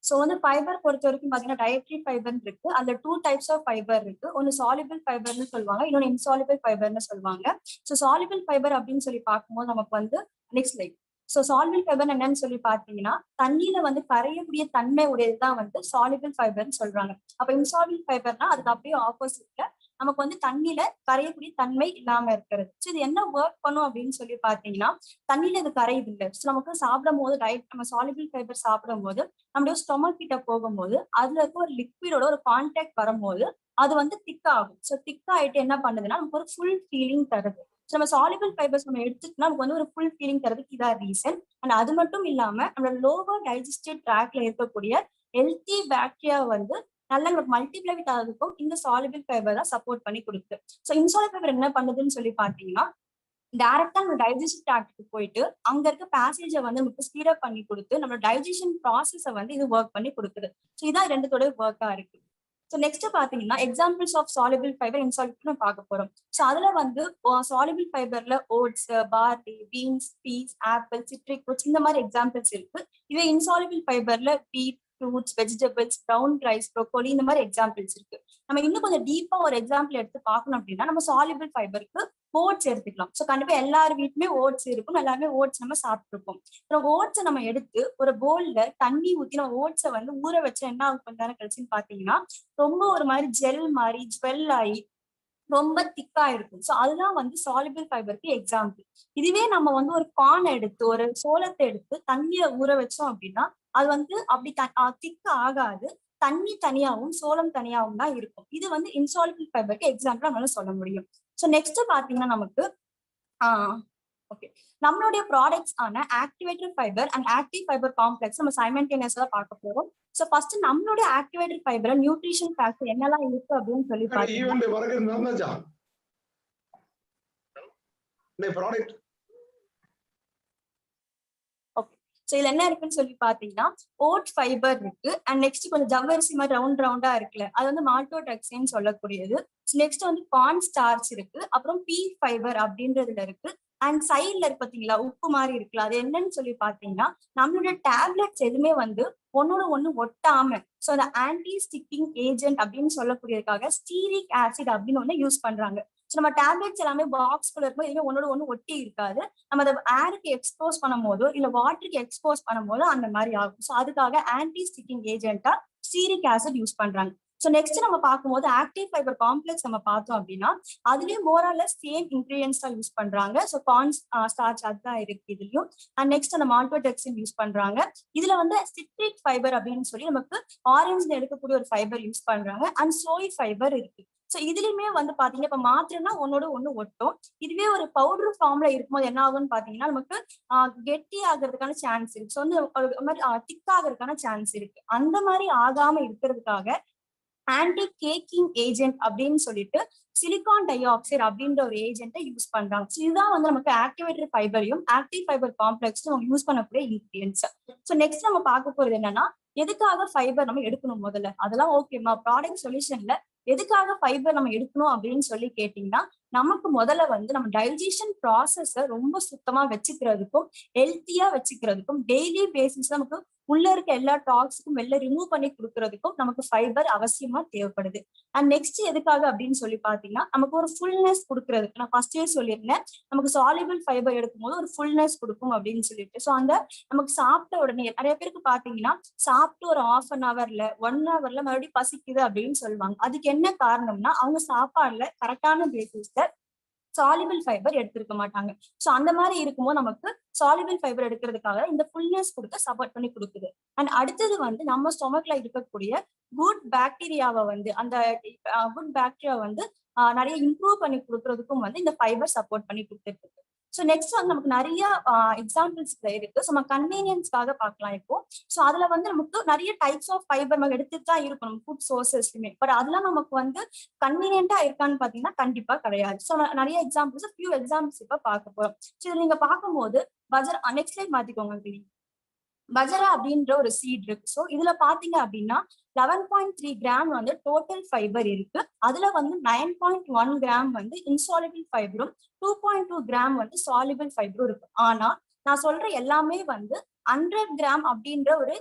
So வந்து fibre பொறுத்த வரைக்கும் பாத்தீங்கன்னா டயட்ரி ஃபைபர் இருக்கு. அதுல 2 டைப்ஸ் ஆஃப் ஃபைபர் இருக்கு. ஒன்னு சாலிபிள் ஃபைபர்னு சொல்லுவாங்க, இன்னொன்னு இன்சாலிபிள் ஃபைபர்னு சொல்லுவாங்க. ஸோ சாலிபிள் ஃபைபர் அப்படின்னு சொல்லி பார்க்கும்போது நமக்கு வந்து next like so soluble fibre என்னன்னு சொல்லி பார்த்தீங்கன்னா தண்ணியில வந்து கரையக்கூடிய தன்மை உடையதுதான் வந்து சாலிபிள் ஃபைபர்னு சொல்றாங்க. அப்ப இன்சாலிபிள் ஃபைபர்னா அதுக்கு அப்படியே ஆப்போசிட்ல நமக்கு வந்து தண்ணியில கரையக்கூடிய தன்மை இல்லாம இருக்கிறது. ஸோ இது என்ன ஒர்க் பண்ணும் அப்படின்னு சொல்லி பார்த்தீங்கன்னா தண்ணியில இது கரையுது இல்லை. ஸோ நமக்கு சாப்பிடும் போது நம்ம சாலிபிள் ஃபைபர் சாப்பிடும் போது நம்மளுடைய ஸ்டொமக் கிட்ட போகும்போது அதுல இருக்க ஒரு லிக்விடோட ஒரு கான்டாக்ட் வரும்போது அது வந்து திக் ஆகும். ஸோ திக் ஆயிட்டு என்ன பண்ணுதுன்னா நமக்கு ஒரு ஃபுல் ஃபீலிங் தருது. ஸோ நம்ம சாலிபிள் ஃபைபர்ஸ் நம்ம எடுத்துக்கிட்டோம்னா நமக்கு வந்து ஒரு ஃபுல் ஃபீலிங் தரதுக்கு இதான் ரீசன். அண்ட் அது மட்டும் இல்லாம நம்மளோட லோவர் டைஜஸ்டிவ் ட்ராக்ல இருக்கக்கூடிய ஹெல்த்தி பாக்டீரியா வந்து நல்ல நமக்கு மல்டிப்ளை ஆகிறதுக்கும் இந்த சாலிபிள் ஃபைபர் தான் சப்போர்ட் பண்ணி கொடுக்குது. ஸோ இன்சாலிபிள் ஃபைபர் என்ன பண்ணுதுன்னு சொல்லி பார்த்தீங்கன்னா டைரக்டா நம்ம டைஜஸ்டிவ் ட்ராக்டுக்கு போயிட்டு அங்க இருக்க பேசேஜை வந்து நமக்கு ஸ்பீடப் பண்ணி கொடுத்து நம்ம டைஜஷன் ப்ராசஸை வந்து இது ஒர்க் பண்ணி கொடுக்குது. ஸோ இதான் ரெண்டுத்தோட ஒர்க்கா இருக்கு. ஸோ நெக்ஸ்ட் பாத்தீங்கன்னா examples of soluble fibre insoluble பார்க்க போறோம். ஸோ அதுல வந்து சாலிபிள் ஃபைபர்ல oats, barley, beans, peas, apple, citric fruits இந்த மாதிரி எக்ஸாம்பிள்ஸ் இருக்கு. இதே இன்சாலிபிள் ஃபைபர்ல beet, fruits, vegetables, brown rice, broccoli இந்த மாதிரி எக்ஸாம்பிள்ஸ் இருக்கு. நம்ம இன்னும் கொஞ்சம் டீப்பா ஒரு எக்ஸாம்பிள் எடுத்து பார்க்கணும் அப்படின்னா நம்ம சாலிபிள் ஃபைபருக்கு ஓட்ஸ் எடுத்துக்கலாம். ஸோ கண்டிப்பா எல்லார் வீட்டுமே ஓட்ஸ் இருக்கும், எல்லாருமே ஓட்ஸ் நம்ம சாப்பிட்டுருப்போம். ஓட்ஸை நம்ம எடுத்து ஒரு போல்ல தண்ணி ஊத்தி நம்ம ஓட்ஸை வந்து ஊற வச்சு என்ன ஆகும் கொஞ்ச நேரம் கழிச்சுன்னு பாத்தீங்கன்னா ரொம்ப ஒரு மாதிரி ஜெல் மாதிரி ஜுவல் ஆகி ரொம்ப திக்கா இருக்கும். ஸோ அதுதான் வந்து சாலிபிள் ஃபைபருக்கு எக்ஸாம்பிள். இதுவே நம்ம வந்து ஒரு கார்ன் எடுத்து ஒரு சோளத்தை எடுத்து தண்ணியில ஊற வச்சோம் அப்படின்னா அது வந்து அப்படி திக்க ஆகாது, தண்ணி தனியாவும் சோளம் தனியாவும் தான் இருக்கும். இது வந்து இன்சாலிபிள் ஃபைபருக்கு எக்ஸாம்பிளா நம்மளால சொல்ல முடியும். ஸோ நெக்ஸ்ட் பாத்தீங்கன்னா நமக்கு ஓகே நம்மளுடைய ப்ராடக்ட்ஸ் ஆன activated fibre and active fibre complex நம்ம சைமல்டேனியஸா பார்க்க போறோம். ஸோ ஃபர்ஸ்ட் நம்மளுடைய ஆக்டிவேட்டட் ஃபைபர் நியூட்ரிஷன் ஃபேக்டர் என்னெல்லாம் இருக்கு அப்படின்னு சொல்லி பார்த்தீங்கன்னா ஸோ இதுல என்ன இருக்குன்னு சொல்லி பாத்தீங்கன்னா ஓட் ஃபைபர் இருக்கு. அண்ட் நெக்ஸ்ட் கொஞ்சம் ஜவ்வரிசி மாதிரி ரவுண்ட் ரவுண்டா இருக்குல்ல அது வந்து மால்டோட்ரெக்சின் சொல்லக்கூடியது. நெக்ஸ்ட் வந்து கார்ன் ஸ்டார்ச் இருக்கு. அப்புறம் பீ ஃபைபர் அப்படின்றதுல இருக்கு. அண்ட் சைட்ல இருக்கு பாத்தீங்களா உப்பு மாதிரி இருக்குல்ல அது என்னன்னு சொல்லி பாத்தீங்கன்னா நம்மளுடைய டேப்லெட்ஸ் எதுவுமே வந்து ஒன்னோட ஒண்ணு ஒட்டாம ஸோ அந்த ஆன்டி ஸ்டிக்கிங் ஏஜென்ட் அப்படின்னு சொல்லக்கூடியதுக்காக ஸ்டீரிக் ஆசிட் அப்படின்னு ஒண்ணு யூஸ் பண்றாங்க. ஸோ நம்ம டேப்லெட்ஸ் எல்லாமே பாக்ஸ்குள்ள இருக்கும், எதுவுமே ஒன்னோட ஒண்ணு ஒட்டி இருக்காது. நம்ம அதை ஏருக்கு எக்ஸ்போஸ் பண்ணும் போதோ இல்ல வாட்டருக்கு எக்ஸ்போஸ் பண்ணும் போதோ அந்த மாதிரி ஆகும். ஸோ அதுக்காக ஆன்டி ஸ்டிக்கிங் ஏஜென்ட்டா ஸ்டீரிக் ஆசிட் யூஸ் பண்றாங்க. ஸோ நெக்ஸ்ட் நம்ம பார்க்கும்போது ஆக்டிவ் ஃபைபர் காம்ப்ளெக்ஸ் நம்ம பார்த்தோம் அப்படின்னா அதுலயே மோரால சேம் இன்கிரீடியன்ஸ் தான் யூஸ் பண்றாங்க. ஸோ கார்ன் ஸ்டார்ச் அதுதான் இருக்கு இதுலயும். அண்ட் நெக்ஸ்ட் அந்த மால்டோட்ரெக்சின் யூஸ் பண்றாங்க. இதுல வந்து சிட்ரிக் ஃபைபர் அப்படின்னு சொல்லி நமக்கு ஆரஞ்சுல எடுக்கக்கூடிய ஒரு ஃபைபர் யூஸ் பண்றாங்க. அண்ட் சோய் ஃபைபர் இருக்கு. ஸோ இதுலயுமே வந்து பாத்தீங்கன்னா இப்ப மாத்திரம்னா ஒன்னோட ஒண்ணு ஒட்டும். இதுவே ஒரு பவுடர் ஃபார்ம்ல இருக்கும்போது என்ன ஆகும்னு பாத்தீங்கன்னா நமக்கு கெட்டி ஆகிறதுக்கான சான்ஸ் இருக்கு. ஸோ வந்து ஒரு மாதிரி திக் ஆகிறதுக்கான சான்ஸ் இருக்கு. அந்த மாதிரி ஆகாம இருக்கிறதுக்காக ஆன்டி கேக்கிங் ஏஜென்ட் அப்படின்னு சொல்லிட்டு சிலிகான் டை ஆக்சைடு அப்படின்ற ஒரு ஏஜென்ட்டை யூஸ் பண்றாங்க. இதுதான் வந்து நமக்கு ஆக்டிவேட்டட் ஃபைபரையும் ஆக்டிவ் ஃபைபர் காம்ப்ளெக்ஸும் நம்ம யூஸ் பண்ணக்கூடிய இன்கிரியன்ஸ். ஸோ நெக்ஸ்ட் நம்ம பார்க்க போறது என்னன்னா எதுக்காக ஃபைபர் நம்ம எடுக்கணும் முதல்ல அதெல்லாம் ஓகேமா ப்ராடக்ட் சொல்யூஷன்ல எதுக்காக ஃபைபர் நம்ம எடுக்கணும் அப்படின்னு சொல்லி கேட்டீங்கன்னா நமக்கு முதல்ல வந்து நம்ம டைஜஷன் ப்ராசஸ ரொம்ப சுத்தமா வச்சுக்கிறதுக்கும் ஹெல்த்தியா வச்சுக்கிறதுக்கும் டெய்லி பேசிஸ்ல நமக்கு உள்ள இருக்க எல்லா டாக்ஸுக்கும் வெளில ரிமூவ் பண்ணி கொடுக்கறதுக்கும் நமக்கு ஃபைபர் அவசியமா தேவைப்படுது. அண்ட் நெக்ஸ்ட் எதுக்காக அப்படின்னு சொல்லி பாத்தீங்கன்னா நமக்கு ஒரு ஃபுல்னஸ் கொடுக்கறதுக்கு நான் ஃபர்ஸ்டே சொல்லியிருந்தேன் நமக்கு சாலிபிள் ஃபைபர் எடுக்கும் போது ஒரு ஃபுல்னஸ் கொடுக்கும் அப்படின்னு சொல்லிட்டு. ஸோ அந்த நமக்கு சாப்பிட்ட உடனே நிறைய பேருக்கு பாத்தீங்கன்னா சாப்பிட்டு ஒரு 1/2 ஹவர்ல 1 ஹவர்ல மறுபடியும் பசிக்குது அப்படின்னு சொல்லுவாங்க. அதுக்கு என்ன காரணம்னா அவங்க சாப்பாடுல கரெக்டான பேசிஸ்ல சாலிபிள் ஃபைபர் எடுத்திருக்க மாட்டாங்க. ஸோ அந்த மாதிரி இருக்கும்போது நமக்கு சாலிபிள் ஃபைபர் எடுக்கிறதுக்காக இந்த ஃபுல்னஸ் கொடுக்க சப்போர்ட் பண்ணி கொடுக்குது. அண்ட் அடுத்தது வந்து நம்ம ஸ்டொமக்ல இருக்கக்கூடிய குட் பாக்டீரியாவை வந்து அந்த குட் பாக்டீரியா வந்து நிறைய இம்ப்ரூவ் பண்ணி கொடுக்கறதுக்கும் வந்து இந்த ஃபைபர் சப்போர்ட் பண்ணி கொடுத்துட்டு இருக்கு. ஸோ நெக்ஸ்ட் வந்து நமக்கு நிறைய எக்ஸாம்பிள்ஸ் இருக்கு. ஸோ நம்ம கன்வீனியன்ஸ்க்காக பார்க்கலாம் இப்போ. ஸோ அதுல வந்து நமக்கு நிறைய டைப்ஸ் ஆஃப் ஃபைபர் நம்ம எடுத்துட்டு தான் இருக்கும் நம்ம ஃபுட் சோர்சஸ்லுமே. பட் அதெல்லாம் நமக்கு வந்து கன்வீனியன்ட்டா இருக்கான்னு பாத்தீங்கன்னா கண்டிப்பா கிடையாது. ஸோ நிறைய எக்ஸாம்பிள்ஸ் ஃபியூ எக்ஸாம்பிள்ஸ் இப்ப பார்க்க போறோம். ஸோ நீங்க பார்க்கும்போது நெக்ஸ்ட் லைன் மாத்திக்கோங்க. பஜரா அப்படின்ற ஒரு சீட் இருக்கு. ஸோ இதுல பாத்தீங்க அப்படின்னா 11.3 கிராம் வந்து டோட்டல் ஃபைபர் இருக்கு. அதுல வந்து 9.1 கிராம் வந்து இன்சாலிபிள் ஃபைபரும் 2.2 கிராம் வந்து சாலிபிள் ஃபைபரும் இருக்கு. ஆனா நான் சொல்ற எல்லாமே வந்து 100 கிராம் அப்படின்ற ஒரு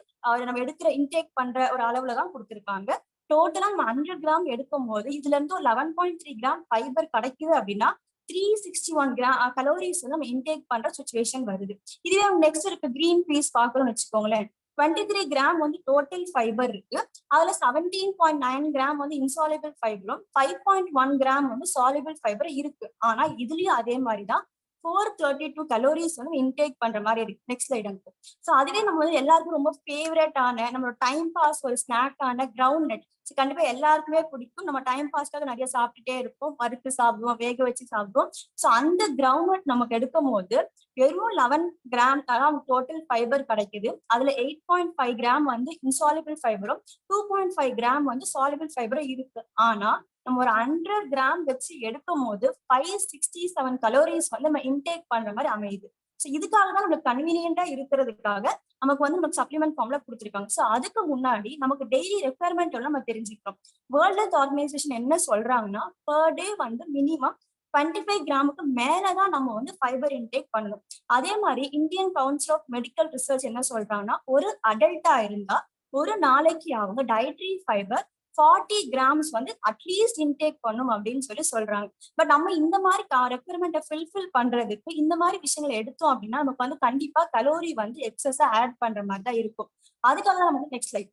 நம்ம எடுக்கிற இன்டேக் பண்ற ஒரு அளவுல தான் கொடுத்துருக்காங்க. டோட்டலா நம்ம 100 கிராம் எடுக்கும் போது இதுல இருந்து ஒரு 11.3 கிராம் ஃபைபர் கிடைக்குது அப்படின்னா 361 கிராம் கலோரிஸ் வந்து நம்ம இன்டேக் பண்ற சுச்சுவேஷன் வருது. இதுவே நெக்ஸ்ட் இருக்கு கிரீன் பீஸ் பார்க்கணும்னு வச்சுக்கோங்களேன். 23 கிராம் வந்து டோட்டல் ஃபைபர் இருக்கு. அதுல 17.9 கிராம் வந்து இன்சாலிபிள் ஃபைபரும் 5.1 கிராம் வந்து சாலிபிள் ஃபைபர் இருக்கு. ஆனா இதுலயும் அதே மாதிரிதான் 432 கலோரிஸ் வந்து இன்டேக் பண்ற மாதிரி இருக்கு. நெக்ஸ்ட் ஸ்லைடுக்கு. சோ அதுவே நம்ம வந்து எல்லாருக்கும் ரொம்ப ஃபேவரட்டான நம்மளோட டைம் பாஸ் ஒரு ஸ்நாக்கான கிரவுண்ட் நட் கண்டிப்பா எல்லாருக்குமே பிடிக்கும். நம்ம டைம் பாஸ்க்காக நிறைய சாப்பிட்டுட்டே இருப்போம். வறுத்து சாப்பிடுவோம், வேக வச்சு சாப்பிடுவோம். சோ அந்த கிரவுண்ட் நட் நமக்கு எடுக்கும் போது வெறும் 11 கிராம் தான் டோட்டல் ஃபைபர் கிடைக்குது. அதுல 8.5 கிராம் வந்து இன்சாலிபிள் ஃபைபரும் 2.5 கிராம் வந்து சாலிபிள் ஃபைபரும் இருக்கு. ஆனா நம்ம ஒரு 100 கிராம் வச்சு எடுக்கும் போது 567 கலோரிஸ் வந்து நம்ம இன்டேக் பண்ற மாதிரி அமையுது. ஸோ இதுக்காக தான் நம்மளுக்கு கன்வீனியன்டா இருக்கிறதுக்காக நமக்கு வந்து நமக்கு சப்ளிமெண்ட் ஃபார்ம்ல கொடுத்துருக்காங்க. ஸோ அதுக்கு முன்னாடி நமக்கு டெய்லி ரெக்குயர்மெண்ட் நம்ம தெரிஞ்சுக்கிறோம். வேர்ல்ட் ஹெல்த் ஆர்கனைசேஷன் என்ன சொல்றாங்கன்னா பர் டே வந்து மினிமம் 25 கிராமுக்கு மேலதான் நம்ம வந்து ஃபைபர் இன்டேக் பண்ணணும். அதே மாதிரி Indian Council of Medical Research என்ன சொல்றாங்கன்னா ஒரு அடல்ட்டா இருந்தா ஒரு நாளைக்கு அவங்க டயட்ரி ஃபைபர் 40 கிராம்ஸ் வந்து அட்லீஸ்ட் இன்டேக் பண்ணும் அப்படின்னு சொல்றாங்க. பட் நம்ம இந்த மாதிரி ரெக்குயர்மெண்ட்டை ஃபில்ஃபில் பண்றதுக்கு இந்த மாதிரி விஷயங்களை எடுத்தோம் அப்படின்னா நமக்கு வந்து கண்டிப்பா கலோரி வந்து எக்ஸஸா ஆட் பண்ற மாதிரி தான் இருக்கும். அதுக்காக தான் நமக்கு நெக்ஸ்ட் ஸ்லைட்.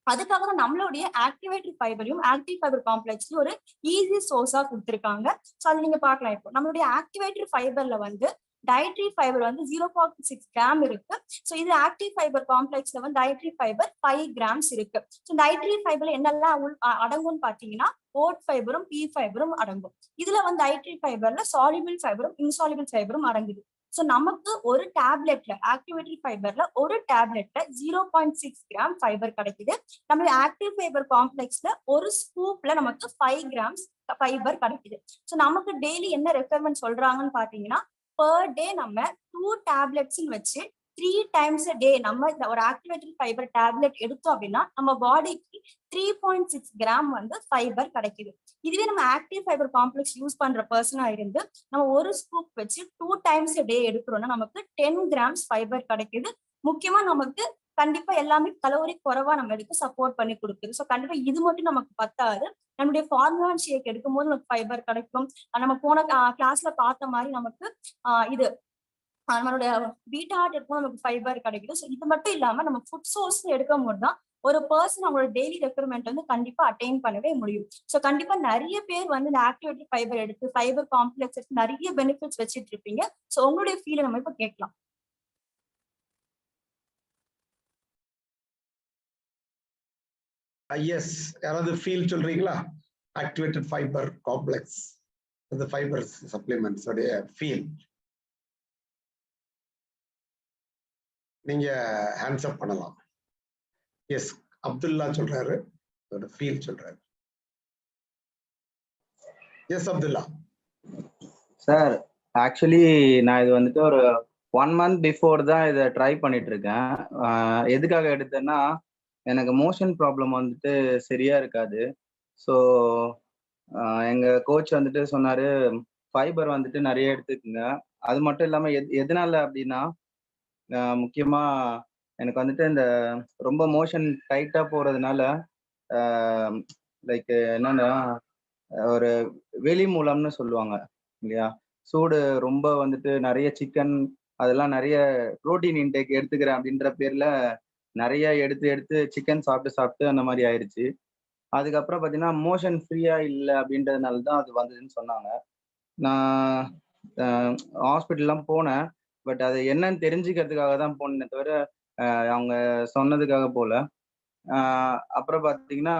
அதுக்காக தான் நம்மளுடைய ஆக்டிவேட்டரி ஃபைபரையும் ஆக்டிவ் ஃபைபர் காம்ப்ளெக்ஸ்லயும் ஒரு ஈஸி சோர்ஸா கொடுத்துருக்காங்க. ஸோ அது நீங்க பார்க்கலாம். இப்போ நம்மளுடைய ஆக்டிவேட்டரி ஃபைபர்ல வந்து டயட்ரி ஃபைபர் வந்து 0.6 கிராம் இருக்கு. ஸோ இது ஆக்டிவ் ஃபைபர் காம்ப்ளெக்ஸ்ல வந்து டயட்ரி ஃபைபர் 5 கிராம்ஸ் இருக்கு. ஸோ டயட்ரி ஃபைபர்ல என்னெல்லாம் அடங்கும்னு பாத்தீங்கன்னா ஓட் ஃபைபரும் பி ஃபைபரும் அடங்கும். இதுல வந்து டயட்ரி ஃபைபர்ல சாலிபிள் ஃபைபரும் இன்சாலிபிள் ஃபைபரும் அடங்குது. ஸோ நமக்கு ஒரு டேப்லெட்ல ஆக்டிவேட்டரி ஃபைபர்ல ஒரு டேப்லெட்ல 0.6 கிராம் ஃபைபர் கிடைக்குது. நம்ம ஆக்டிவ் ஃபைபர் காம்ப்ளெக்ஸ்ல ஒரு ஸ்கூப்ல நமக்கு 5 கிராம்ஸ் ஃபைபர் கிடைக்குது. ஸோ நமக்கு டெய்லி என்ன ரெக்குயர்மெண்ட் சொல்றாங்கன்னு பாத்தீங்கன்னா பர் டே நம்ம 2 டேப்லெட்ஸ் வச்சு 3 டைம்ஸ் டே நம்ம ஒரு ஆக்டிவேட்டரி ஃபைபர் டேப்லெட் எடுத்தோம் அப்படின்னா நம்ம பாடிக்கு 3.6 கிராம் வந்து ஃபைபர் கிடைக்குது. இதுவே நம்ம ஆக்டிவ் ஃபைபர் காம்ப்ளெக்ஸ் யூஸ் பண்ற பர்சனா இருந்து நம்ம ஒரு ஸ்கூப் வச்சு 2 டைம்ஸ் டே எடுக்கிறோம்னா நமக்கு 10 கிராம்ஸ் ஃபைபர் கிடைக்குது. முக்கியமா நமக்கு கண்டிப்பா எல்லாமே கலோரி குறைவா நம்ம எடுக்க சப்போர்ட் பண்ணி கொடுக்குது. ஸோ கண்டிப்பா இது மட்டும் நமக்கு பத்தாது. நம்மளுடைய ஃபார்முலா ஷேக் எடுக்கும் போது நமக்கு ஃபைபர் கிடைக்கும். நம்ம போன கிளாஸ்ல பார்த்த மாதிரி நமக்கு இது நம்மளுடைய பீட்டா ஹார்ட் எடுக்கும் நமக்கு ஃபைபர் கிடைக்குது. ஸோ இது மட்டும் இல்லாம நம்ம ஃபுட் சோர்ஸ் எடுக்கும் போது தான் ஒரு பர்சன் அவங்களோட டெய்லி ரெக்குயர்மெண்ட் வந்து கண்டிப்பா அட்டைன் பண்ணவே முடியும். ஸோ கண்டிப்பா நிறைய பேர் வந்து இந்த ஆக்டிவேட்டரி ஃபைபர் எடுத்து ஃபைபர் காம்ப்ளெக்ஸ் எடுத்து நிறைய பெனிஃபிட்ஸ் வச்சுட்டு இருப்பீங்க. ஸோ உங்களுடைய ஃபீலை நம்ம இப்போ கேட்கலாம். எஸ், யாராவது ஃபீல் சொல்றீங்களா? ஆக்டிவேட்டட் ஃபைபர் காம்ப்ளெக்ஸ் இந்த ஃபைபர் சப்ளிமெண்ட்ஸ் உடைய ஃபீல் நீங்க ஹேண்ட்ஸ் அப் பண்ணலாம். எஸ், அப்துல்லா சொல்றாரு, ஃபீல் சொல்றாரு. எஸ் அப்துல்லா சார், ஆக்சுவலி நான் இது வந்துட்டு ஒரு 1 month பிஃபோர் தான் இதை ட்ரை பண்ணிட்டு இருக்கேன். எதுக்காக எடுத்தேன்னா எனக்கு மோஷன் ப்ராப்ளம் வந்துட்டு சரியா இருக்காது. ஸோ எங்க கோச் வந்துட்டு சொன்னாரு ஃபைபர் வந்துட்டு நிறைய எடுத்துக்குங்க. அது மட்டும் இல்லாம எதனால அப்படின்னா முக்கியமா எனக்கு வந்துட்டு இந்த ரொம்ப மோஷன் டைட்டா போறதுனால லைக் என்னன்னா ஒரு வெளி மூலம்னு சொல்லுவாங்க இல்லையா, சூடு ரொம்ப வந்துட்டு நிறைய சிக்கன் அதெல்லாம் நிறைய ப்ரோட்டீன் இன்டேக் எடுத்துக்கிறேன் அப்படின்ற பேர்ல நிறைய எடுத்து சிக்கன் சாப்பிட்டு அந்த மாதிரி ஆயிடுச்சு. அதுக்கப்புறம் பார்த்தீங்கன்னா மோஷன் ஃப்ரீயா இல்லை அப்படின்றதுனால தான் அது வந்ததுன்னு சொன்னாங்க. நான் ஹாஸ்பிட்டல்லாம் போனேன். பட் அது என்னன்னு தெரிஞ்சுக்கிறதுக்காக தான் போனேன் தவிர அவங்க சொன்னதுக்காக போல. அப்புறம் பார்த்தீங்கன்னா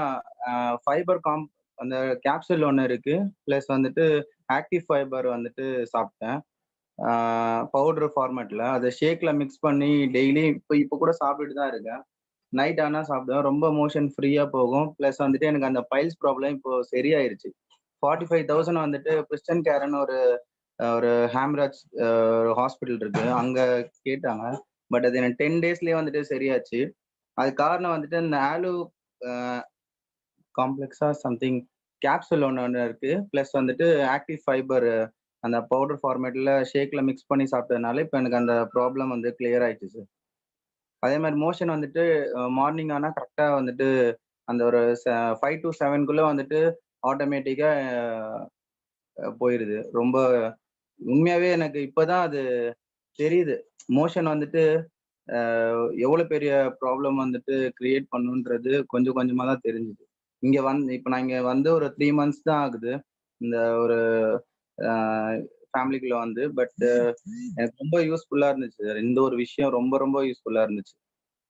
ஃபைபர் அந்த கேப்சூல் ஒன்று இருக்கு, ப்ளஸ் வந்துட்டு ஆக்டிவ் ஃபைபர் வந்துட்டு சாப்பிட்டேன் பவுடர் ஃபார்மேட்ல. அதை ஷேக்ல மிக்ஸ் பண்ணி டெய்லி இப்போ கூட சாப்பிட்டுட்டு தான் இருக்கேன். நைட் ஆனால் சாப்பிடுவேன். ரொம்ப மோஷன் ஃப்ரீயா போகும். ப்ளஸ் வந்துட்டு எனக்கு அந்த பைல்ஸ் ப்ராப்ளம் இப்போ சரியாயிருச்சு. 45,000 வந்துட்டு கிறிஸ்டன் கேரன் ஒரு ஹேம்ராஜ் ஹாஸ்பிட்டல் இருக்கு, அங்க கேட்டாங்க. பட் அது எனக்கு 10 daysலயே வந்துட்டு சரியாச்சு. அது காரணம் வந்துட்டு இந்த ஆலு காம்ப்ளெக்ஸா சம்திங் கேப்சூல் ஒன்று இருக்கு, ப்ளஸ் வந்துட்டு ஆக்டிவ் ஃபைபர் அந்த பவுடர் ஃபார்மேட்ல ஷேக்ல மிக்ஸ் பண்ணி சாப்பிட்டதுனால இப்போ எனக்கு அந்த ப்ராப்ளம் வந்து கிளியர் ஆயிடுச்சு சார். அதே மாதிரி மோஷன் வந்துட்டு மார்னிங் ஆனா கரெக்டா வந்துட்டு அந்த ஒரு 5 to 7 வந்துட்டு ஆட்டோமேட்டிக்கா போயிருது. ரொம்ப உண்மையாவே எனக்கு இப்பதான் அது தெரியுது. மோஷன் வந்துட்டு எவ்வளவு பெரிய ப்ராப்ளம் வந்துட்டு கிரியேட் பண்ணுன்றது கொஞ்சம் கொஞ்சமா தான் தெரிஞ்சுது. இப்ப நான் இங்க வந்து ஒரு 3 months தான் ஆகுது இந்த ஒரு ஃபேமிலிக்குள்ள வந்து. பட் எனக்கு ரொம்ப யூஸ்ஃபுல்லா இருந்துச்சு. இந்த ஒரு விஷயம் ரொம்ப ரொம்ப யூஸ்ஃபுல்லா இருந்துச்சு.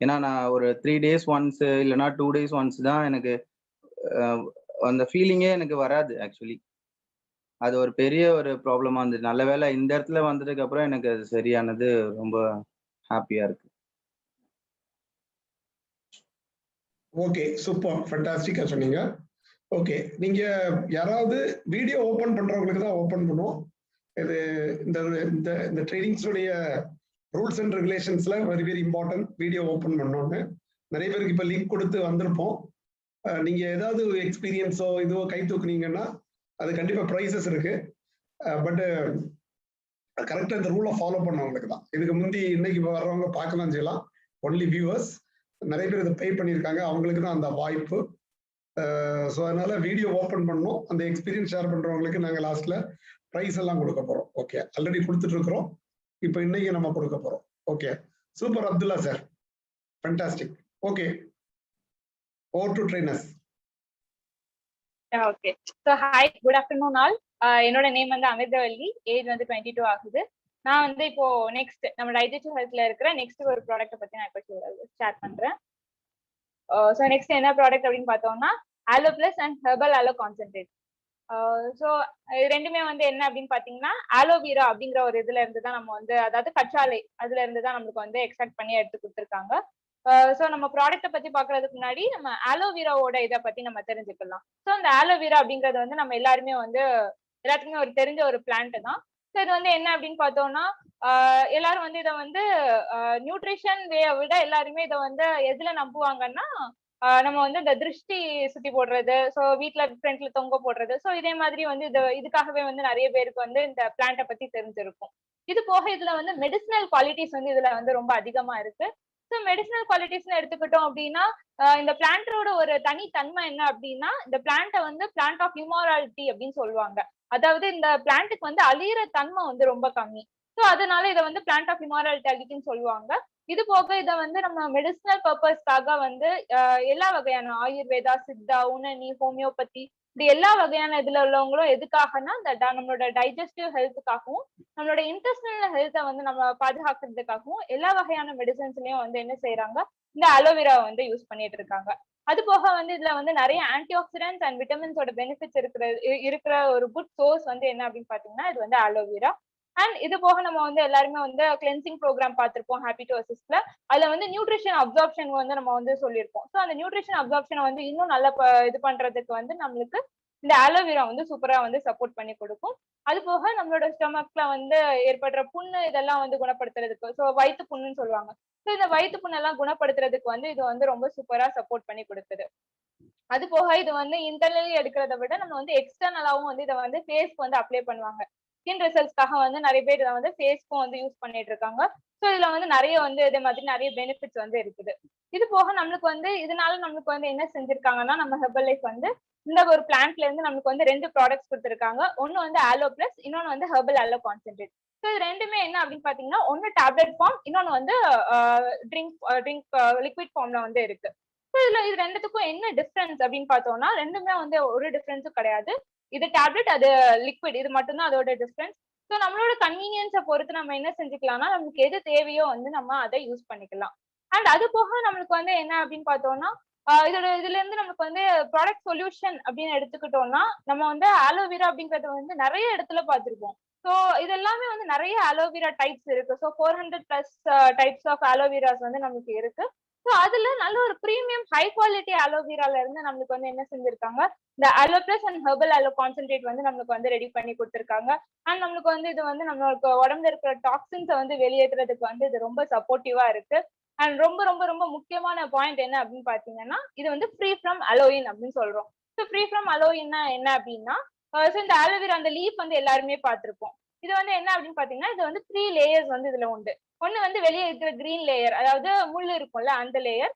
ஏன்னா நான் ஒரு 3 days once இல்லைன்னா 2 days once தான் எனக்கு அந்த ஃபீலிங்கே எனக்கு வராது ஆக்சுவலி. அது ஒரு பெரிய ஒரு ப்ராப்ளமா இருந்துச்சு. நல்ல வேளை இந்த இடத்துல வந்ததுக்கு அப்புறம் எனக்கு அது சரியானது. ரொம்ப ஹாப்பியா இருக்கு. ஓகே, சூப்பர், ஃபேண்டாஸ்டிக்கா சொன்னீங்க. ஓகே, நீங்க யாராவது வீடியோ ஓபன் பண்றவங்களுக்கு தான் ஓபன் பண்ணுவோம். இது இந்த இந்த இந்த ட்ரைனிங்ஸுடைய ரூல்ஸ் அண்ட் ரெகுலேஷன்ஸ்ல very very important. Video open பண்ணோன்னு நிறைய பேருக்கு இப்ப லிங்க் கொடுத்து வந்திருப்போம். நீங்க ஏதாவது எக்ஸ்பீரியன்ஸோ இதுவோ கை தூக்குனீங்கன்னா அது கண்டிப்பா ப்ரைசஸ் இருக்கு. பட் கரெக்டா இந்த ரூலை ஃபாலோ பண்ணவங்களுக்கு தான். இதுக்கு முந்தி இன்னைக்கு வர்றவங்க பார்க்கலாம் செய்யலாம். ஒன்லி வியூவர்ஸ் நிறைய பேர் இதை பே பண்ணியிருக்காங்க, அவங்களுக்கு தான் அந்த வாய்ப்பு. ஸோ அதனால வீடியோ ஓப்பன் பண்ணோம். அந்த எக்ஸ்பீரியன்ஸ் ஷேர் பண்றவங்களுக்கு நாங்கள் லாஸ்ட்ல ப்ரைஸ் எல்லாம் கொடுக்க போறோம். ஓகே, ஆல்ரெடி கொடுத்துட்டு இருக்கிறோம், இப்போ இன்னைக்கு நம்ம கொடுக்க போறோம். Okay, super Abdullah sir, fantastic. Okay, over to trainers. Okay, so hi, good afternoon all. என்னோட நேம் வந்து அமிர்தவல்லி, ஏஜ் வந்து 22 ஆகுது. நான் வந்து இப்போ நெக்ஸ்ட் நம்ம டைஜஸ்டிவ் ஹெல்த்ல இருக்கிற நெக்ஸ்ட் ஒரு ப்ராடக்ட்டை பத்தி நான் இப்போ ஷேர் பண்றேன். ஸோ நெக்ஸ்ட் என்ன ப்ராடக்ட் அப்படின்னு பார்த்தோம்னா aloe plus and herbal aloe concentrate. So இது ரெண்டுமே வந்து என்ன அப்படின்னு பாத்தீங்கன்னா ஆலோவீரா அப்படிங்கிற ஒரு இதுல இருந்து தான் நம்ம வந்து, அதாவது கற்றாழை அதுல இருந்து தான் நம்மளுக்கு வந்து எக்ஸ்ட்ராக்ட் பண்ணி எடுத்து கொடுத்துருக்காங்க. ஸோ நம்ம ப்ராடக்ட்டை பத்தி பாக்குறதுக்கு முன்னாடி நம்ம ஆலோவீராவோட இதை பத்தி நம்ம தெரிஞ்சுக்கலாம். ஸோ அந்த ஆலோவீரா அப்படிங்கிறது வந்து நம்ம எல்லாருமே வந்து எல்லாத்துக்குமே ஒரு தெரிஞ்ச ஒரு பிளான்ட் தான். ஸோ இது வந்து என்ன அப்படின்னு பார்த்தோம்னா எல்லாரும் வந்து இதை வந்து நியூட்ரிஷன் வேயை விட எல்லாருமே இதை வந்து எதுல நம்புவாங்கன்னா நம்ம வந்து இந்த திருஷ்டி சுத்தி போடுறது, ஸோ வீட்டுல ஃப்ரண்ட்ல தொங்க போடுறது. ஸோ இதே மாதிரி வந்து இதுக்காகவே வந்து நிறைய பேருக்கு வந்து இந்த பிளான்ட்டை பத்தி தெரிஞ்சிருக்கும். இது போக இதுல வந்து மெடிசினல் குவாலிட்டிஸ் வந்து இதுல வந்து ரொம்ப அதிகமா இருக்கு. ஸோ மெடிசினல் குவாலிட்டிஸ்னு எடுத்துக்கிட்டோம் அப்படின்னா இந்த பிளான்ட்டோட ஒரு தனித்தன்மை என்ன அப்படின்னா, இந்த பிளான்ட்டை வந்து பிளான்ட் ஆஃப் இமாராலிட்டி அப்படின்னு சொல்லுவாங்க. அதாவது இந்த பிளான்ட்டுக்கு வந்து அழியிற தன்மை வந்து ரொம்ப கம்மி. ஸோ அதனால இதை வந்து பிளான்ட் ஆஃப் இமாராலிட்டின்னு சொல்லுவாங்க. இது போக இதை வந்து நம்ம மெடிசினல் பர்பஸ்க்காக வந்து எல்லா வகையான ஆயுர்வேதா, சித்தா, உணனி, ஹோமியோபதி இப்படி எல்லா வகையான இதுல உள்ளவங்களும் எதுக்காகனா நம்மளோட டைஜஸ்டிவ் ஹெல்த்துக்காகவும் நம்மளோட இன்டெஸ்டினல் ஹெல்த்தை வந்து நம்ம பாதுகாக்கிறதுக்காகவும் எல்லா வகையான மெடிசன்ஸ்லயும் வந்து என்ன செய்யறாங்க, இந்த அலோவேரா வந்து யூஸ் பண்ணிட்டு இருக்காங்க. அது போக வந்து இதுல வந்து நிறைய ஆன்டி ஆக்சிடென்ட்ஸ் அண்ட் விட்டமின்ஸோட பெனிஃபிட்ஸ் இருக்கிற ஒரு குட் சோர்ஸ் வந்து என்ன அப்படின்னு பாத்தீங்கன்னா இது வந்து அலோவேரா. அண்ட் இது போக நம்ம வந்து எல்லாருமே வந்து கிளென்சிங் ப்ரோக்ராம் பார்த்திருப்போம் ஹாப்பி டு அசிஸ்ட்ல. அதுல வந்து நியூட்ரிஷன் அப்சார்ப்ஷன் வந்து நம்ம வந்து சொல்லியிருப்போம். ஸோ அந்த நியூட்ரிஷன் அப்சார்ப்ஷனை வந்து இன்னும் நல்லா இது பண்றதுக்கு வந்து நம்மளுக்கு இந்த ஆலோவேரா வந்து சூப்பரா வந்து சப்போர்ட் பண்ணி கொடுக்கும். அது போக நம்மளோட ஸ்டொமக்ல வந்து ஏற்படுற புண்ணு இதெல்லாம் வந்து குணப்படுத்துறதுக்கு, ஸோ வயிற்று புண்ணுன்னு சொல்லுவாங்க. ஸோ இந்த வயிற்று புண்ணெல்லாம் குணப்படுத்துறதுக்கு வந்து இது வந்து ரொம்ப சூப்பரா சப்போர்ட் பண்ணி கொடுக்குது. அது போக இது வந்து இன்டர்னலி எடுக்கிறத விட நம்ம வந்து எக்ஸ்டர்னலாவும் வந்து இதை வந்து ஃபேஸ்க்கு வந்து அப்ளை பண்ணுவாங்க. ஸ்கின் ரிசல்ட்ஸ்க்காக வந்து நிறைய பேர் இதை வந்து ஃபேஸ்க்கும் வந்து யூஸ் பண்ணிட்டு இருக்காங்க. ஸோ இதுல வந்து நிறைய வந்து இதே மாதிரி நிறைய பெனிஃபிட்ஸ் வந்து இருக்குது. இது போக நம்மளுக்கு வந்து இதனால நம்மளுக்கு வந்து என்ன செஞ்சிருக்காங்கன்னா, நம்ம ஹெர்பல் லைஃப் வந்து இந்த ஒரு பிளான்ட்ல இருந்து நம்மளுக்கு வந்து 2 ப்ராடக்ட்ஸ் கொடுத்துருக்காங்க. ஒன்னு வந்து ஆலோ பிளஸ், இன்னொன்னு வந்து ஹெர்பல் ஆலோ கான்சென்ட்ரேட். ஸோ இது ரெண்டுமே என்ன அப்படின்னு பாத்தீங்கன்னா, ஒன்னு டேப்லெட் ஃபார்ம், இன்னொன்னு வந்து ட்ரிங்க் லிக்விட் ஃபார்ம்ல வந்து இருக்கு. ஸோ இது ரெண்டுத்துக்கும் என்ன டிஃபரன்ஸ் அப்படின்னு பார்த்தோம்னா, ரெண்டுமே வந்து ஒரு டிஃபரன்ஸும் கிடையாது. இது டேப்லெட், அது லிக்விட், இது மட்டும்தான் அதோட டிஃபரன்ஸ். ஸோ நம்மளோட கன்வீனியன்ஸை பொறுத்து நம்ம என்ன செஞ்சுக்கலாம்னா, நமக்கு எது தேவையோ வந்து நம்ம அதை யூஸ் பண்ணிக்கலாம். அண்ட் அது போக நம்மளுக்கு வந்து என்ன அப்படின்னு பார்த்தோம்னா, இதுல இருந்து நமக்கு வந்து ப்ராடக்ட் சொல்யூஷன் அப்படின்னு எடுத்துக்கிட்டோம்னா, நம்ம வந்து ஆலோவேரா அப்படிங்கறது வந்து நிறைய இடத்துல பார்த்திருப்போம். ஸோ இது எல்லாமே வந்து நிறைய ஆலோவேரா டைப்ஸ் இருக்கு. ஸோ 400+ டைப்ஸ் ஆஃப் ஆலோவேராஸ் வந்து நமக்கு இருக்கு. ஸோ அதுல நல்ல ஒரு ப்ரீமியம் ஹை குவாலிட்டி ஆலோவேரால இருந்து நம்மளுக்கு வந்து என்ன செஞ்சிருக்காங்க, இந்த aloe plus and herbal aloe concentrate வந்து நம்மளுக்கு வந்து ரெடி பண்ணி கொடுத்துருக்காங்க. அண்ட் நம்மளுக்கு வந்து இது வந்து நம்மளுக்கு உடம்புல இருக்கிற டாக்ஸின்ஸை வந்து வெளியேற்றுறதுக்கு வந்து இது ரொம்ப சப்போர்ட்டிவா இருக்கு. அண்ட் ரொம்ப ரொம்ப ரொம்ப முக்கியமான பாயிண்ட் என்ன அப்படின்னு பாத்தீங்கன்னா, இது வந்து ஃப்ரீ ஃப்ரம் அலோயின் அப்படின்னு சொல்றோம். ஸோ ஃப்ரீ ஃப்ரம் அலோயின்னா என்ன அப்படின்னா, ஸோ இந்த ஆலோவேரா அந்த லீஃப் வந்து எல்லாருமே பார்த்திருப்போம். இது வந்து என்ன அப்படின்னு பாத்தீங்கன்னா, இது வந்து 3 லேயர்ஸ் வந்து இதுல உண்டு. ஒண்ணு வந்து வெளியே இருக்கிற கிரீன் லேயர், அதாவது முள் இருக்கும்ல அந்த லேயர்,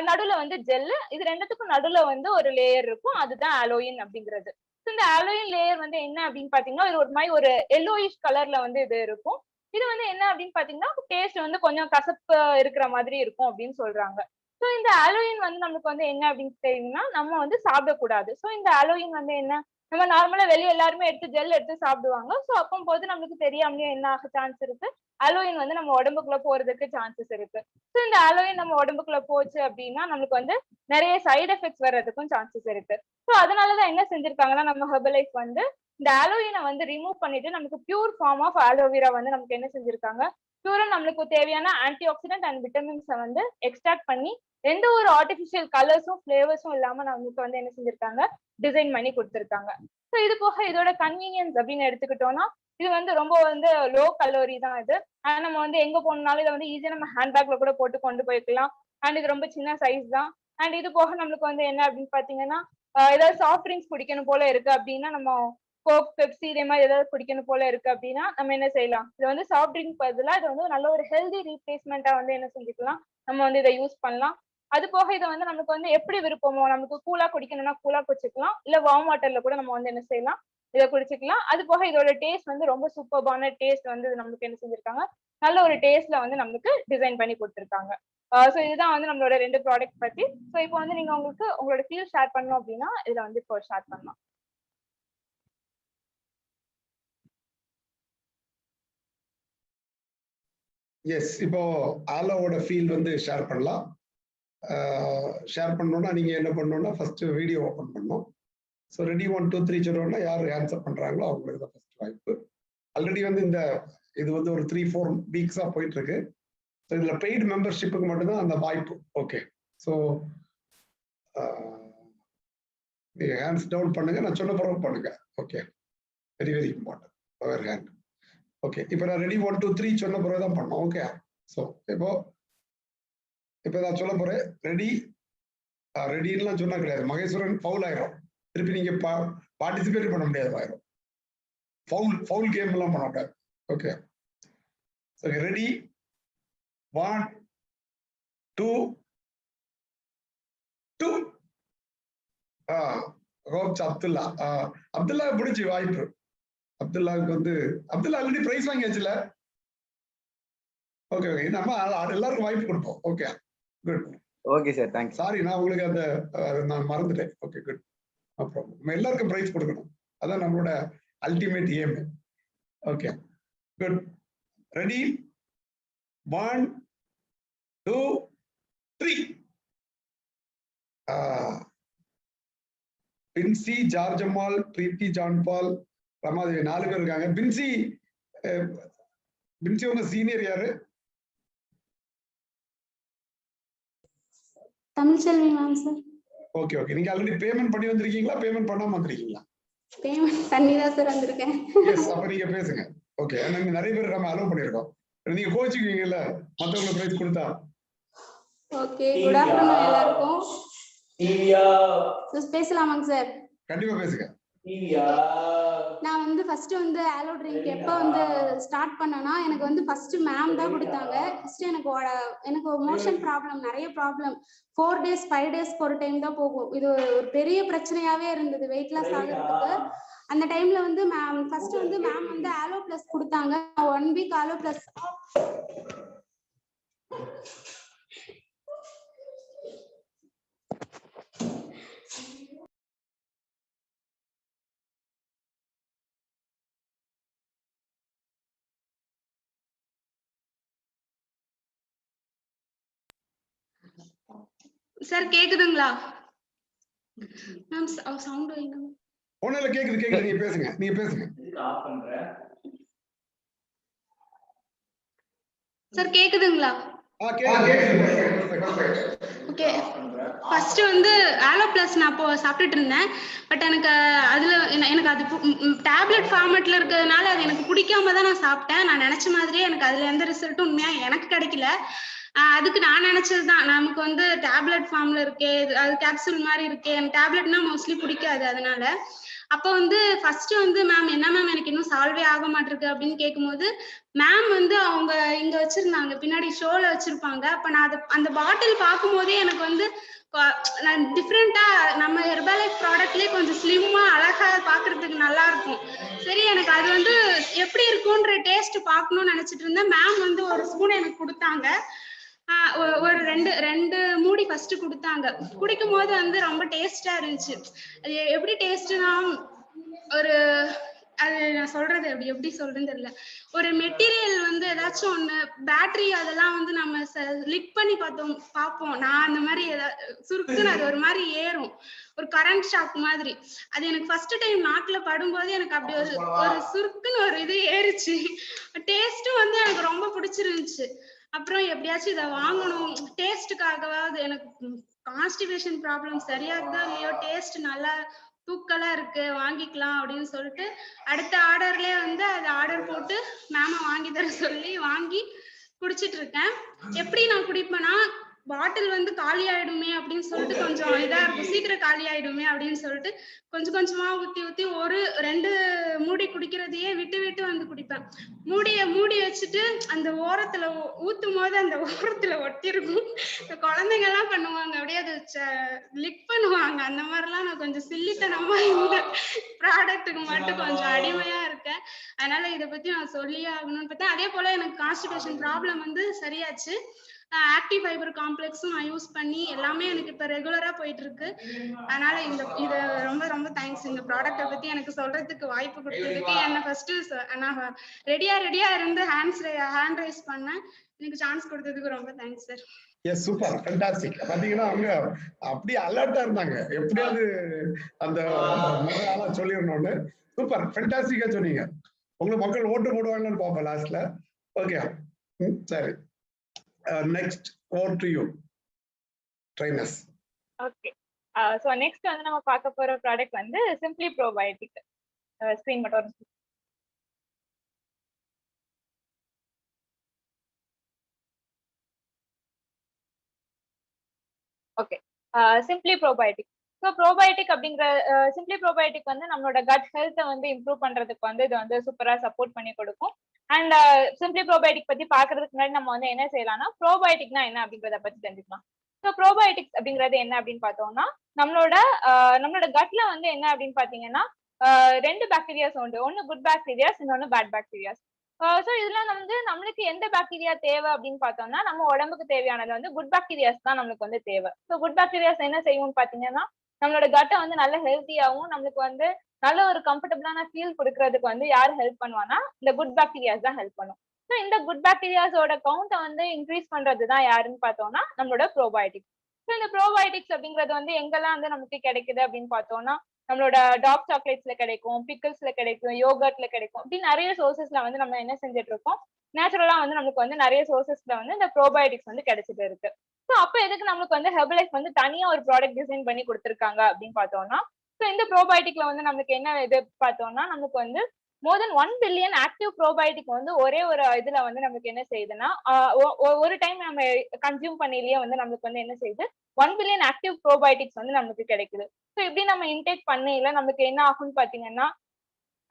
நடுவுல வந்து ஜெல்லு, இது ரெண்டுத்துக்கும் நடுவுல வந்து ஒரு லேயர் இருக்கும், அதுதான் அலோயின் அப்படிங்கிறது. இந்த அலோயின் லேயர் வந்து என்ன அப்படின்னு பாத்தீங்கன்னா இது ஒரு மாதிரி ஒரு எல்லோயிஷ் கலர்ல வந்து இது இருக்கும். இது வந்து என்ன அப்படின்னு பாத்தீங்கன்னா டேஸ்ட் வந்து கொஞ்சம் கசப்பு இருக்கிற மாதிரி இருக்கும் அப்படின்னு சொல்றாங்க. சோ இந்த அலோயின் வந்து நமக்கு வந்து என்ன அப்படின்னு தெரியும்னா நம்ம வந்து சாப்பிடக்கூடாது. சோ இந்த அலோயின் வந்து என்ன, நம்ம நார்மலா வெளியே எல்லாருமே எடுத்து ஜெல் எடுத்து சாப்பிடுவாங்க. சோ அப்போ போது நம்மளுக்கு தெரியாமலே என்ன ஆக சான்ஸ் இருக்கு, அலோயின் வந்து நம்ம உடம்புக்குள்ள போறதுக்கு சான்சஸ் இருக்கு. சோ இந்த அலோயின் நம்ம உடம்புக்குள்ள போச்சு அப்படின்னா நம்மளுக்கு வந்து நிறைய சைடு எஃபெக்ட்ஸ் வர்றதுக்கும் சான்சஸ் இருக்கு. சோ அதனாலதான் என்ன செஞ்சிருக்காங்கன்னா நம்ம ஹெர்பலைஃப் வந்து இந்த அலோயினை வந்து ரிமூவ் பண்ணிட்டு நமக்கு பியூர் ஃபார்ம் ஆஃப் ஆலோவேரா வந்து நமக்கு என்ன செஞ்சிருக்காங்க, பியூரா நம்மளுக்கு தேவையான ஆன்டி ஆக்சிடென்ட் அண்ட் விட்டமின்ஸை வந்து எக்ஸ்ட்ராக்ட் பண்ணி எந்த ஒரு ஆர்டிபிஷியல் கலர்ஸும் ஃபிளேவர்ஸும் இல்லாம நம்மளுக்கு வந்து என்ன செஞ்சிருக்காங்க, டிசைன் பண்ணி கொடுத்திருக்காங்க. ஸோ இது போக இதோட கன்வீனியன்ஸ் அப்படின்னு எடுத்துக்கிட்டோம்னா இது வந்து ரொம்ப வந்து லோ கலோரி தான் இது. ஆனா நம்ம வந்து எங்க போனாலும் இதை வந்து ஈஸியா நம்ம ஹேண்ட்பேக்ல கூட போட்டு கொண்டு போய்க்கலாம். அண்ட் இது ரொம்ப சின்ன சைஸ் தான். அண்ட் இது போக நம்மளுக்கு வந்து என்ன அப்படின்னு பாத்தீங்கன்னா ஏதாவது சாஃப்ட் ட்ரிங்க்ஸ் குடிக்கணும் போல இருக்கு அப்படின்னா, நம்ம கோக், பெப்சி இதே மாதிரி ஏதாவது குடிக்கணும் போல இருக்கு அப்படின்னா நம்ம என்ன செய்யலாம், இது வந்து சாஃப்ட் ட்ரிங்க் பதிலா இது வந்து நல்ல ஒரு ஹெல்தி ரீப்ளேஸ்மெண்டா வந்து என்ன செஞ்சுக்கலாம், நம்ம வந்து இதை யூஸ் பண்ணலாம். அது போக இதை வந்து நமக்கு வந்து எப்படி விருப்பமோ, நமக்கு கூலா குடிக்கணும்னா கூலா குடிச்சுக்கலாம், இல்ல வார்ம் வாட்டர்ல கூட நம்ம வந்து என்ன செய்யலாம், இதை குடிச்சுக்கலாம். அது போக இதோட டேஸ்ட் வந்து ரொம்ப சூப்பர்பான டேஸ்ட் வந்து நமக்கு என்ன செஞ்சிருக்காங்க, நல்ல ஒரு டேஸ்ட்ல வந்து நமக்கு டிசைன் பண்ணி கொடுத்துருக்காங்க. ஸோ இதுதான் வந்து நம்மளோட 2 ப்ராடக்ட் பத்தி. ஸோ இப்போ வந்து நீங்க உங்களுக்கு உங்களோட ஃபீல் ஷேர் பண்ணணும் அப்படின்னா இதுல வந்து இப்போ ஷேர் பண்ணலாம். எஸ், இப்போ ஆலோவோட ஃபீல் வந்து ஷேர் பண்ணலாம். ஷேர் பண்ணணும்னா நீங்க என்ன பண்ணணும்னா ஃபர்ஸ்ட் வீடியோ ஓபன் பண்ணணும். ஸோ ரெடி 1 2 3 சொல்றோம்னா யார் ஆன்சர் பண்றாங்களோ அவங்களுக்கு தான் ஃபர்ஸ்ட் வாய்ப்பு. ஆல்ரெடி வந்து இது வந்து ஒரு 3-4 வீக்ஸா போயிட்டு இருக்கு. ஸோ இதுல பெய்டு மெம்பர்ஷிப்புக்கு மட்டும்தான் அந்த வாய்ப்பு. ஓகே, ஸோ ஹேண்ட்ஸ் டவுன் பண்ணுங்க, நான் சொன்ன பிறகு பண்ணுங்க. ஓகே, வெரி வெரி இம்பார்ட்டன்ட் அவர் ஹேண்ட். ஓகே, இப்போ நான் ரெடி 1 2 3 சொன்ன பிறகு தான் பண்ணோம். ஓகே, ஸோ இப்போ நான் சொல்ல போறேன். ரெடிலாம் சொன்னா கிடையாது, மகேஸ்வரன் ஃபவுல் ஆயிரும். திருப்பி நீங்க பார்ட்டிசிபேட் பண்ண முடியாது, ஆயிரும். ஃபவுல் கேம் எல்லாம் பண்ண முடியாது. Okay, ready 1 2 2. அப்துல்லா பிடிச்சி வாய்ப்பு. அப்துல்லாவுக்கு வந்து அப்துல்லா ஆல்ரெடி பிரைஸ் வாங்கியாச்சுல. ஓகே ஓகே, நம்ம எல்லாருக்கும் வாய்ப்பு கொடுப்போம். Okay good. Okay sir, thanks. Sorry, நான் உங்களுக்கு நான் மறந்துட்டேன். ஓகே குட், அப்புறம் நம்ம எல்லாருக்கும் பிரைஸ் கொடுக்கணும், அதான் நம்மளோட ultimate aim. Okay good. Ready 1 2 3. Bincy, Georgammal, Preethi, Johnpaul, Ramadevi 4 பேர் இருக்காங்க. பின்சி உங்க சீனியர் யாரு? Tamilselvi ma'am sir. Okay okay, நீங்க ஆல்ரெடி பேமெண்ட் பண்ணி வந்திருக்கீங்களா, பேமெண்ட் பண்ணாம வந்திருக்கீங்களா? பேமெண்ட் பண்ணி தான் சார் வந்திருக்கேன். எஸ், அப்ப நீங்க பேசுங்க. ஓகே, நீங்க நிறைய பேர் நம்ம அலோவ் பண்ணிருக்கோம். நீங்க கோச்சிக்குவீங்கல்ல மத்தவங்களுக்கு பிரைஸ் கொடுத்தா. ஓகே, குட் ஆஃப்டர்நூன் எல்லாருக்கும். பேசலாமாங்க சார்? கண்டிப்பா பேசுங்க. நான் வந்து ஃபர்ஸ்ட் வந்து ஆலோ ட்ரிங்க் எப்போ வந்து ஸ்டார்ட் பண்ணேன்னா எனக்கு வந்து ஃபர்ஸ்ட் மேம் தான் கொடுத்தாங்க. ஃபர்ஸ்ட் எனக்கு மோஷன் ப்ராப்ளம், நிறைய ப்ராப்ளம். 4 days 5 days ஒரு டைம் தான் போகும். இது ஒரு பெரிய பிரச்சனையாவே இருந்தது வெயிட் லாஸ் ஆகிறதுக்கு. அந்த டைம்ல வந்து மேம் ஃபர்ஸ்ட் வந்து மேம் வந்து ஆலோ பிளஸ் கொடுத்தாங்க. 1 week ஆலோ பிளஸ் சார் கேக்குதுங்களா மேம்? சவுண்ட் வைங்க. ஒண்ணுல கேக்குது, நீங்க பேசுங்க. சார் கேக்குதுங்களா? ஓகே, ஃபர்ஸ்ட் வந்து ஆலோ பிளஸ் நான் இப்போ சாப்பிட்டுட்டு இருந்தேன். பட் எனக்கு அதுல அது டேப்லெட் ஃபார்மேட்ல இருக்கிறதுனால அது எனக்கு பிடிக்காம தான் நான் சாப்பிட்டேன். நான் நினைச்ச மாதிரியே எனக்கு அதுல எந்த ரிசல்ட்டும் உண்மையா எனக்கு கிடைக்கல. அதுக்கு நான் நினைச்சதுதான், நமக்கு வந்து டேப்லெட் ஃபார்ம்ல இருக்கே, அது கேப்சூல் மாதிரி இருக்கே, எனக்கு டேப்லெட்னா மோஸ்ட்லி பிடிக்காது. அதனால அப்போ வந்து ஃபர்ஸ்ட் வந்து மேம் என்ன மேம் எனக்கு இன்னும் சால்வே ஆக மாட்டிருக்கு அப்படின்னு கேட்கும்போது மேம் வந்து அவங்க இங்க வச்சிருந்தாங்க, பின்னாடி ஷோல வச்சிருப்பாங்க. அப்ப நான் அந்த பாட்டில் பார்க்கும் போதே எனக்கு வந்து நான் டிஃப்ரெண்டா நம்ம ஹெர்பலைஃப் ப்ராடக்ட்லயே கொஞ்சம் ஸ்லிம்மா அழகா பாக்குறதுக்கு நல்லா இருக்கும். சரி எனக்கு அது வந்து எப்படி இருக்கும்ன்ற டேஸ்ட் பார்க்கணும்னு நினைச்சிட்டு இருந்தேன். மேம் வந்து ஒரு ஸ்பூன் எனக்கு கொடுத்தாங்க. ஒரு ரெண்டு மூடி ஃபர்ஸ்ட் கொடுத்தாங்க. குடிக்கும் போது வந்து ரொம்ப டேஸ்டா இருந்துச்சு. அது எப்படி டேஸ்ட்னா ஒரு அது நான் சொல்றது எப்படி சொல்றேன்னு தெரியல. ஒரு மெட்டீரியல் வந்து ஏதாச்சும் ஒண்ணு பேட்டரி அதெல்லாம் வந்து நம்ம லிக் பண்ணி பார்ப்போம். நான் அந்த மாதிரி சுருக்குன்னு அது ஒரு மாதிரி ஏறும், ஒரு கரண்ட் ஷாக் மாதிரி. அது எனக்கு ஃபர்ஸ்ட் டைம் நாக்குல படும்போது எனக்கு அப்படி ஒரு சுருக்குன்னு ஒரு இது ஏறுச்சு. டேஸ்ட்டும் வந்து எனக்கு ரொம்ப பிடிச்சிருந்துச்சு. அப்புறம் எப்படியாச்சும் இதை வாங்கணும் டேஸ்டுக்காகவாவது. எனக்கு கான்ஸ்டிபேஷன் ப்ராப்ளம் சரியாகுதோ இல்லையோ, டேஸ்ட் நல்லா தூக்கலா இருக்கு, வாங்கிக்கலாம் அப்படின்னு சொல்லிட்டு அடுத்த ஆர்டர்லயே வந்து அதை ஆர்டர் போட்டு மேம வாங்கி தர சொல்லி வாங்கி குடிச்சிட்டு இருக்கேன். எப்படி நான் குடிப்பேன்னா, பாட்டில் வந்து காலி ஆயிடுமே அப்படின்னு சொல்லிட்டு கொஞ்சம் இதா இருக்கும், சீக்கிரம் காலி ஆயிடுமே அப்படின்னு சொல்லிட்டு கொஞ்சம் கொஞ்சமா ஊத்தி ஒரு 2 மூடி குடிக்கிறதையே விட்டு விட்டு வந்து குடிப்பேன். மூடி வச்சுட்டு அந்த ஓரத்துல ஊத்தும் போது அந்த ஓரத்துல ஒட்டி இருக்கும். இந்த குழந்தைங்க எல்லாம் பண்ணுவாங்க, அப்படியே அது லிக் பண்ணுவாங்க. அந்த மாதிரிலாம் நான் கொஞ்சம் சில்லித்தனமா இந்த ப்ராடக்ட்டுக்கு மட்டும் கொஞ்சம் அடிமையா இருக்கேன். அதனால இதை பத்தி நான் சொல்லியே ஆகணும்னு பார்த்தேன். அதே போல எனக்கு கான்ஸ்டிபேஷன் ப்ராப்ளம் வந்து சரியாச்சு. ஆக்டிவ் ஃபைபர் காம்ப்ளெக்ஸும் நான் யூஸ் பண்ணி எல்லாமே எனக்கு இப்ப ரெகுலரா போயிட்டு இருக்கு. அதனால இது ரொம்ப ரொம்ப தேங்க்ஸ். இந்த ப்ராடக்ட்டை பத்தி எனக்கு சொல்றதுக்கு வாய்ப்பு கொடுத்ததுக்கு. என்ன ஃபர்ஸ்ட் நான் ரெடியா இருந்து ஹேண்ட் ரைஸ் பண்ணேன். எனக்கு சான்ஸ் கொடுத்ததுக்கு ரொம்ப thanks sir. Yes, super, fantastic. பாத்தீங்கன்னா அவங்க அப்படியே அலர்ட்டா இருந்தாங்க, எப்படியாவது அந்த ஆளா சொல்லிடணும்னு. சூப்பர், ஃபேண்டாஸ்டிக்கா சொன்னீங்க. உங்களுக்கு மக்கள் ஓட்டு போடுவாங்கன்னு பார்ப்போம் லாஸ்ட்ல. ஓகே, சரி. Next over to you trainers. Okay, so next வந்து நம்ம பார்க்க போற ப்ராடக்ட் வந்து சிம்பிளி ப்ரோபயோட்டிக். ஸ்கிரீன் மட்டும் okay. Simply probiotic. So probiotic அப்படிங்கிற சிம்பிளி ப்ரோபயோட்டிக் வந்து நம்மளோட கட் ஹெல்த்தை வந்து இம்ப்ரூவ் பண்றதுக்கு வந்து இது வந்து சூப்பரா சப்போர்ட் பண்ணி கொடுக்கும். அண்ட் சிம்பிளி ப்ரோபயோட்டிக் பத்தி பாக்குறதுக்கு முன்னாடி நம்ம வந்து என்ன செய்யலாம்னா, ப்ரோபயோட்டிக்னா என்ன அப்படிங்கறத பத்தி தெரிஞ்சுக்கலாம். ஸோ ப்ரோபயோட்டிக்ஸ் அப்படிங்கிறது என்ன அப்படின்னு பார்த்தோம்னா, நம்மளோட கட்ல வந்து என்ன அப்படின்னு பாத்தீங்கன்னா 2 பாக்டீரியாஸ் உண்டு. ஒன்னு குட் பாக்டீரியாஸ், இன்னொன்னு பேட் பாக்டீரியாஸ். ஸோ இதுல வந்து நம்மளுக்கு எந்த பாக்டீரியா தேவை அப்படின்னு பார்த்தோம்னா, நம்ம உடம்புக்கு தேவையானது வந்து குட் பாக்டீரியாஸ் தான் நம்மளுக்கு வந்து தேவை. ஸோ குட் பாக்டீரியாஸ் என்ன செய்யும்னு பாத்தீங்கன்னா, நம்மளோட கட்டை வந்து நல்ல ஹெல்த்தியாவும் நம்மளுக்கு வந்து நல்ல ஒரு கம்ஃபர்டபுளான ஃபீல் கொடுக்கறதுக்கு வந்து யார் ஹெல்ப் பண்ணுவானா, இந்த குட் பாக்டீரியாஸ் தான் ஹெல்ப் பண்ணும். ஸோ இந்த குட் பாக்டீரியாஸோட கவுண்டை வந்து இன்க்ரீஸ் பண்றது தான் யாருன்னு பார்த்தோம்னா நம்மளோட ப்ரோபயோட்டிக்ஸ். ஸோ இந்த ப்ரோபயோட்டிக்ஸ் அப்படிங்கிறது வந்து எங்கெல்லாம் வந்து நமக்கு கிடைக்குது அப்படின்னு பார்த்தோம்னா, நம்மளோட டார்க் சாக்லேட்ஸ்ல கிடைக்கும், பிக்கிள்ஸ்ல கிடைக்கும், யோகர்ட்ல கிடைக்கும். இப்படி நிறைய சோர்சஸ்ல வந்து நம்ம என்ன செஞ்சுட்டு இருக்கோம், நேச்சுரலா வந்து நமக்கு வந்து நிறைய சோர்சஸ்ல வந்து இந்த ப்ரோபயோட்டிக்ஸ் வந்து கிடைச்சிட்டு இருக்கு. ஸோ அப்ப எதுக்கு நம்மளுக்கு வந்து ஹெர்பலைஃப் வந்து தனியா ஒரு ப்ராடக்ட் டிசைன் பண்ணி கொடுத்துருக்காங்க அப்படின்னு பார்த்தோம்னா, ஸோ இந்த ப்ரோபயோட்டிக்ல வந்து நமக்கு என்ன இது பார்த்தோம்னா, நமக்கு வந்து மோர் தென் 1 பில்லியன் ஆக்டிவ் ப்ரோபயோட்டிக் வந்து ஒரே ஒரு இதுல வந்து நமக்கு என்ன செய்யுதுன்னா, ஒரு டைம் நம்ம கன்சியூம் பண்ணிலேயே வந்து நமக்கு வந்து என்ன செய்யுது, 1 பில்லியன் ஆக்டிவ் ப்ரோபயோட்டிக்ஸ் வந்து நமக்கு கிடைக்குது. ஸோ இப்படி நம்ம இன்டேக் பண்ணையில நமக்கு என்ன ஆகும்னு பாத்தீங்கன்னா,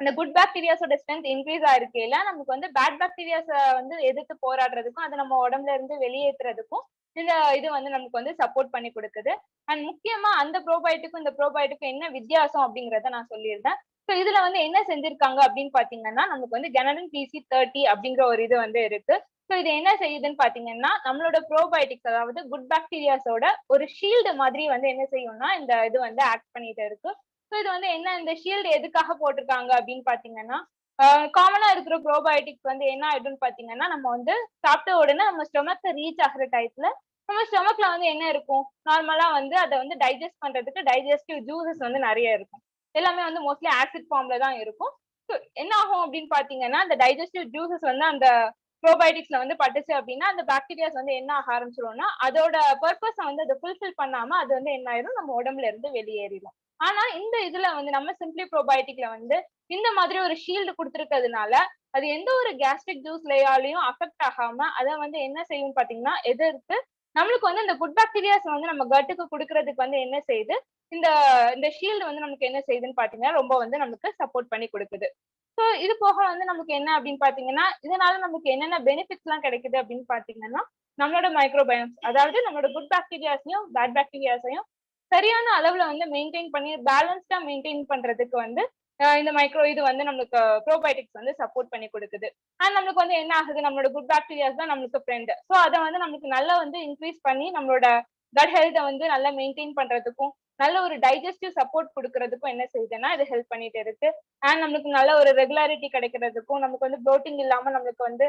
அந்த குட் பாக்டீரியாஸோட ஸ்ட்ரென்த் இன்க்ரீஸ் ஆயிருக்கையில நமக்கு வந்து பேட் பாக்டீரியாஸ வந்து எதிர்த்து போராடுறதுக்கும், அதை நம்ம உடம்புல இருந்து வெளியேற்றுறதுக்கும் இந்த இது வந்து நமக்கு வந்து சப்போர்ட் பண்ணி கொடுக்குது. அண்ட் முக்கியமா அந்த ப்ரோபயோட்டிக்கும் இந்த ப்ரோபயோட்டிக்கும் என்ன வித்தியாசம் அப்படிங்கறத நான் சொல்லியிருந்தேன். ஸோ இதுல வந்து என்ன செஞ்சிருக்காங்க அப்படின்னு பாத்தீங்கன்னா, நமக்கு வந்து கெனடின் PC30 அப்படிங்கிற ஒரு இது வந்து இருக்கு. ஸோ இது என்ன செய்யுதுன்னு பாத்தீங்கன்னா, நம்மளோட ப்ரோபயோட்டிக்ஸ் அதாவது குட் பாக்டீரியாஸோட ஒரு ஷீல்டு மாதிரி வந்து என்ன செய்யும்னா இந்த இது வந்து ஆக்ட் பண்ணிட்டு இருக்கு. ஸோ இது வந்து என்ன, இந்த ஷீல்டு எதுக்காக போட்டிருக்காங்க அப்படின்னு பாத்தீங்கன்னா, காமனா இருக்கிற ப்ரோபயோட்டிக்ஸ் வந்து என்ன ஆயிடும்னு பாத்தீங்கன்னா, நம்ம வந்து சாப்பிட்ட உடனே நம்ம ஸ்டொமக் ரீச் ஆகிற டயத்துல நம்ம ஸ்டொமக்ல வந்து என்ன இருக்கும், நார்மலா வந்து அதை வந்து டைஜஸ்ட் பண்றதுக்கு டைஜஸ்டிவ் ஜூசஸ் வந்து நிறைய இருக்கும். எல்லாமே வந்து மோஸ்ட்லி ஆசிட் ஃபார்ம்ல தான் இருக்கும். ஸோ என்ன ஆகும் அப்படின்னு பாத்தீங்கன்னா, அந்த டைஜஸ்டிவ் ஜூசஸ் வந்து அந்த ப்ரோபயோட்டிக்ஸ்ல வந்து பட்டுச்சு அப்படின்னா, அந்த பாக்டீரியாஸ் வந்து என்ன ஆக ஆரம்பிச்சிரும்னா, அதோட பர்பஸை வந்து அதை ஃபுல்ஃபில் பண்ணாம அது வந்து என்ன ஆயிரும், நம்ம உடம்புல இருந்து வெளியேறிடும். ஆனா இந்த இதுல வந்து நம்ம சிம்பிளி ப்ரோபயோட்டிக்ல வந்து இந்த மாதிரி ஒரு ஷீல்டு கொடுத்துருக்கிறதுனால அது எந்த ஒரு கேஸ்ட்ரிக் ஜூஸ் லேயாலையும் அஃபெக்ட் ஆகாம அதை வந்து என்ன செய்யும் பாத்தீங்கன்னா எதிர்த்து நம்மளுக்கு வந்து இந்த குட் பாக்டீரியாஸ் வந்து நம்ம கட்டுக்கு கொடுக்கறதுக்கு வந்து என்ன செய்யுது, இந்த இந்த ஷீல்டு வந்து நமக்கு என்ன செய்யுதுன்னு பாத்தீங்கன்னா ரொம்ப வந்து நமக்கு சப்போர்ட் பண்ணி கொடுக்குது. ஸோ இது போக வந்து நமக்கு என்ன அப்படின்னு பாத்தீங்கன்னா, இதனால நமக்கு என்னென்ன பெனிஃபிட்ஸ் எல்லாம் கிடைக்குது அப்படின்னு பாத்தீங்கன்னா, நம்மளோட மைக்ரோபயோம்ஸ், அதாவது நம்மளோட குட் பாக்டீரியாஸையும் பேட் பாக்டீரியாஸையும் சரியான அளவுல வந்து மெயின்டைன் பண்ணி பேலன்ஸ்டா மெயின்டைன் பண்றதுக்கு வந்து இந்த இது வந்து நம்மளுக்கு ப்ரோபயோட்டிக்ஸ் வந்து சப்போர்ட் பண்ணி கொடுக்குது. அண்ட் நம்மளுக்கு வந்து என்ன ஆகுது, நம்மளோட குட் பாக்டீரியாஸ் தான் நம்மளுக்கு ஃப்ரெண்ட். ஸோ அதை வந்து நம்மளுக்கு நல்லா வந்து இன்க்ரீஸ் பண்ணி நம்மளோட கட் ஹெல்த்தை வந்து நல்லா மெயின்டைன் பண்றதுக்கும் நல்ல ஒரு டைஜஸ்டிவ் சப்போர்ட் கொடுக்கறதுக்கும் என்ன செய்யுதுன்னா இது ஹெல்ப் பண்ணிட்டு இருக்கு. அண்ட் நம்மளுக்கு நல்ல ஒரு ரெகுலாரிட்டி கிடைக்கிறதுக்கும் நமக்கு வந்து ப்ளோட்டிங் இல்லாம நம்மளுக்கு வந்து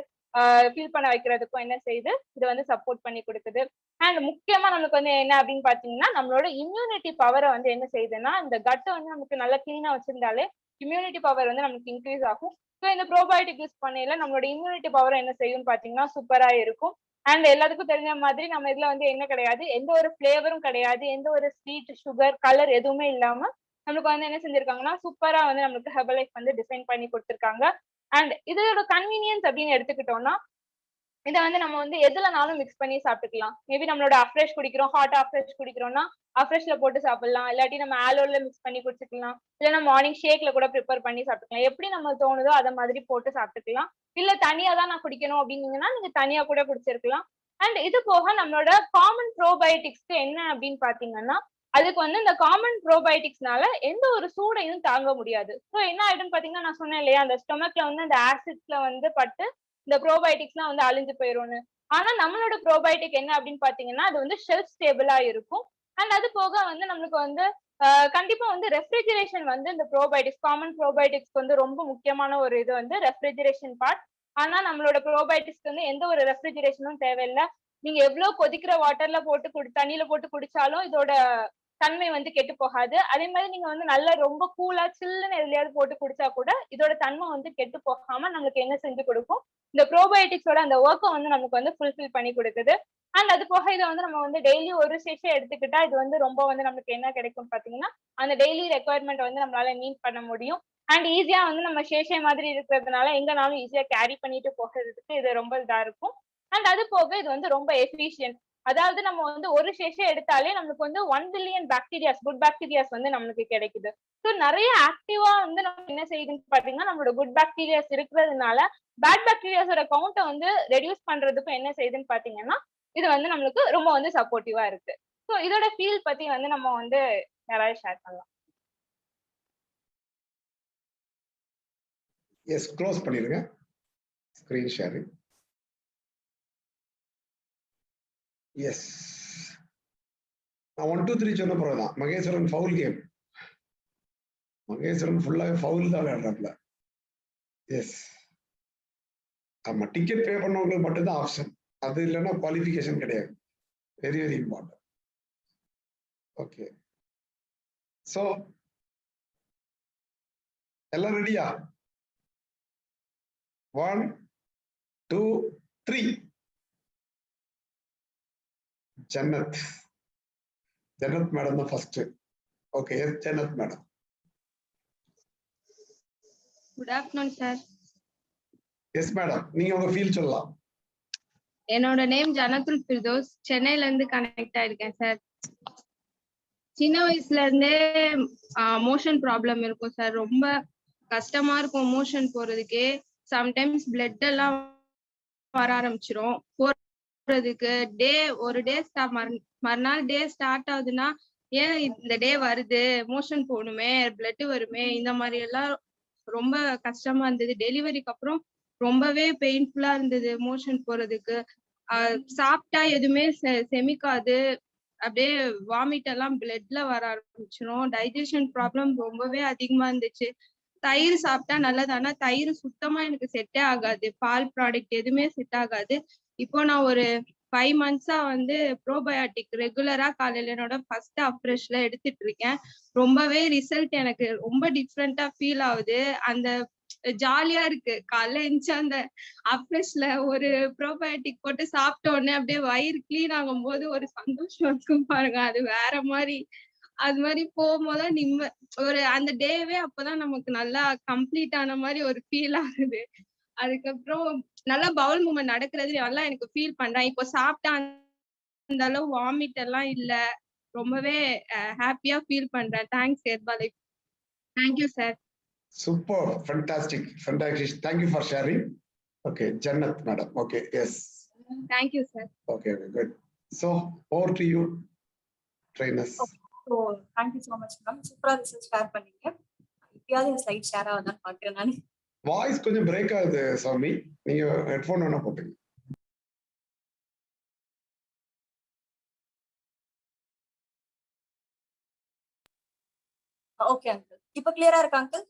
ஃபீல் பண்ண வைக்கிறதுக்கும் என்ன செய்யுது, இது வந்து சப்போர்ட் பண்ணி கொடுக்குது. அண்ட் முக்கியமா நமக்கு வந்து என்ன அப்படின்னு பாத்தீங்கன்னா, நம்மளோட இம்யூனிட்டி பவரை வந்து என்ன செய்யுதுன்னா, இந்த கட்டை வந்து நமக்கு நல்லா கிளீனா வச்சிருந்தாலே இம்யூனிட்டி பவர் வந்து நமக்கு இன்க்ரீஸ் ஆகும். ஸோ இந்த ப்ரோபயோட்டிக் யூஸ் பண்ணையில நம்மளோட இம்யூனிட்டி பவர் என்ன செய்யும்னு பாத்தீங்கன்னா சூப்பரா இருக்கும். அண்ட் எல்லாத்துக்கும் தெரிஞ்ச மாதிரி நம்ம இதுல வந்து என்ன கிடையாது, எந்த ஒரு ஃபிளேவரும் கிடையாது, எந்த ஒரு ஸ்வீட், சுகர், கலர் எதுவுமே இல்லாம நம்மளுக்கு வந்து என்ன செஞ்சிருக்காங்கன்னா சூப்பரா வந்து நம்மளுக்கு ஹெர்பலைஃப் வந்து டிசைன் பண்ணி கொடுத்துருக்காங்க. அண்ட் இதோட கன்வீனியன்ஸ் அப்படின்னு எடுத்துக்கிட்டோம்னா, இதை வந்து நம்ம வந்து எதுலனாலும் மிக்ஸ் பண்ணி சாப்பிட்டுக்கலாம். மேபி நம்மளோட அஃப்ரெஷ் குடிக்கிறோம், ஹாட் அஃப்ரெஷ் குடிக்கிறோம்னா அஃப்ரெஷ்ல போட்டு சாப்பிடலாம், இல்லாட்டி நம்ம ஆலோல மிக்ஸ் பண்ணி குடிச்சுக்கலாம், இல்லைன்னா மார்னிங் ஷேக்ல கூட ப்ரிப்பேர் பண்ணி சாப்பிட்டுக்கலாம். எப்படி நம்ம தோணுதோ அதை மாதிரி போட்டு சாப்பிட்டுக்கலாம். இல்ல தனியா தான் நான் குடிக்கணும் அப்படின்னீங்கன்னா நீங்க தனியா கூட குடிச்சிருக்கலாம். அண்ட் இது போக நம்மளோட காமன் ப்ரோபயோட்டிக்ஸ்க்கு என்ன அப்படின்னு பாத்தீங்கன்னா, அதுக்கு வந்து இந்த காமன் ப்ரோபயோட்டிக்ஸ்னால எந்த ஒரு சூடையும் தாங்க முடியாது. ஸோ என்ன ஆயிடும்னு பாத்தீங்கன்னா, நான் சொன்னேன் இல்லையா, அந்த ஸ்டொமக்ல வந்து அந்த ஆசிட்ஸ்ல வந்து பட்டு இந்த ப்ரோபயோட்டிக்ஸ்லாம் வந்து அழிஞ்சு போயிரும்னு. ஆனா நம்மளோட ப்ரோபயோட்டிக் என்ன அப்படின்னு பாத்தீங்கன்னா, அது வந்து ஷெல்ஃப் ஸ்டேபிளா இருக்கும். அண்ட் அது போக வந்து நம்மளுக்கு வந்து கண்டிப்பா வந்து ரெஃப்ரிஜரேஷன் வந்து இந்த ப்ரோபயோட்டிக்ஸ், காமன் ப்ரோபயோட்டிக்ஸ்க்கு வந்து ரொம்ப முக்கியமான ஒரு இது வந்து ரெஃப்ரிஜரேஷன் பார்ட். ஆனா நம்மளோட ப்ரோபயோட்டிக்ஸ்க்கு வந்து எந்த ஒரு ரெஃப்ரிஜரேஷனும் தேவையில்லை. நீங்க எவ்வளவு கொதிக்கிற வாட்டர்ல போட்டு தண்ணியில போட்டு குடிச்சாலும் இதோட தன்மை வந்து கெட்டு போகாது. அதே மாதிரி நீங்க வந்து நல்லா ரொம்ப கூலா சில்லுன்னு எதுலயாவது போட்டு குடிச்சா கூட இதோட தன்மை வந்து கெட்டு போகாம நம்மளுக்கு என்ன செஞ்சு கொடுக்கும், இந்த ப்ரோபயோட்டிக்ஸோட அந்த ஒர்க்கை வந்து நமக்கு வந்து ஃபுல்ஃபில் பண்ணி கொடுக்குது. அண்ட் அது போக இதை வந்து நம்ம வந்து டெய்லி ஒரு சேஷே எடுத்துக்கிட்டா இது வந்து ரொம்ப வந்து நமக்கு என்ன கிடைக்கும் பாத்தீங்கன்னா, அந்த டெய்லி ரெக்குவயர்மெண்ட் வந்து நம்மளால மீட் பண்ண முடியும். அண்ட் ஈஸியா வந்து நம்ம சேஷே மாதிரி இருக்கிறதுனால எங்கனாலும் ஈஸியா கேரி பண்ணிட்டு போகிறதுக்கு இது ரொம்ப இதா இருக்கும். அண்ட் அது போக இது வந்து ரொம்ப எஃபிஷியன்ட். அதாவது நம்ம வந்து ஒரு சேஷே எடுத்தாலே நமக்கு வந்து 1 பில்லியன் பாக்டீரியாஸ், குட் பாக்டீரியாஸ் வந்து நமக்கு கிடைக்குது. ஸோ நிறைய ஆக்டிவா வந்து நம்ம என்ன செய்யுதுன்னு பாத்தீங்கன்னா, நம்மளோட குட் பாக்டீரியாஸ் இருக்கிறதுனால பேட் பாக்டீரியாஸோட கவுண்டை வந்து ரெடியூஸ் பண்றதுக்கும் என்ன செய்யுதுன்னு பாத்தீங்கன்னா, இது வந்து நம்மளுக்கு ரொம்ப வந்து சப்போர்ட்டிவா இருக்கு. ஸோ இதோட ஃபீல் பத்தி வந்து நம்ம வந்து யாராவது ஷேர் பண்ணலாம். எஸ், க்ளோஸ் பண்ணிடுங்க ஸ்கிரீன் ஷேரிங். எஸ், நான் 1 2 3 சொன்ன பிறகுதான் மகேஸ்வரன் ஃபவுல் கேம். மகேஸ்வரன் ஃபுல்லாக ஃபவுல் தான் விளையாடுறாப்ல. எஸ், ஆமா, டிக்கெட் பே பண்ணவங்களுக்கு மட்டும்தான் ஆப்ஷன், அது இல்லைன்னா குவாலிஃபிகேஷன் கிடையாது. Very very important. Okay, so எல்லாம் ரெடியா? 1 2 3. ஜன்னத் மேடம் தான் first. Okay, Jannat madam. Good afternoon sir. Yes madam, நீங்க உங்க ஃபீல் சொல்லலாம். என்னோட நேம் ஜனத்துல் ஃபிர்தோஸ், சென்னையில இருந்து கனெக்ட் ஆயிருக்கேன் சார். சின்ன வயசுல இருந்தே மோஷன் ப்ராப்ளம் இருக்கும் சார். ரொம்ப கஷ்டமா இருக்கும் மோஷன் போறதுக்கே. சம்டைம்ஸ் பிளட் எல்லாம் வர ஆரம்பிச்சிரும். போறதுக்கு ஒரு டே மறுநாள் டே ஸ்டார்ட் ஆகுதுன்னா, ஏன் இந்த டே வருது, மோஷன் போகணுமே, பிளட் வருமே, இந்த மாதிரி எல்லாம் ரொம்ப கஷ்டமா இருந்தது. டெலிவரிக்கு அப்புறம் ரொம்பவே பெயின்ஃபுல்லா இருந்தது மோஷன் போறதுக்கு. சாப்பிட்டா எதுவுமே செமிக்காது, அப்படியே வாமிட் எல்லாம் பிளட்ல வர ஆரம்பிச்சிடும். டைஜஷன் ப்ராப்ளம் ரொம்பவே அதிகமா இருந்துச்சு. தயிர் சாப்பிட்டா நல்லது, ஆனா தயிர் சுத்தமா எனக்கு செட்டே ஆகாது. பால் ப்ராடக்ட் எதுவுமே செட் ஆகாது. இப்போ நான் ஒரு 5 months வந்து ப்ரோபயோட்டிக் ரெகுலரா காலையில என்னோட ஃபர்ஸ்ட் அஃப்ரெஷ்ல எடுத்துட்டு இருக்கேன். ரொம்பவே ரிசல்ட் எனக்கு ரொம்ப டிஃப்ரெண்டா ஃபீல் ஆகுது. அந்த ஜாலியா இருக்கு. காலைல எழுந்துச்சு அந்த அஃப்ரெஷ்ல ஒரு ப்ரோபயோட்டிக் போட்டு சாப்பிட்ட உடனே அப்படியே வயிறு கிளீன் ஆகும் போது ஒரு சந்தோஷம் இருக்கும் பாருங்க, அது வேற மாதிரி. அது மாதிரி போகும்போது ஒரு அந்த டேவே அப்பதான் நமக்கு நல்லா கம்ப்ளீட் ஆன மாதிரி ஒரு ஃபீல் ஆகுது. அதுக்கப்புறம் நல்லா பவுல் மூவ்மெண்ட் நடக்கிறது நல்லா எனக்கு ஃபீல் பண்றேன். இப்போ சாப்பிட்டா அந்த அளவு வாமிட் எல்லாம் இல்ல. ரொம்பவே ஹாப்பியா ஃபீல் பண்றேன். Thanks Herbalife. Thank you sir. Super, fantastic. Thank you for sharing. Okay, Jannat madam. Okay, yes. Thank you sir. Okay, good. So over to you, trainers. So thank you so much ma'am. சூப்பரா result share பண்ணீங்க. இப்பயாவது இந்த slide share ஆகுதான்னு பாக்குறேன் நான். Voice கொஞ்சம் break ஆகுது சாமி, நீங்க ஹெட்போன் வேணா போட்டுங்க. ஓகே அங்கிள், இப்போ கிளியரா இருக்கா அங்கிள்?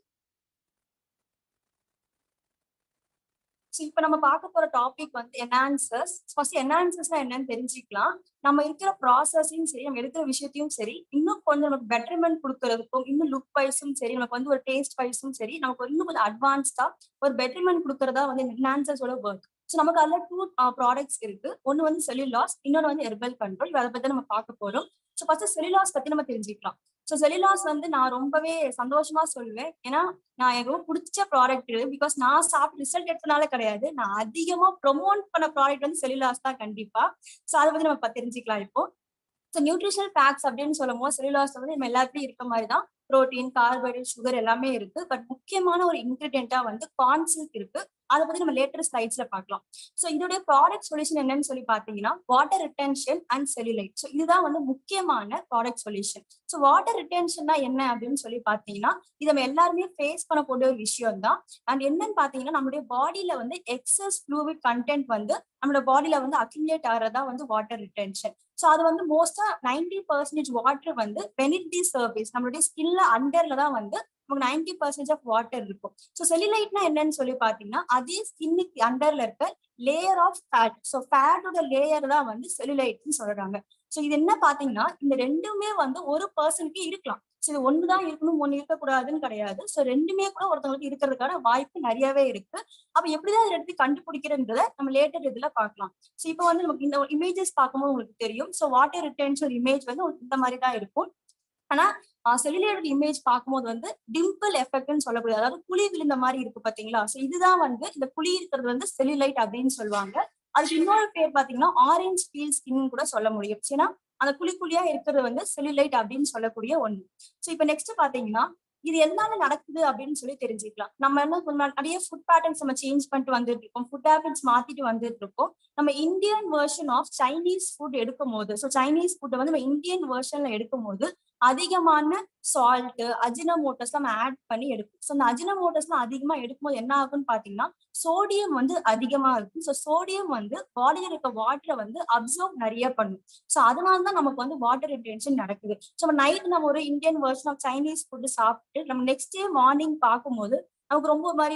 இப்ப நம்ம பார்க்க போற டாபிக் வந்து என்ஹான்சர்ஸ். ஃபர்ஸ்ட் என்ஹான்சர்ஸ்னா என்னன்னு தெரிஞ்சுக்கலாம். நம்ம இருக்கிற ப்ராசஸையும் சரி, நம்ம எடுக்கிற விஷயத்தையும் சரி, இன்னும் கொஞ்சம் நமக்கு பெட்டர்மெண்ட் கொடுக்கறதுக்கும், இன்னும் லுக் வைஸும் சரி, நமக்கு வந்து ஒரு டேஸ்ட் வைஸும் சரி, நமக்கு இன்னும் கொஞ்சம் அட்வான்ஸ்டா ஒரு பெட்டர்மெண்ட் கொடுக்கறதா வந்து என்ஹான்சர்ஸோட ஒர்க். ஸோ நமக்கு அதுல 2 ப்ராடக்ட்ஸ் இருக்கு. ஒன்னு வந்து செல்லுலாஸ், இன்னொன்று வந்து ஹெர்பல் கண்ட்ரோல். அதை பத்தி நம்ம பார்க்க போறோம். ஸோ ஃபர்ஸ்ட் செல்லுலாஸ் பத்தி நம்ம தெரிஞ்சுக்கலாம். ஸோ செல்லுலாஸ் வந்து நான் ரொம்பவே சந்தோஷமா சொல்லுவேன். ஏன்னா நான் எனக்கு ரொம்ப பிடிச்ச ப்ராடக்ட். பிகாஸ் நான் சாப்பிட்டு ரிசல்ட் எடுத்தனால கிடையாது, நான் அதிகமா ப்ரொமோட் பண்ண ப்ராடக்ட் வந்து செல்லுலாஸ் தான் கண்டிப்பா. ஸோ அதை வந்து நம்ம தெரிஞ்சுக்கலாம் இப்போ. ஸோ நியூட்ரிஷனல் ஃபேக்ட்ஸ் அப்படின்னு சொல்லும் போது செல்லுலாஸ் வந்து நம்ம எல்லாத்தையும் இருக்க மாதிரி தான் புரோட்டீன், கார்போஹைட்ரேட், சுகர் எல்லாமே இருக்கு. பட் முக்கியமான ஒரு இன்கிரிடியன்டா வந்து கார்ன் சில்க் இருக்கு. அதை பத்தி நம்ம லேட்டர் ஸ்லைட்ஸ்ல பார்க்கலாம். ஸோ இதோடைய ப்ராடக்ட் சொல்யூஷன் என்னன்னு சொல்லி பாத்தீங்கன்னா water retention and cellulite. So இதுதான் வந்து முக்கியமான ப்ராடக்ட் சொல்யூஷன். ஸோ வாட்டர் ரிட்டென்ஷன்னா என்ன அப்படின்னு சொல்லி பாத்தீங்கன்னா இது நம்ம எல்லாருமே ஃபேஸ் பண்ணக்கூடிய ஒரு விஷயம் தான். அண்ட் என்னன்னு பாத்தீங்கன்னா நம்மளுடைய பாடியில வந்து எக்ஸஸ் ஃப்ளூவிட் கண்டென்ட் வந்து நம்மளோட பாடியில வந்து அக்யூமுலேட் ஆகிறதா வந்து வாட்டர் ரிட்டென்ஷன். ஸோ அது வந்து மோஸ்டா 90% வாட்டர் வந்து பெனிட் தி சர்ஃபேஸ், நம்மளுடைய ஸ்கின்ல அண்டர்ல தான் வந்து நமக்கு 90% ஆஃப் வாட்டர் இருக்கும். ஸோ செல்லுலைட்னா என்னன்னு சொல்லி பாத்தீங்கன்னா அதே ஸ்கின்னுக்கு அண்டர்ல இருக்க லேயர் ஆஃப் ஃபேட். ஸோ ஃபேட்டோட லேயர் தான் வந்து செல்லுலைட்னு சொல்றாங்க. ஸோ இது என்ன பாத்தீங்கன்னா இந்த ரெண்டுமே வந்து ஒரு பர்சனுக்கு இருக்கலாம். ஸோ இது ஒண்ணுதான் இருக்கணும், ஒண்ணு இருக்கக்கூடாதுன்னு கிடையாது. ஸோ ரெண்டுமே கூட ஒருத்தவங்களுக்கு இருக்கிறதுக்கான வாய்ப்பு நிறையவே இருக்கு. அப்ப எப்படிதான் ரெண்டு கண்டுபிடிக்கிறதுன்றத நம்ம லேட்டர் இதுல பார்க்கலாம். ஸோ இப்போ வந்து நமக்கு இந்த இமேஜஸ் பார்க்கும்போது உங்களுக்கு தெரியும். ஸோ வாட்டர் ரிட்டென்ஷன் இமேஜ் வந்து இந்த மாதிரி தான் இருக்கும். ஆனா செல்லுலைட் இமேஜ் பார்க்கும்போது வந்து டிம்பிள் எஃபெக்ட்னு சொல்லக்கூடிய, அதாவது குழி விழுந்த மாதிரி இருக்கு பாத்தீங்களா. ஸோ இதுதான் வந்து இந்த குழி இருக்கிறது வந்து செல்லுலைட் அப்படின்னு சொல்லுவாங்க. அதுக்கு இன்னொரு பேர் பாத்தீங்கன்னா ஆரஞ்சு பீல் ஸ்கின் கூட சொல்ல முடியும். ஏன்னா அந்த குழி குழியா இருக்கிறது வந்து செல்லுலைட் அப்படின்னு சொல்லக்கூடிய ஒண்ணு. ஸோ இப்ப நெக்ஸ்ட் பாத்தீங்கன்னா இது எதனால நடக்குது அப்படின்னு சொல்லி தெரிஞ்சுக்கலாம். நம்ம என்ன நிறைய ஃபுட் பேட்டர்ன்ஸ் நம்ம சேஞ்ச் பண்ணிட்டு வந்துட்டு இருக்கோம், ஃபுட் ஹேபிட்ஸ் மாத்திட்டு வந்துட்டு இருக்கோம். நம்ம Indian version of Chinese food எடுக்கும் போது, ஸோ சைனீஸ் ஃபுட்டை வந்து நம்ம இந்தியன் வெர்ஷன்ல எடுக்கும் போது அதிகமான சால்ட், அஜினோமோட்டோஸ் நம்ம ஆட் பண்ணி எடுக்கும். ஸோ அந்த அஜினோமோட்டோஸ்லாம் அதிகமா எடுக்கும்போது என்ன ஆகும்னு பாத்தீங்கன்னா சோடியம் வந்து அதிகமா இருக்கும். ஸோ சோடியம் வந்து பாடியில் இருக்க வாட்டரை வந்து அப்சர்வ் நிறைய பண்ணும். ஸோ அதனாலதான் நமக்கு வந்து வாட்டர் ரிட்டென்ஷன் நடக்குது. ஸோ நைட் நம்ம ஒரு Indian version of Chinese food சாப்பிட்டு நம்ம நெக்ஸ்ட் டே மார்னிங் பார்க்கும்போது நமக்கு ரொம்ப மாதிரி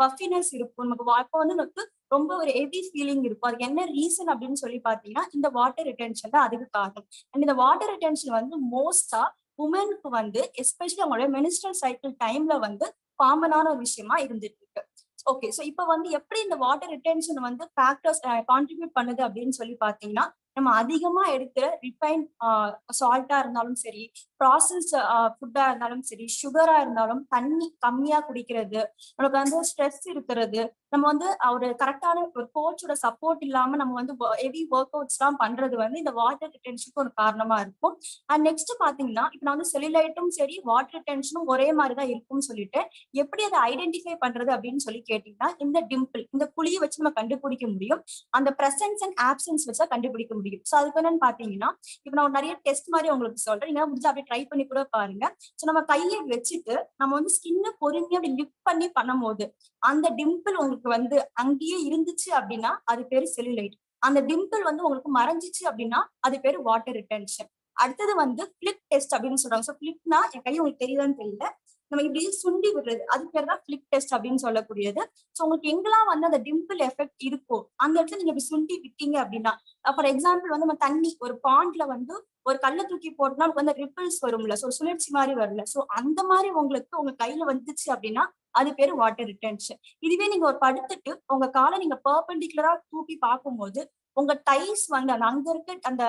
பஃபினஸ் இருக்கும். நமக்கு அப்போ வந்து நமக்கு ரொம்ப ஒரு ஹெவி ஃபீலிங் இருக்கும். அதுக்கு என்ன ரீசன் அப்படின்னு சொல்லி பாத்தீங்கன்னா இந்த வாட்டர் ரிட்டென்ஷன் தான் அதுக்கு காரணம். அண்ட் இந்த வாட்டர் ரிட்டென்ஷன் வந்து மோஸ்டா உமனுக்கு வந்து எஸ்பெஷலி அவங்களோட மெனிஸ்ட்ரல் சைக்கிள் டைம்ல வந்து காமனான ஒரு விஷயமா இருந்துட்டு இருக்கு. ஓகே, ஸோ இப்போ வந்து எப்படி இந்த வாட்டர் ரிட்டென்ஷன் வந்து ஃபேக்டர்ஸ் கான்ட்ரிபியூட் பண்ணுது அப்படின்னு சொல்லி பாத்தீங்கன்னா நம்ம அதிகமா எடுக்கிற ரிஃபைன் சால்ட்டா இருந்தாலும் சரி, ப்ராசஸ் ஃபுட்டா இருந்தாலும் சரி, சுகரா இருந்தாலும், தண்ணி கம்மியா குடிக்கிறது, நமக்கு வந்து ஸ்ட்ரெஸ் இருக்கிறது, நம்ம வந்து ஒரு கரெக்டான ஒரு கோச்சோட சப்போர்ட் இல்லாம நம்ம வந்து ஹெவி ஒர்க் அவுட்ஸ் எல்லாம் பண்றது வந்து இந்த வாட்டர் ரிட்டென்ஷனுக்கு ஒரு காரணமா இருக்கும். அண்ட் நெக்ஸ்ட் பாத்தீங்கன்னா இப்ப நான் வந்து செல்லுலைட்டும் சரி வாட்டர் ரிட்டென்ஷனும் ஒரே மாதிரிதான் இருக்கும்னு சொல்லிட்டு எப்படி அதை ஐடென்டிஃபை பண்றது அப்படின்னு சொல்லி கேட்டீங்கன்னா இந்த டிம்பிள், இந்த குழியை வச்சு நம்ம கண்டுபிடிக்க முடியும். அந்த பிரசன்ஸ் அண்ட் ஆப்சன்ஸ் வச்சா கண்டுபிடிக்க முடியும். ஸோ அதுக்கு என்னன்னு பாத்தீங்கன்னா இப்ப நான் நிறைய டெஸ்ட் மாதிரி உங்களுக்கு சொல்றேன், நீங்க முடிஞ்சா அப்படியே ட்ரை பண்ணி கூட பாருங்க. ஸோ நம்ம கையை வச்சுட்டு நம்ம வந்து ஸ்கின்னை பொறுமையா அப்படி லிஃப்ட் பண்ணி பண்ணும் போது அந்த டிம்பிள் உங்களுக்கு வந்து அங்கேயே இருந்துச்சு அப்படின்னா அது பேரு செல்லுலைட். அந்த டிம்பிள் வந்து உங்களுக்கு மறைஞ்சிச்சு அப்படின்னா அது பேரு வாட்டர் ரிட்டென்ஷன். அடுத்தது வந்து ஃபிளிக் டெஸ்ட் அப்படின்னு சொல்றாங்க. ஸோ ஃபிளிக்னா என் கை உங்களுக்கு தெரியுதான்னு தெரியல, நம்ம இப்படி சுண்டி விடுறது, அது பேர் தான் ஃபிளிக் டெஸ்ட் அப்படின்னு சொல்லக்கூடியது. ஸோ உங்களுக்கு எங்கெல்லாம் வந்து அந்த டிம்பிள் எஃபெக்ட் இருக்கோ அந்த இடத்துல நீங்க இப்படி சுண்டி விட்டீங்க அப்படின்னா, ஃபார் எக்ஸாம்பிள் வந்து நம்ம தண்ணி ஒரு பாண்ட்ல வந்து ஒரு கல்ல தூக்கி போட்டோம்னா நமக்கு வந்து ரிப்பிள்ஸ் வரும்ல, ஸோ சுழற்சி மாதிரி வரல. ஸோ அந்த மாதிரி உங்களுக்கு உங்க கையில வந்துச்சு அப்படின்னா அது பேரு வாட்டர் ரிட்டென்ஷன். இதுவே நீங்க ஒரு படுத்துட்டு உங்க காலை நீங்க பெர்பெண்டிகுலரா தூக்கி பார்க்கும்போது உங்க டைஸ் வந்து அங்க இருக்க அந்த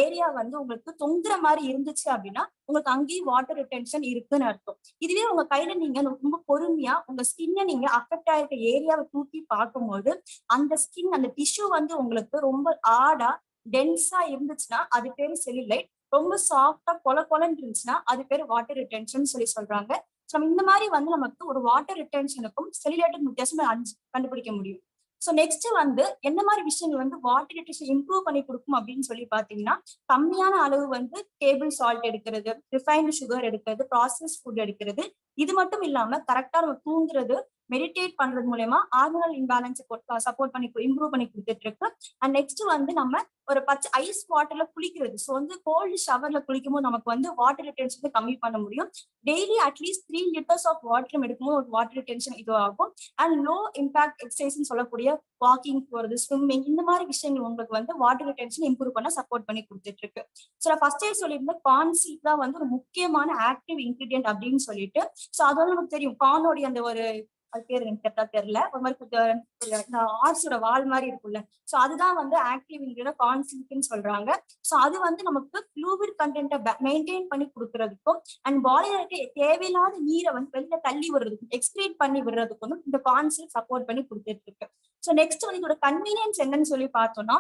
ஏரியா வந்து உங்களுக்கு தொங்குற மாதிரி இருந்துச்சு அப்படின்னா உங்களுக்கு அங்கேயும் வாட்டர் ரிட்டென்ஷன் இருக்குன்னு அர்த்தம். இதுவே உங்க கையில நீங்க ரொம்ப பொறுமையா உங்க ஸ்கின்னை நீங்க அஃபெக்ட் ஆயிருக்க ஏரியாவை தூக்கி பார்க்கும்போது அந்த ஸ்கின், அந்த டிஷ்யூ வந்து உங்களுக்கு ரொம்ப ஆடா டென்ஸா இருந்துச்சுன்னா அது பேரு செல்லுலைட், ரொம்ப சாஃப்டா கொலன்னு இருந்துச்சுன்னா அது பேரு வாட்டர் ரிட்டென்ஷன் சொல்லி சொல்றாங்க. நம்ம இந்த மாதிரி வந்து நமக்கு ஒரு வாட்டர் ரிட்டென்ஷனுக்கும் செல்லுலைட்டுக்கும் வித்தியாசம் கண்டுபிடிக்க முடியும். ஸோ நெக்ஸ்ட் வந்து என்ன மாதிரி விஷயங்கள் வந்து வாட்டர் ரிட்டென்ஷன் இம்ப்ரூவ் பண்ணி கொடுக்கும் அப்படின்னு சொல்லி பாத்தீங்கன்னா, கம்மியான அளவு வந்து டேபிள் சால்ட் எடுக்கிறது, ரிஃபைன்டு சுகர் எடுக்கிறது, ப்ராசஸ் ஃபுட் எடுக்கிறது. இது மட்டும் இல்லாம கரெக்டா நம்ம தூங்குறது, மெடிடேட் பண்றது மூலயமா ஹார்மோனல் இம்பேலன்ஸ் சப்போர்ட் பண்ணி இம்ப்ரூவ் பண்ணி கொடுத்துட்டு இருக்கு. அண்ட் நெக்ஸ்ட் வந்து நம்ம ஒரு பச்சை ஐஸ் வாட்டர்ல குளிக்கிறது. ஸோ வந்து கோல்டு ஷவர்ல குளிக்கும் போது நமக்கு வந்து வாட்டர் ரிட்டென்ஷன் கம்மி பண்ண முடியும். Daily at least 3 litres of water எடுக்கும்போது ஒரு வாட்டர் ரிட்டென்ஷன் இது ஆகும். அண்ட் லோ இம்பாக்ட் எக்ஸசைஸ் சொல்லக்கூடிய வாக்கிங் போறது, ஸ்விம்மிங், இந்த மாதிரி விஷயங்கள் உங்களுக்கு வந்து வாட்டர் ரிட்டென்ஷன் இம்ப்ரூவ் பண்ண சப்போர்ட் பண்ணி கொடுத்துட்டு இருக்கு. ஸோ நான் ஃபர்ஸ்டே சொல்லியிருந்தேன், கார்ன் சீட் தான் வந்து ஒரு முக்கியமான ஆக்டிவ் இன்கிரிடியன்ட் அப்படின்னு சொல்லிட்டு. ஸோ அதோட நமக்கு தெரியும் கார்னோடைய அந்த ஒரு அது பேர் எனக்கு கரெக்டா தெரியல, ஒரு மாதிரி ஆர்ஸோட வால் மாதிரி இருக்குல்ல, சோ அதுதான் வந்து ஆக்டிவ் இன்கிரிடியன்ட் கார்ன் சொல்றாங்க. சோ அது வந்து நமக்கு ஃப்ளூயிட் கண்டென்ட்டை மெயின்டைன் பண்ணி கொடுக்கறதுக்கும் அண்ட் பாடியில இருக்க தேவையில்லாத நீரை வந்து வெளியில தள்ளி விடுறதுக்கும் எக்ஸ்கிரீட் பண்ணி விடுறதுக்கும் இந்த கார்ன் சப்போர்ட் பண்ணி கொடுத்துட்டு இருக்கு. ஸோ நெக்ஸ்ட் வந்து இதோட கன்வீனியன்ஸ் என்னன்னு சொல்லி பார்த்தோம்னா,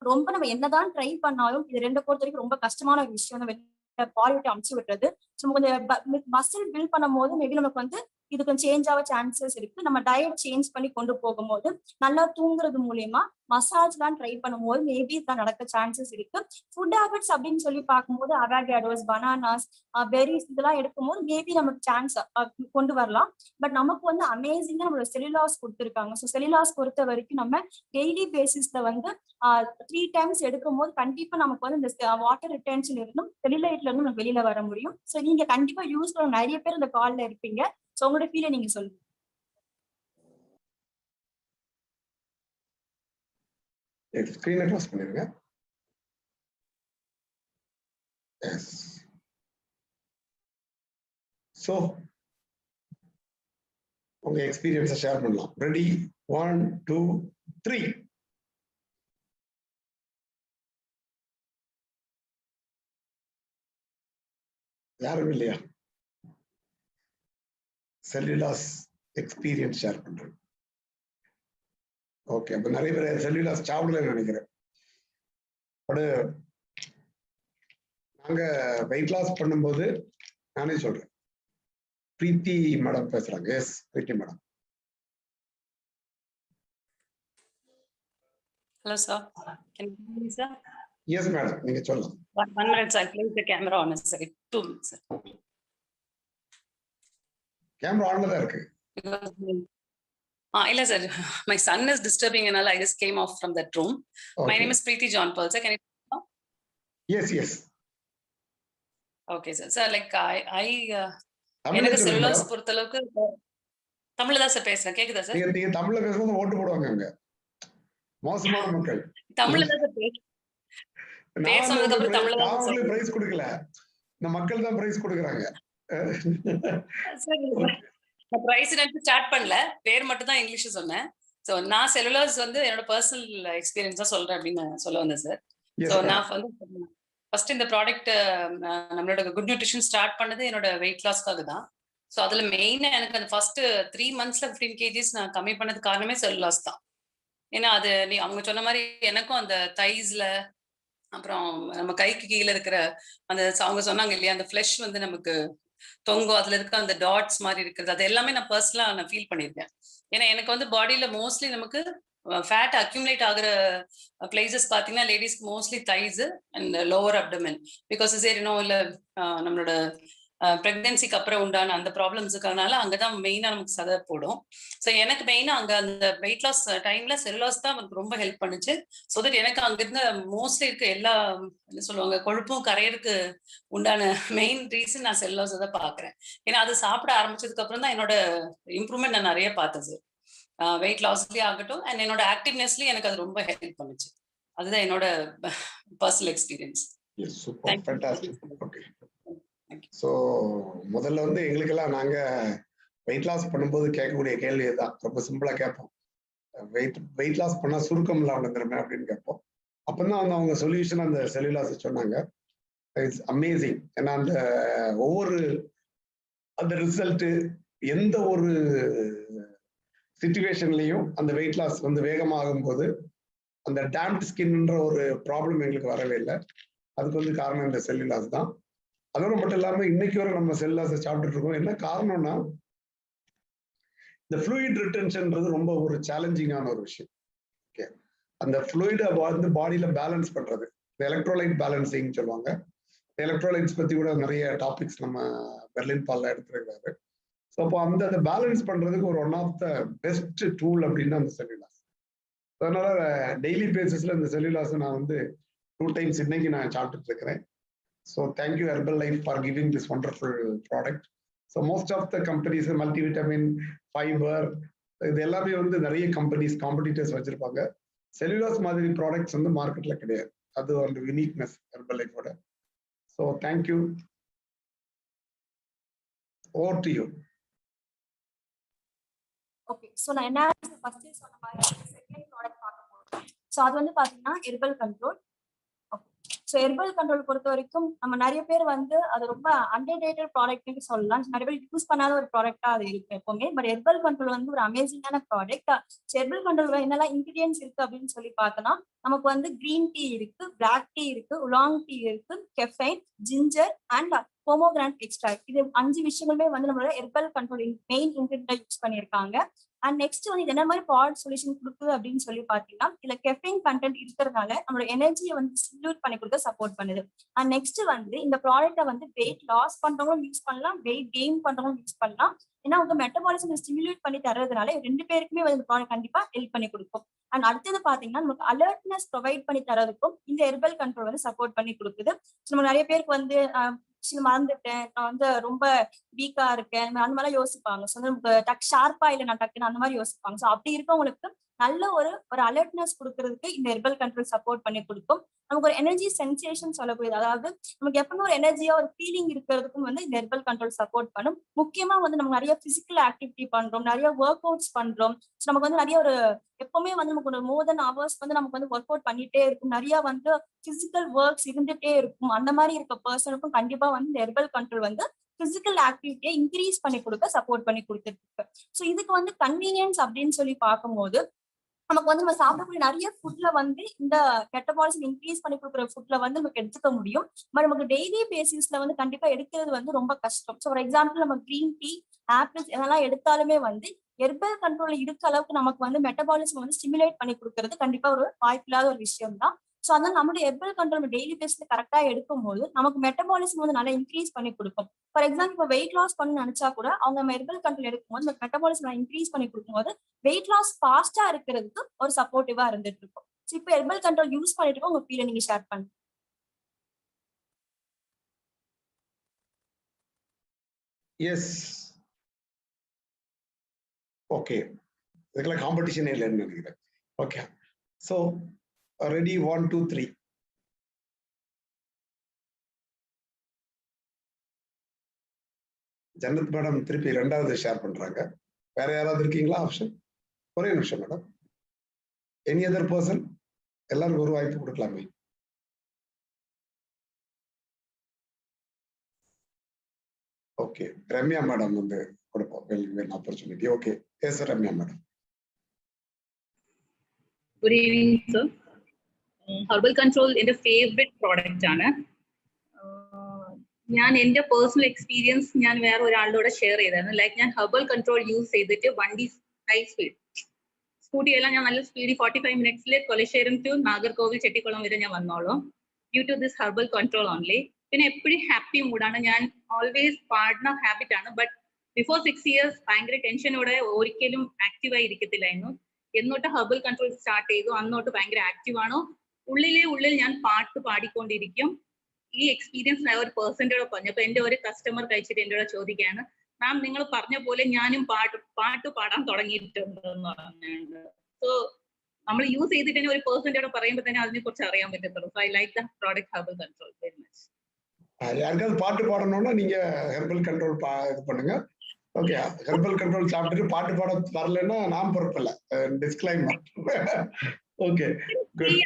ரொம்ப நம்ம என்னதான் ட்ரை பண்ணாலும் இது ரெண்டை பொறுத்த வரைக்கும் ரொம்ப கஷ்டமான ஒரு விஷயம். பாடி விட்டு அமுச்சு விட்டுறது. கொஞ்சம் மசில் பில்ட் பண்ணும் போது மேபி நமக்கு வந்து இது கொஞ்சம் சேஞ்ச் ஆக சான்சஸ் இருக்கு. நம்ம டயட் சேஞ்ச் பண்ணி கொண்டு போகும்போது நல்லா தூங்குறது மூலியமா மசாஜ் எல்லாம் ட்ரை பண்ணும்போது மேபி இதெல்லாம் நடக்க சான்சஸ் இருக்கு. ஃபுட் ஹேபிட்ஸ் அப்படின்னு சொல்லி பார்க்கும்போது அவாகேடோஸ், பனானாஸ், பெரிஸ் இதெல்லாம் எடுக்கும்போது மேபி நமக்கு சான்ஸ் கொண்டு வரலாம். பட் நமக்கு வந்து அமேசிங்கா நம்மளோட செல்லுலாஸ் கொடுத்துருக்காங்க. ஸோ செல்லுலாஸ் பொறுத்த வரைக்கும் நம்ம டெய்லி பேசிஸ்ல வந்து 3 டைம்ஸ் எடுக்கும் போது கண்டிப்பா நமக்கு வந்து இந்த வாட்டர் ரிட்டென்ஷன் இருந்தும் செல்லுலைட்ல இருந்து நம்ம வெளியில வர முடியும். ஸோ நீங்க கண்டிப்பா யூஸ் பண்ண நிறைய பேர் இந்த கால்ல இருப்பீங்க. ஸோ உங்களோட ஃபீலை நீங்க சொல்லுங்க. ஸ்கிரீனை க்ளோஸ் பண்ணிருங்க. எஸ். ஸோ உங்க எக்ஸ்பீரியன்ஸை ஷேர் பண்ணலாம். ரெடி? 1 2 3. யாரும் இல்லையா? செல்லுலாஸ் எக்ஸ்பீரியன்ஸ் ஷேர் பண்றேன். ஓகே, அப்ப நிறைய பேர் செல்லுலாஸ் சாப்பிடல நினைக்கிறேன். நாங்க வெயிட் லாஸ் பண்ணும்போது நானே சொல்றேன். பிரீத்தி மேடம் பேசுறாங்க. Yes, Preethi madam. Hello, sir. Can you hear me, sir? Yes, madam. நீங்க சொல்லலாம். 1 minute, sir. Place the camera on a side. 2 minutes, sir. Camera ஆன்ல தான் இருக்கு. இல்ல sir. My son is disturbing and all. I just came off from that room. Okay. My name is Preeti John Paul, sir. Can you know? Yes, yes. Okay, sir. Sir, like I எனக்கு cellulase பொறுத்த அளவுக்கு தமிழ்ல தான் sir பேசுறேன். கேக்குதா sir? நீங்க தமிழ்ல பேசுறது ஓட்டு போடுவாங்க அங்க. மோசமான மக்கள். தமிழ்ல தான் சார் பேசுறதுக்கு அப்புறம் தமிழ்ல தான் சார் பிரைஸ் கொடுக்கல. இந்த மக்கள் தான் பிரைஸ் கொடுக்கறாங்க. நான் பிரைஸ் எடுத்து ஸ்டார்ட் பண்ணல. பேர் மட்டும் தான் இங்கிலீஷ்ல சொன்னேன். சோ நான் செல்லுலாஸ் வந்து என்னோட பர்சனல் எக்ஸ்பீரியன்ஸா சொல்றேன் அப்படின்னு சொல்ல வந்தேன் சார். சோ நான் வந்து ஃபர்ஸ்ட் இந்த ப்ராடக்ட் நம்மளோட குட் நியூட்ரிஷன் ஸ்டார்ட் பண்ணது என்னோட வெயிட் லாஸ்க்காக தான். ஸோ அதுல மெயினா எனக்கு அந்த ஃபர்ஸ்ட் 3 monthsல 15 kgs நான் கம்மி பண்ணது காரணமே செல்லுலாஸ் தான். ஏன்னா அது அவங்க சொன்ன மாதிரி எனக்கும் அந்த தைஸ்ல அப்புறம் நம்ம கைக்கு கீழே இருக்கிற அந்த அவங்க சொன்னாங்க இல்லையா, அந்த ஃபிளஷ் வந்து நமக்கு தொங்கும், அதுல இருக்க அந்த டாட்ஸ் மாதிரி இருக்கிறது, அது எல்லாமே நான் பர்சனலா நான் ஃபீல் பண்ணியிருக்கேன். ஏன்னா எனக்கு வந்து பாடியில மோஸ்ட்லி நமக்கு ஃபேட் அக்யூமுலேட் ஆகுற பிளேசஸ் பாத்தீங்கன்னா லேடிஸ்க்கு mostly thighs and lower abdomen. Because சரினோ இல்ல நம்மளோட பிரெக்னன்சிக்கு அப்புறம் உண்டான அந்த ப்ராப்ளம்ஸுக்கானால அங்கதான் மெயினா நமக்கு சதை போடும். ஸோ எனக்கு மெயினா அங்க அந்த வெயிட் லாஸ் டைம்ல செல்லுலாஸ் தான் எனக்கு ரொம்ப ஹெல்ப் பண்ணுச்சு. ஸோ தட் எனக்கு அங்க இருந்த மோஸ்ட்லி இருக்க எல்லா என்ன சொல்லுவாங்க கொழுப்பும் கரையறதுக்கு உண்டான மெயின் ரீசன் நான் செல்லுலாஸ் தான் பாக்குறேன். ஏன்னா அது சாப்பிட ஆரம்பிச்சதுக்கு அப்புறம் தான் என்னோட இம்ப்ரூவ்மெண்ட் நான் நிறைய பார்த்தேன் சார். வெயிட் லாஸ்லயே ஆகட்டும் அண்ட் என்னோட ஆக்டிவ்னஸ்லயும் எனக்கு அது ரொம்ப ஹெல்ப் பண்ணுச்சு. அதுதான் என்னோட பர்சனல் எக்ஸ்பீரியன்ஸ். ஸோ முதல்ல வந்து எங்களுக்கெல்லாம் நாங்க வெயிட் லாஸ் பண்ணும்போது கேட்கக்கூடிய கேள்வி தான் ரொம்ப சிம்பிளா கேட்போம். வெயிட் லாஸ் பண்ணா சுருக்கம் இல்லாம வந்துருமே அப்படின்னு கேட்போம். அப்பதான் வந்து அவங்க சொல்யூஷன் அந்த செல்லுலாஸ் சொன்னாங்க. It's amazing. ஏன்னா அந்த ஒவ்வொரு அந்த ரிசல்ட் எந்த ஒரு சிச்சுவேஷன்லயும் அந்த வெயிட் லாஸ் வந்து வேகமாகும் போது அந்த டேம்ட் ஸ்கின்ன்ற ஒரு ப்ராப்ளம் எங்களுக்கு வரவே இல்லை. அதுக்கு வந்து காரணம் இந்த செல்லுலாஸ் தான். அதோட மட்டும் இல்லாம இன்னைக்கு வரை நம்ம செல்லுலாஸை சாப்பிட்டுட்டு இருக்கோம். என்ன காரணம்னா இந்த ஃப்ளூயிட் ரிட்டென்ஷன்ன்றது ரொம்ப ஒரு சேலஞ்சிங்கான ஒரு விஷயம். ஓகே, அந்த ஃப்ளூயிடை வந்து பாடியில பேலன்ஸ் பண்றது, இந்த எலக்ட்ரோலைட் பேலன்சிங் சொல்லுவாங்க. எலக்ட்ரோலைட்ஸ் பத்தி கூட நிறைய டாபிக்ஸ் நம்ம பெர்லின் பால்ல எடுத்துருக்காரு. ஸோ அப்போ அந்த பேலன்ஸ் பண்றதுக்கு ஒரு one of the best tool அப்படின்னா அந்த செல்லுலாஸ். அதனால டெய்லி பேசிஸ்ல இந்த செல்லுலாஸை நான் வந்து 2 times இன்னைக்கு நான் சாப்பிட்டுட்டு இருக்கிறேன். So thank you Herbalife for giving this wonderful product. So most of the companies multivitamin, fibre, இது எல்லாமே வந்து நிறைய கம்பெனிஸ் காம்படிட்டர்ஸ் வச்சிருப்பாங்க. செல்லுலாஸ் மாதிரி ப்ராடக்ட்ஸ் வந்து மார்க்கெட்ல கிடையாது. அது ஒரு யூனிக்னஸ் ஹெர்பல் லைஃபோட. So thank you. Over to you. Okay, so நான் என்ன ஃபர்ஸ்ட் சொன்ன மாதிரி செகண்ட் ப்ராடக்ட் பார்க்க போறோம். ஸோ அது வந்து பாத்தீங்கன்னா herbal control. So herbal control பொறுத்த வரைக்கும் நம்ம நிறைய பேர் வந்து அது ரொம்ப அண்டர்ரேட்டட் ப்ராடக்ட்னு சொல்லலாம். நிறைய பேர் யூஸ் பண்ணாத ஒரு ப்ராடக்டா அது இருக்கு எப்பவுமே. பட் ஹெர்பல் கண்ட்ரோல் வந்து ஒரு அமேசிங்கான ப்ராடக்ட். ஹெர்பல் கண்ட்ரோல் என்னெல்லாம் இன்கிரியன்ஸ் இருக்கு அப்படின்னு சொல்லி பார்த்தோம்னா நமக்கு வந்து கிரீன் டீ இருக்கு, பிளாக் டீ இருக்கு, உலாங் டீ இருக்கு, caffeine, ginger and pomegranate extract. இது 5 விஷயங்களுமே வந்து நம்மளோட ஹெர்பல் கண்ட்ரோல் மெயின் இன்கிரியன்ட்டா யூஸ் பண்ணியிருக்காங்க. அண்ட் நெக்ஸ்ட் வந்து இது என்ன மாதிரி ப்ராடக்ட் சொல்யூஷன் கொடுக்குது அப்படின்னு சொல்லி பாத்தீங்கன்னா இதுல கெஃபைன் கண்டென்ட் இருக்கிறதுனால நம்மளோட எனர்ஜியை வந்து ஸ்டிமுலேட் பண்ணி கொடுக்க சப்போர்ட் பண்ணுது. அண்ட் நெக்ஸ்ட் வந்து இந்த ப்ராடக்ட்டை வந்து வெயிட் லாஸ் பண்றவங்களும் யூஸ் பண்ணலாம், வெயிட் கெயின் பண்றவங்களும் யூஸ் பண்ணலாம். ஏன்னா உங்க மெட்டபாலிசம் ஸ்டிமுலேட் பண்ணி தர்றதுனால 2 பேருக்குமே வந்து இந்த ப்ராடக்ட் கண்டிப்பா ஹெல்ப் பண்ணி கொடுக்கும். அண்ட் அடுத்தது பாத்தீங்கன்னா நமக்கு அலர்ட்னஸ் ப்ரொவைட் பண்ணி தரதுக்கும் இந்த ஹெர்பல் கண்ட்ரோல் வந்து சப்போர்ட் பண்ணி கொடுக்குது. நம்ம நிறைய பேருக்கு வந்து மறந்துட்டேன், நான் வந்து ரொம்ப வீக்கா இருக்கேன், அந்த மாதிரிலாம் யோசிப்பாங்க. ஸோ நமக்கு ஷார்ப்பா இல்லை நான் டக்குன்னு அந்த மாதிரி யோசிப்பாங்க. ஸோ அப்படி இருக்கவங்களுக்கு நல்ல ஒரு அலர்ட்னஸ் கொடுக்கறதுக்கு இந்த ஹெர்பல் கண்ட்ரோல் சப்போர்ட் பண்ணி கொடுக்கும். நமக்கு ஒரு எனர்ஜி சென்சேஷன் சொல்லக்கூடியது, அதாவது நமக்கு எப்பவுமே ஒரு எனர்ஜியா ஒரு ஃபீலிங் இருக்கிறதுக்கும் வந்து இந்த ஹெர்பல் கண்ட்ரோல் சப்போர்ட் பண்ணும். முக்கியமா வந்து நம்ம நிறைய பிசிக்கல் ஆக்டிவிட்டி பண்றோம், நிறைய ஒர்க் அவுட்ஸ் பண்றோம். ஸோ நமக்கு வந்து நிறைய ஒரு எப்பவுமே வந்து நமக்கு ஒரு மோர் தென் ஹவர்ஸ் வந்து நமக்கு வந்து ஒர்க் அவுட் பண்ணிட்டே இருக்கும், நிறைய வந்து பிசிக்கல் ஒர்க்ஸ் இருந்துட்டே இருக்கும். அந்த மாதிரி இருக்க பர்சனுக்கும் கண்டிப்பா வந்து இந்த ஹெர்பல் கண்ட்ரோல் வந்து பிசிக்கல் ஆக்டிவிட்டியை இன்க்ரீஸ் பண்ணி கொடுக்க சப்போர்ட் பண்ணி கொடுத்துட்டு இருக்கு. ஸோ இதுக்கு வந்து கன்வீனியன்ஸ் அப்படின்னு சொல்லி பார்க்கும்போது நமக்கு வந்து நம்ம சாப்பிடக்கூடிய நிறைய ஃபுட்ல வந்து இந்த மெட்டபாலிசம் இன்க்ரீஸ் பண்ணி கொடுக்குற ஃபுட்ல வந்து நமக்கு எடுத்துக்க முடியும். பட் நமக்கு டெய்லி பேசிஸ்ல வந்து கண்டிப்பா எடுக்கிறது வந்து ரொம்ப கஷ்டம். ஸோ ஃபார் எக்ஸாம்பிள் நம்ம கிரீன் டீ, ஆப்பிள்ஸ் இதெல்லாம் எடுத்தாலுமே வந்து ஹெர்பல் கண்ட்ரோல் இருக்க அளவுக்கு நமக்கு வந்து மெட்டபாலிசம் வந்து ஸ்டிமுலேட் பண்ணி கொடுக்கறது கண்டிப்பா ஒரு வாய்ப்பில்லாத ஒரு விஷயம் தான். ஸோ அதனால நம்மளுடைய ஹெர்பல் கண்ட்ரோல் டெய்லி பேஸ்ல கரெக்டா எடுக்கும் போது நமக்கு மெட்டபாலிசம் வந்து நல்லா இன்க்ரீஸ் பண்ணி கொடுக்கும். ஃபார் எக்ஸாம்பிள் இப்போ வெயிட் லாஸ் பண்ணணும்னு நினைச்சா கூட அவங்க ஹெர்பல் கண்ட்ரோல் எடுக்கும்போது இந்த மெட்டபாலிசம் இன்க்ரீஸ் பண்ணி கொடுக்கும்போது வெயிட் லாஸ் ஃபாஸ்டா இருக்கிறதுக்கு ஒரு சப்போர்ட்டிவா இருந்துட்டு இருக்கும். ஸோ இப்போ ஹெர்பல் கண்ட்ரோல் யூஸ் பண்ணிட்டு உங்க ஃபீலை நீங்க ஷேர் பண்ணுங்க. எஸ், ஓகே, இதுக்கெல்லாம் காம்படிஷனே இல்லைன்னு நினைக்கிறேன். Okay, so ready, 1 2 3. Jannat madam திருப்பி 2வது ஷேர் பண்றாங்க. வேற யாராவது இருக்கீங்களா ஆப்ஷன்? ஒரே நிமிஷம் மேடம். Any other person? எல்லாருக்கும் ஒரு வாய்ப்பு கொடுக்கலாமே. ஓகே, ரம்யா மேடம் வந்து கொடுப்போம் opportunity. Okay, yes Ramya madam. Good evening, sir. Herbal Control എൻ്റെ ഫേവറേറ്റ് പ്രോഡക്റ്റ് ആണ്. ഞാൻ എൻ്റെ പേഴ്സണൽ എക്സ്പീരിയൻസ് ഞാൻ വേറെ ഒരാളുടെ ഷെയർ ചെയ്തായിരുന്നു. ലൈക്ക് ഞാൻ ഹെർബൽ കൺട്രോൾ യൂസ് ചെയ്തിട്ട് വണ്ടി ഹൈ സ്പീഡ് സ്കൂട്ടിയെല്ലാം ഞാൻ നല്ല സ്പീഡിൽ 45 minutes കൊലശ്ശേരം ടു നാഗർകോവിൽ ചെട്ടിക്കുളം വരെ ഞാൻ വന്നോളും due to this herbal control only. പിന്നെ എപ്പോഴും ഹാപ്പി മൂഡാണ്. ഞാൻ ഓൾവേസ് പാടുന്ന ഹാബിറ്റ് ആണ്. ബട്ട് ബിഫോർ 6 years ഭയങ്കര ടെൻഷനോടെ ഒരിക്കലും ആക്റ്റീവായി ഇരിക്കത്തില്ലായിരുന്നു. എന്നോട്ട് ഹെർബൽ കൺട്രോൾ സ്റ്റാർട്ട് ചെയ്തു അന്നോട്ട് ഭയങ്കര ആക്റ്റീവ് ആണോ. ഉള്ളിൽ ഞാൻ പാട്ട് പാടിക്കൊണ്ടിരിക്കും. ഈ എക്സ്പീരിയൻസ് ഞാൻ ഒരു പേഴ്സൻ്റെയോട് പറഞ്ഞു. അപ്പൊ എൻ്റെ ഒരു കസ്റ്റമർ കഴിച്ചിട്ട് എൻ്റെ ചോദിക്കുകയാണ്, മാം നിങ്ങൾ പറഞ്ഞ പോലെ ഞാനും പാട്ട് പാടാൻ തുടങ്ങിയിട്ടുണ്ടെന്ന് പറഞ്ഞിട്ടുണ്ട്. സോ നമ്മൾ യൂസ് ചെയ്തിട്ട് തന്നെ ഒരു പേഴ്സൻ്റെയോട് പറയുമ്പോൾ തന്നെ അതിനെ കുറിച്ച് അറിയാൻ പറ്റത്തുള്ളൂ. So I like the product herbal control very much. யாருக்காவது பாட்டு பாடணும்னா நீங்க ஹெர்பல் கண்ட்ரோல் இது பண்ணுங்க. ஓகே, ஹெர்பல் கண்ட்ரோல் சாப்பிட்டுட்டு பாட்டு பாட வரலன்னா நான் பொறுப்பில்லை. டிஸ்க்ளைமர். Okay, good.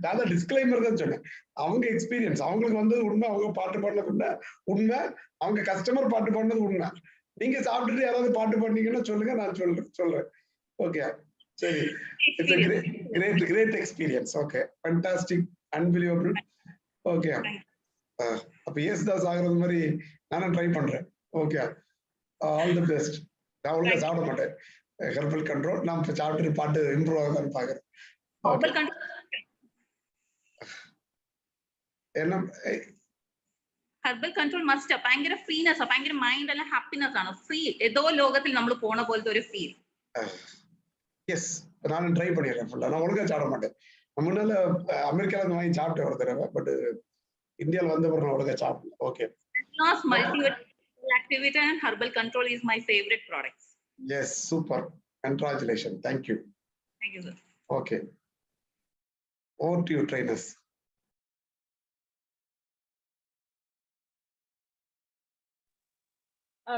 அதான் டிஸ்க்ளைமர் தான் சொன்னேன். அவங்க எக்ஸ்பீரியன்ஸ், அவங்களுக்கு வந்தது உண்மை, அவங்க பாட்டு பாடினது உண்மை, அவங்க கஸ்டமர் பாட்டு பாடினது உண்மை. நீங்க சாப்பிட்டுட்டு யாராவது பாட்டு பாடினீங்கன்னா சொல்லுங்க, நான் சொல்றேன். ஓகே, சரி. It's great experience. Okay, fantastic, unbelievable. Okay, அப்ப யேசுதாஸ் ஆகுறது மாதிரி நானும் ட்ரை பண்றேன். Okay, all the best. நான் ஒழுங்கா சாப்பிட மாட்டேன். ஹெர்பல் கண்ட்ரோல் நான் சாப்பிட்டு பாட்டு இம்ப்ரூவ் ஆகுதான்னு பாக்குறேன். என்ன ഹെർബൽ കൺട്രോൾ മസ്റ്റ് ഭയങ്കര ഫ്രീനെസ്, ഭയങ്കര മൈൻഡ് എല്ലാം ഹാപ്പിനെസ് ആണ്. ഫ്രീ ഏതോ ലോകത്തിൽ നമ്മൾ പോണ പോലത്തെ ഒരു ഫീൽ. எஸ், நானும் ட்ரை பண்ணிடுறேன் ஃபுல்லா. நான் ஒழுங்கா சாப்பிட மாட்டேன். முன்னால அமெரிக்கால இருந்து வாங்கி சாப்பிட்டேன் ஒரு தடவை, பட் இந்தியால வந்த பிறகு நான் ஒழுங்கா சாப்பிடல. Okay, activity and herbal control is my favorite products. Yes, super. Congratulations. Thank you. Thank you, sir. Okay. Over to you, trainers.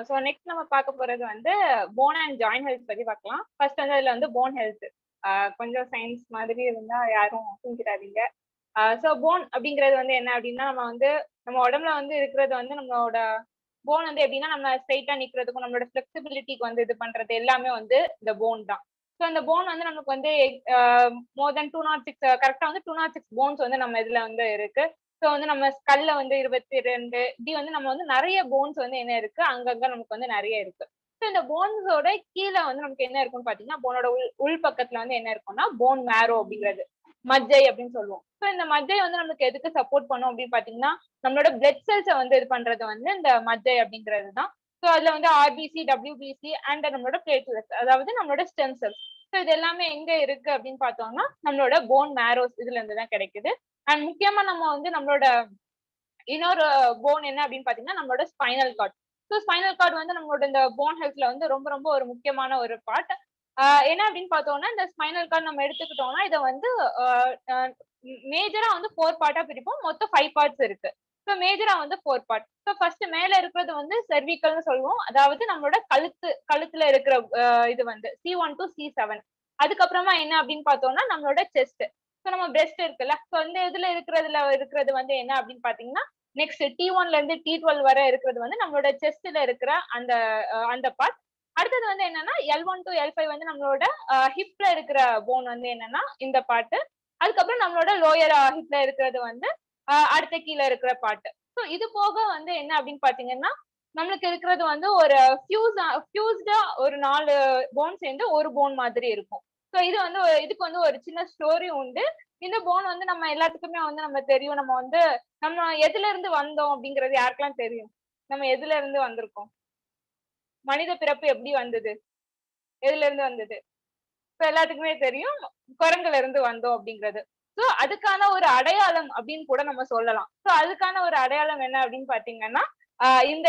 So next நம்ம பார்க்க போறது வந்து போன் அண்ட் ஜாயிண்ட் ஹெல்த் பத்தி பார்க்கலாம். ஃபர்ஸ்ட் வந்து அதுல வந்து போன் ஹெல்த் கொஞ்சம் சயின்ஸ் மாதிரி இருந்தா யாரும் தூங்கிடாதீங்க. ஸோ போன் அப்படிங்கிறது வந்து என்ன அப்படின்னா, நம்ம உடம்புல வந்து இருக்கிறது வந்து நம்மளோட போன் வந்து எப்படின்னா நம்ம ஸ்ட்ரைட்டா நிக்கிறதுக்கும் நம்மளோட ஃபிளெக்சிபிலிட்டிக்கு வந்து இது பண்றது எல்லாமே வந்து இந்த போன் தான். ஸோ இந்த போன் வந்து நமக்கு வந்து மோர் தென் 206 கரெக்டா வந்து 206 போன்ஸ் வந்து நம்ம இதுல வந்து இருக்கு. ஸோ வந்து நம்ம ஸ்கல்ல வந்து 22 இப்படி வந்து நம்ம வந்து நிறைய போன்ஸ் வந்து என்ன இருக்கு, அங்கங்க நமக்கு வந்து நிறைய இருக்கு. ஸோ இந்த போன்ஸோட கீழே வந்து நமக்கு என்ன இருக்குன்னு பாத்தீங்கன்னா, போனோட உள் பக்கத்துல வந்து என்ன இருக்கும்னா போன் மேரோ அப்படிங்கிறது, மஜ்ஜை அப்படின்னு சொல்லுவோம். ஸோ இந்த மஜ்ஜை வந்து நமக்கு எதுக்கு சப்போர்ட் பண்ணும் அப்படின்னு பாத்தீங்கன்னா, நம்மளோட பிளட் செல்ஸை வந்து இது பண்றது வந்து இந்த மஜ்ஜை அப்படிங்கிறது தான். ஸோ அதுல வந்து ஆர்பிசி, டபிள்யூபிசி அண்ட் நம்மளோட பிளேட்லெட்ஸ், அதாவது நம்மளோட ஸ்டெம் செல்ஸ். ஸோ இது எல்லாமே எங்க இருக்கு அப்படின்னு பார்த்தோம்னா நம்மளோட போன் மேரோஸ் இதுல இருந்து தான் கிடைக்குது. அண்ட் முக்கியமா நம்ம வந்து நம்மளோட இன்னொரு போன் என்ன அப்படின்னு பாத்தீங்கன்னா நம்மளோட spinal card. So spinal cord வந்து நம்மளோட இந்த போன் ஹெல்த்ல வந்து ரொம்ப ரொம்ப ஒரு முக்கியமான ஒரு பார்ட். என்ன அப்படின்னு பார்த்தோம்னா, இந்த ஸ்பைனல் கார்டு நம்ம எடுத்துக்கிட்டோம்னா இதை வந்து மேஜரா வந்து 4 பார்ட்டா பிரிப்போம். மொத்தம் 5 பார்ட்ஸ் இருக்கு. ஸோ மேஜரா வந்து 4 பார்ட். ஸோ ஃபர்ஸ்ட் மேல இருக்கிறது வந்து செர்விக்கல்னு சொல்லுவோம், அதாவது நம்மளோட கழுத்துல இருக்கிற இது வந்து C1 to C7. அதுக்கப்புறமா என்ன அப்படின்னு பார்த்தோம்னா நம்மளோட செஸ்ட். ஸோ நம்ம பிரெஸ்ட் இருக்குல்ல, ஸோ இந்த இதுல இருக்கிறது வந்து என்ன அப்படின்னு பாத்தீங்கன்னா, நெக்ஸ்ட் T1ல இருந்து T12 வரை இருக்கிறது வந்து நம்மளோட செஸ்ட்ல இருக்கிற அந்த பார்ட். அடுத்தது வந்து என்னன்னா L1 to L5 வந்து நம்மளோட ஹிப்ல இருக்கிற போன் வந்து என்னன்னா இந்த பார்ட். அதுக்கப்புறம் நம்மளோட லோயர் ஹிப்ல இருக்கிறது வந்து அடுத்த கீழே இருக்கிற பார்ட். ஸோ இது போக வந்து என்ன அப்படின்னு பாத்தீங்கன்னா, நம்மளுக்கு இருக்கிறது வந்து ஒரு ஃபியூஸ்டா ஒரு 4 போன் சேர்ந்து ஒரு போன் மாதிரி இருக்கும். ஸோ இது வந்து இதுக்கு வந்து ஒரு சின்ன ஸ்டோரி உண்டு. இந்த போன் வந்து நம்ம எல்லாத்துக்குமே வந்து நம்ம தெரியும். நம்ம எதுல இருந்து வந்தோம் அப்படிங்கிறது யாருக்கெல்லாம் தெரியும்? நம்ம எதுல இருந்து வந்திருக்கோம்? மனித பிறப்பு எப்படி வந்தது, எதுல இருந்து வந்தது? ஸோ எல்லாத்துக்குமே தெரியும், குரங்குல இருந்து வந்தோம் அப்படிங்கிறது. ஸோ அதுக்கான ஒரு அடையாளம் அப்படின்னு கூட நம்ம சொல்லலாம். ஸோ அதுக்கான ஒரு அடையாளம் என்ன அப்படின்னு பாத்தீங்கன்னா, இந்த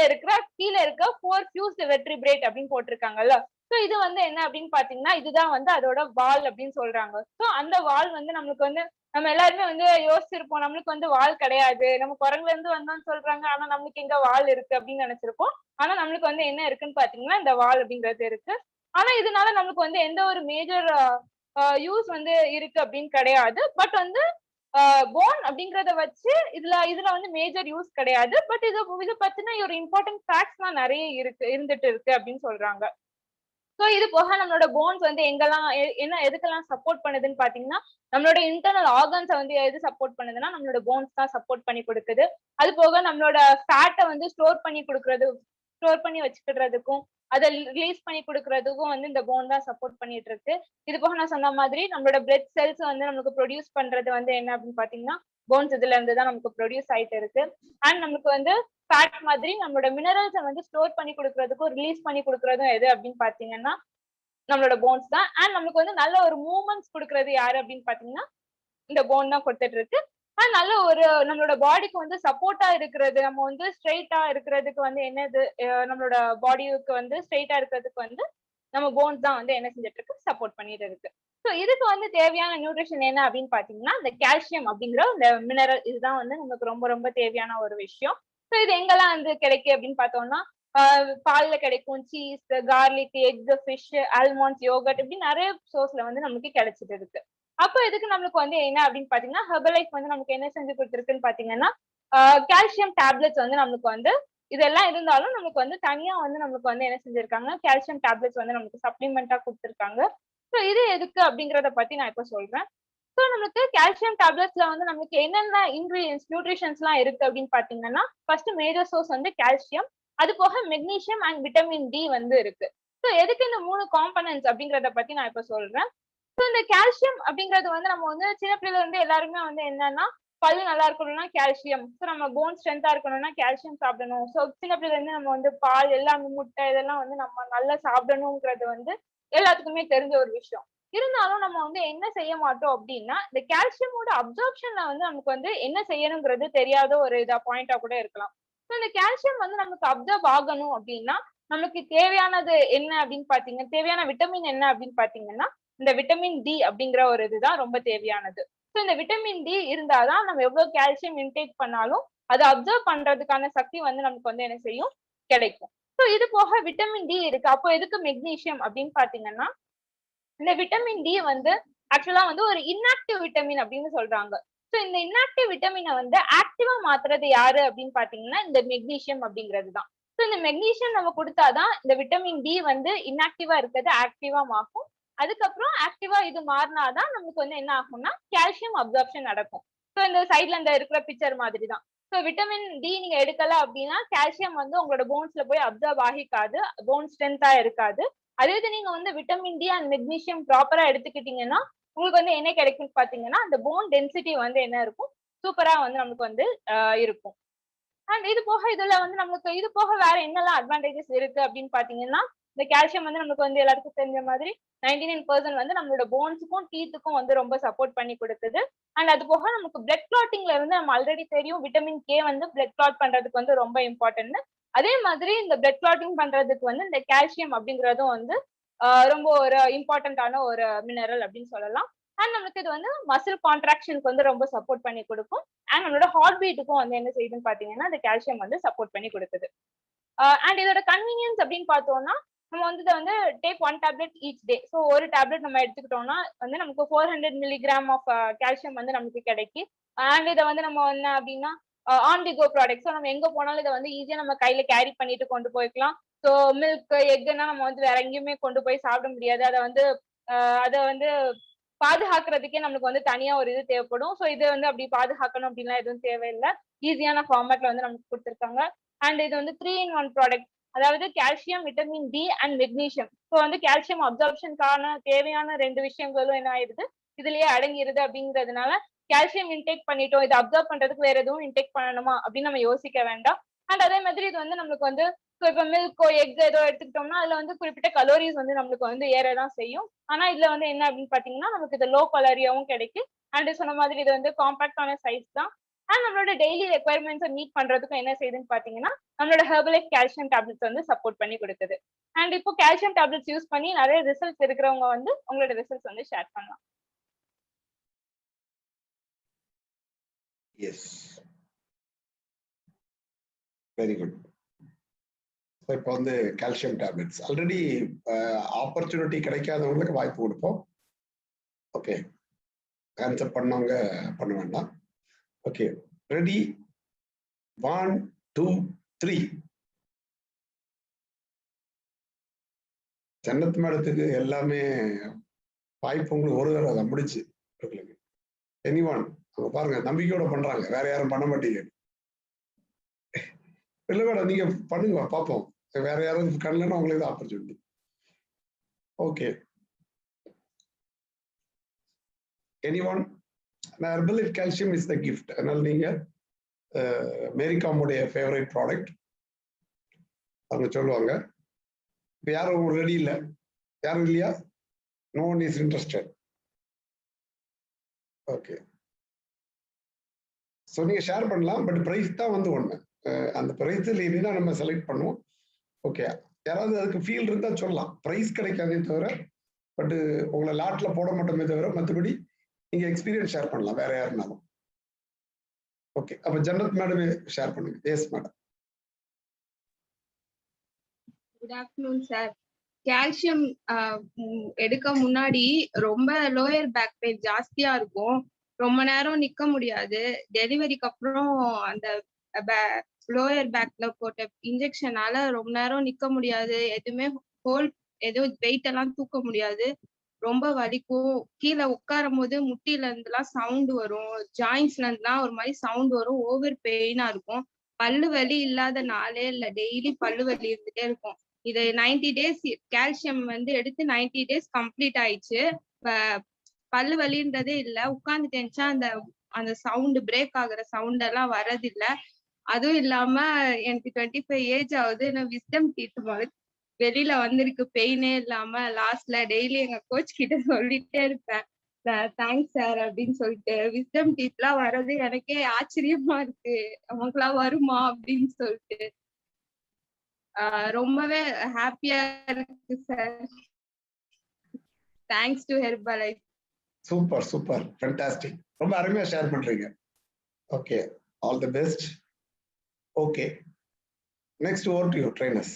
கீழே இருக்க 4 fused vertebrate அப்படின்னு போட்டிருக்காங்கல்ல. ஸோ இது வந்து என்ன அப்படின்னு பாத்தீங்கன்னா, இதுதான் வந்து அதோட வால் அப்படின்னு சொல்றாங்க. ஸோ அந்த வால் வந்து நம்மளுக்கு வந்து நம்ம எல்லாருமே வந்து யோசிச்சிருப்போம், நம்மளுக்கு வந்து வால் கிடையாது, நம்ம குரங்குல இருந்து வந்தோம்னு சொல்றாங்க, ஆனா நம்மளுக்கு எங்க வால் இருக்கு அப்படின்னு நினைச்சிருப்போம். ஆனா நம்மளுக்கு வந்து என்ன இருக்குன்னு பாத்தீங்கன்னா இந்த வால் அப்படிங்கிறது இருக்கு. ஆனா இதனால நம்மளுக்கு வந்து எந்த ஒரு மேஜர் யூஸ் வந்து இருக்கு அப்படின்னு கிடையாது. பட் வந்து போன் அப்படிங்கறத வச்சு இதுல வந்து மேஜர் யூஸ் கிடையாது. பட் இதை பத்தின ஒரு இம்பார்ட்டன்ட் ஃபேக்ட்ஸ் எல்லாம் நிறைய இருந்துட்டு இருக்கு அப்படின்னு சொல்றாங்க. ஸோ இது போக நம்மளோட போன்ஸ் வந்து எங்கெல்லாம் எதுக்கெல்லாம் சப்போர்ட் பண்ணுதுன்னு பாத்தீங்கன்னா, நம்மளோட இன்டர்னல் ஆர்கன்ஸை வந்து எது சப்போர்ட் பண்ணுதுன்னா நம்மளோட போன்ஸ் தான் சப்போர்ட் பண்ணி கொடுக்குது. அது போக நம்மளோட ஃபேட்டை வந்து ஸ்டோர் பண்ணி வச்சுக்கிறதுக்கும் அதை ரிலீஸ் பண்ணி கொடுக்கறதுக்கும் வந்து இந்த போன் தான் சப்போர்ட் பண்ணிட்டு இருக்கு. இது போக நான் சொன்ன மாதிரி நம்மளோட பிளட் செல்ஸ் வந்து நமக்கு ப்ரொடியூஸ் பண்றது வந்து என்ன அப்படின்னு பாத்தீங்கன்னா போன்ஸ் இதுல இருந்து தான் நமக்கு ப்ரொடியூஸ் ஆயிட்டு இருக்கு. அண்ட் நமக்கு வந்து ஃபேட் மாதிரி நம்மளோட மினரல்ஸை வந்து ஸ்டோர் பண்ணி கொடுக்கறதுக்கும் ரிலீஸ் பண்ணி கொடுக்கறதும் எது அப்படின்னு பாத்தீங்கன்னா நம்மளோட போன்ஸ் தான். அண்ட் நமக்கு வந்து நல்ல ஒரு மூவ்மெண்ட்ஸ் கொடுக்கறது யாரு அப்படின்னு பாத்தீங்கன்னா இந்த போன் தான் கொடுத்துட்டு இருக்கு. நல்ல ஒரு நம்மளோட பாடிக்கு வந்து சப்போர்ட்டா இருக்கிறது, நம்ம வந்து ஸ்ட்ரெயிட்டா இருக்கிறதுக்கு வந்து என்னது, நம்மளோட பாடிக்கு வந்து ஸ்ட்ரெயிட்டா இருக்கிறதுக்கு வந்து நம்ம போன்ஸ் தான் வந்து என்ன செஞ்சுட்டு இருக்கு, சப்போர்ட் பண்ணிட்டு இருக்கு. ஸோ இதுக்கு வந்து தேவையான நியூட்ரிஷன் என்ன அப்படின்னு பாத்தீங்கன்னா இந்த கால்சியம் அப்படிங்கிற இந்த மினரல், இதுதான் வந்து நமக்கு ரொம்ப ரொம்ப தேவையான ஒரு விஷயம். ஸோ இது எங்கெல்லாம் வந்து கிடைக்கும் அப்படின்னு பார்த்தோம்னா பால்ல கிடைக்கும், cheese, garlic, egg, fish, almonds, yoghurt இப்படி நிறைய சோர்ஸ்ல வந்து நமக்கு கிடைச்சிட்டு இருக்கு. அப்போ இதுக்கு நம்மளுக்கு வந்து என்ன அப்படின்னு பாத்தீங்கன்னா ஹெர்பலைஃப் வந்து நமக்கு என்ன செஞ்சு கொடுத்துருக்குன்னு பாத்தீங்கன்னா கால்சியம் டேப்லெட்ஸ் வந்து நம்மளுக்கு வந்து இதெல்லாம் இருந்தாலும் நமக்கு வந்து தனியா வந்து நமக்கு வந்து என்ன செஞ்சிருக்காங்க, கால்சியம் டேப்லெட்ஸ் வந்து நமக்கு சப்ளிமெண்டா கொடுத்திருக்காங்க. ஸோ இது எதுக்கு அப்படிங்கிறத பத்தி நான் இப்ப சொல்றேன். ஸோ நமக்கு கால்சியம் டேப்லெட்ஸ்ல வந்து நமக்கு என்னென்ன இன்கிரீடியன்ஸ் நியூட்ரிஷன்ஸ்லாம் இருக்கு அப்படின்னு பாத்தீங்கன்னா, ஃபர்ஸ்ட் மேஜர் சோர்ஸ் வந்து கால்சியம், அது போக மெக்னீசியம் அண்ட் விட்டமின் டி வந்து இருக்கு. ஸோ எதுக்கு இந்த 3 காம்பனன்ட்ஸ் அப்படிங்கிறத பத்தி நான் இப்ப சொல்றேன். ஸோ இந்த கால்சியம் அப்படிங்கிறது வந்து நம்ம வந்து சின்ன பிள்ளைல இருந்து எல்லாருமே வந்து என்னன்னா, பல்லு நல்லா இருக்கணும்னா கால்சியம், ஸோ நம்ம போன் ஸ்ட்ரென்த்தா இருக்கணும்னா கால்சியம் சாப்பிடணும். ஸோ சின்ன பிள்ளைல இருந்து நம்ம வந்து பால் எல்லாமே முட்டை இதெல்லாம் வந்து நம்ம நல்லா சாப்பிடணுங்கிறது வந்து எல்லாத்துக்குமே தெரிஞ்ச ஒரு விஷயம். இருந்தாலும் நம்ம வந்து என்ன செய்ய மாட்டோம் அப்படின்னா, இந்த கால்சியமோட அப்சார்ப்ஷன்ல வந்து நமக்கு வந்து என்ன செய்யணுங்கிறது தெரியாத ஒரு பாயிண்டா கூட இருக்கலாம். ஸோ இந்த கால்சியம் வந்து நமக்கு அப்சர்வ் ஆகணும் அப்படின்னா, நமக்கு தேவையானது என்ன அப்படின்னு பாத்தீங்கன்னா, தேவையான விட்டமின் என்ன அப்படின்னு பாத்தீங்கன்னா, இந்த விட்டமின் டி அப்படிங்கிற ஒரு இதுதான் ரொம்ப தேவையானது. ஸோ இந்த விட்டமின் டி இருந்தாதான் நம்ம எவ்வளவு கால்சியம் இன்டேக் பண்ணாலும் அதை அப்சர்வ் பண்றதுக்கான சக்தி வந்து நமக்கு வந்து என்ன செய்யும், கிடைக்கும். ஸோ இது போக விட்டமின் டி இருக்கு. அப்போ எதுக்கு மெக்னீசியம் அப்படின்னு பாத்தீங்கன்னா, இந்த விட்டமின் டி வந்து ஆக்சுவலா வந்து ஒரு இன்ஆக்டிவ் விட்டமின் அப்படின்னு சொல்றாங்க. ஸோ இந்த இன்ஆக்டிவ் விட்டமினை வந்து ஆக்டிவா மாத்துறது யாரு அப்படின்னு பாத்தீங்கன்னா, இந்த மெக்னீசியம் அப்படிங்கிறது தான். ஸோ இந்த மெக்னீசியம் நம்ம கொடுத்தாதான் இந்த விட்டமின் டி வந்து இன்ஆக்டிவா இருக்கிறது ஆக்டிவா மாறும். அதுக்கப்புறம் ஆக்டிவா இது மாறினாதான் நமக்கு வந்து என்ன ஆகும்னா கால்சியம் அப்சார்ப்ஷன் நடக்கும். ஸோ இந்த சைட்ல இந்த இருக்கிற பிக்சர் மாதிரி தான். ஸோ விட்டமின் டி நீங்க எடுக்கல அப்படின்னா கால்சியம் வந்து உங்களோட போன்ஸ்ல போய் அப்சர்வ் ஆகிக்காது, போன் ஸ்ட்ரென்த்தா இருக்காது. அதே இது நீங்க வந்து விட்டமின் டி அண்ட் மெக்னீசியம் ப்ராப்பரா எடுத்துக்கிட்டீங்கன்னா உங்களுக்கு வந்து என்ன கிடைக்கும்னு பாத்தீங்கன்னா, அந்த போன் டென்சிட்டி வந்து என்ன இருக்கும், சூப்பரா வந்து நமக்கு வந்து இருக்கும். அண்ட் இது போக இதுல வந்து நமக்கு இது போக வேற என்னெல்லாம் அட்வான்டேஜஸ் இருக்கு அப்படின்னு பாத்தீங்கன்னா, இந்த கால்சியம் வந்து நமக்கு வந்து எல்லாருக்கும் தெரிஞ்ச மாதிரி 99% வந்து நம்மளோட போன்ஸுக்கும் டீத்துக்கும் வந்து ரொம்ப சப்போர்ட் பண்ணி கொடுக்குது. அண்ட் அது போக நமக்கு பிளட் கிளாட்டிங்ல இருந்து நம்ம ஆல்ரெடி தெரியும் விட்டமின் கே வந்து பிளட் கிளாட் பண்றதுக்கு வந்து ரொம்ப இம்பார்ட்டன்ட். அதே மாதிரி இந்த பிளட் கிளாட்டிங் பண்றதுக்கு வந்து இந்த கால்சியம் அப்படிங்கறதும் வந்து ரொம்ப ஒரு இம்பார்ட்டன்டான ஒரு மினரல் அப்படின்னு சொல்லலாம். அண்ட் நமக்கு இது வந்து மசில் கான்ட்ராக்ஷனுக்கு வந்து ரொம்ப சப்போர்ட் பண்ணி கொடுக்கும். அண்ட் நம்மளோட ஹார்ட் பீட்டுக்கும் வந்து என்ன செய்யுதுன்னு பாத்தீங்கன்னா, இந்த கால்சியம் வந்து சப்போர்ட் பண்ணி கொடுக்குது. அண்ட் இதோட கன்வீனியன்ஸ் அப்படின்னு பார்த்தோம்னா, நம்ம வந்து இதை வந்து டேக் 1 டேப்லெட் ஈச் டே. ஸோ ஒரு டேப்லெட் நம்ம எடுத்துக்கிட்டோம்னா வந்து நமக்கு 400 மில்லிகிராம் ஆஃப் கால்சியம் வந்து நமக்கு கிடைக்கும். அண்ட் இதை வந்து நம்ம என்ன அப்படின்னா on the go product. So நம்ம எங்க போனாலும் இதை வந்து ஈஸியா நம்ம கையில கேரி பண்ணிட்டு கொண்டு போய்க்கலாம். ஸோ மில்க் எக்குன்னா நம்ம வந்து வேற எங்கேயுமே கொண்டு போய் சாப்பிட முடியாது. அதை வந்து பாதுகாக்கிறதுக்கே நமக்கு வந்து தனியா ஒரு இது தேவைப்படும். ஸோ இது வந்து அப்படி பாதுகாக்கணும் அப்படின்லாம் எதுவும் தேவையில்லை. ஈஸியான ஃபார்மேட்ல வந்து நமக்கு கொடுத்துருக்காங்க. அண்ட் இது வந்து 3-in-1 ப்ராடக்ட். அதாவது calcium, vitamin D and magnesium. So வந்து கால்சியம் அப்சார்ப்ஷனுக்கான தேவையான 2 விஷயங்களும் என்ன ஆயிடுது, இதுலயே அடங்கிடுது. அப்படிங்கிறதுனால கால்சியம் இன்டேக் பண்ணிட்டோம், இதை அப்சர்வ் பண்றதுக்கு வேற எதுவும் இன்டேக் பண்ணணுமா அப்படின்னு நம்ம யோசிக்க வேண்டாம். அண்ட் அதே மாதிரி இது வந்து நம்மளுக்கு வந்து இப்போ மில்கோ எக் ஏதோ எடுத்துக்கிட்டோம்னா அதுல வந்து குறிப்பிட்ட கலோரிஸ் வந்து நம்மளுக்கு வந்து ஏறதான் செய்யும். ஆனா இதுல வந்து என்ன அப்படின்னு பாத்தீங்கன்னா, நமக்கு இது லோ கலோரியாவும் கிடைக்கும். அண்ட் சொன்ன மாதிரி இது வந்து காம்பாக்டான சைஸ் தான். அண்ட் நம்மளோட டெய்லி ரெக்குயர்மெண்ட்ஸை மீட் பண்றதுக்கும் என்ன செய்யுதுன்னு பாத்தீங்கன்னா, நம்மளோட ஹெர்பலைஃப் கால்சியம் டேப்லெட்ஸ் வந்து சப்போர்ட் பண்ணி கொடுக்குது. அண்ட் இப்போ கால்சியம் டேப்லெட்ஸ் யூஸ் பண்ணி நிறைய ரிசல்ட்ஸ் இருக்கிறவங்க வந்து உங்களோட ரிசல்ட்ஸ் வந்து ஷேர் பண்ணலாம். Yes, very good. இப்போ வந்து கால்சியம் டேப்லெட்ஸ் ஆல்ரெடி ஆப்பர்ச்சுனிட்டி கிடைக்காதவங்களுக்கு வாய்ப்பு கொடுப்போம். ஓகே, ஆன்சர் பண்ணவங்க பண்ண வேண்டாம். Okay, ready? 1 2 3. ஜன்னத் மேடத்துக்கு எல்லாமே வாய்ப்பு உங்களுக்கு ஒரு தடவை தான் முடிச்சு. எனிவான் அவங்க பாருங்க நம்பிக்கையோட பண்றாங்க, வேற யாரும் பண்ண மாட்டீங்க. இல்லை மேடம் நீங்க பண்ணுங்க பார்ப்போம், வேற யாரும் பண்ணலன்னா உங்களுக்கு தான் opportunity. Okay, anyone? Herbalife calcium is the gift. அதனால நீங்க மேரிகாமுடைய ஃபேவரட் ப்ராடக்ட் அவங்க சொல்லுவாங்க. இப்போ யாரும் ரெடி இல்லை, யாரும் இல்லையா? No one is interested. Okay, so நீங்க ஷேர் பண்ணலாம். பட் ப்ரைஸ் தான் வந்து ஒன்று, அந்த ப்ரைஸில் இல்லைன்னா நம்ம செலக்ட் பண்ணுவோம். ஓகே, யாராவது அதுக்கு ஃபீல் இருந்தால் சொல்லலாம். ப்ரைஸ் கிடைக்காதே தவிர, பட்டு உங்களை லாட்ல போட மாட்டோமே தவிர மற்றபடி நீங்க எக்ஸ்பீரியன்ஸ் ஷேர் பண்ணலாம் வேற யாருனாலும். ஓகே, அப்ப ஜன்னத் மேடம் ஷேர் பண்ணுங்க. Yes madam. Good afternoon sir. Calcium எடுக்க முன்னாடி ரொம்ப லோயர் பேக் பெயின் ஜாஸ்தியா இருக்கும், ரொம்ப நேரம் நிக்க முடியாது. டெலிவரிக்கு அப்புறம் அந்த லோயர் பேக்ல போட்ட இன்ஜெக்ஷனால ரொம்ப நேரம் நிக்க முடியாது, எதுவுமே ஹோல் எதுவும் வெயிட் எல்லாம் தூக்க முடியாது, ரொம்ப வலிக்கும். கீழே உட்காரும் போது முட்டில இருந்துலாம் சவுண்ட் வரும், ஜாயின்ஸ்ல இருந்துலாம் ஒரு மாதிரி சவுண்ட் வரும், ஓவர் பெயினா இருக்கும். பல்லு வலி இல்லாத நாளே இல்ல, டெய்லி பல்லு வலி இருந்துட்டே இருக்கும். இது 90 டேஸ் கால்சியம் வந்து எடுத்து 90 டேஸ் கம்ப்ளீட் ஆயிடுச்சு. பல்லு வலின்றதே இல்ல, உட்கார்ந்துட்டேன்ச்சா அந்த அந்த சவுண்ட் பிரேக் ஆகுற சவுண்ட் எல்லாம் வரது இல்ல. அதுவும் இல்லாம எனக்கு 25 ஏஜ் ஆகுது, நான் விஸ்டம் டீத் வெளியில வந்திருக்கு பெயினே இல்லாம. லாஸ்ட்ல டெய்லி எங்க கோச் கிட்ட சொல்லிட்டே இருப்பேன், தேங்க்ஸ் சார் அப்படின்னு சொல்லிட்டு. விஸ்டம் டீத்லாம் வர்றது எனக்கே ஆச்சரியமா இருக்கு, அவங்களுக்குலாம் வருமா அப்படின்னு சொல்லிட்டு. ரொம்பவே ஹாப்பியா இருக்கு sir. Thanks to Herbalife. Super super, fantastic, ரொம்ப அருமையா ஷேர் பண்றீங்க. Okay, all the best. Okay, next over to you trainers.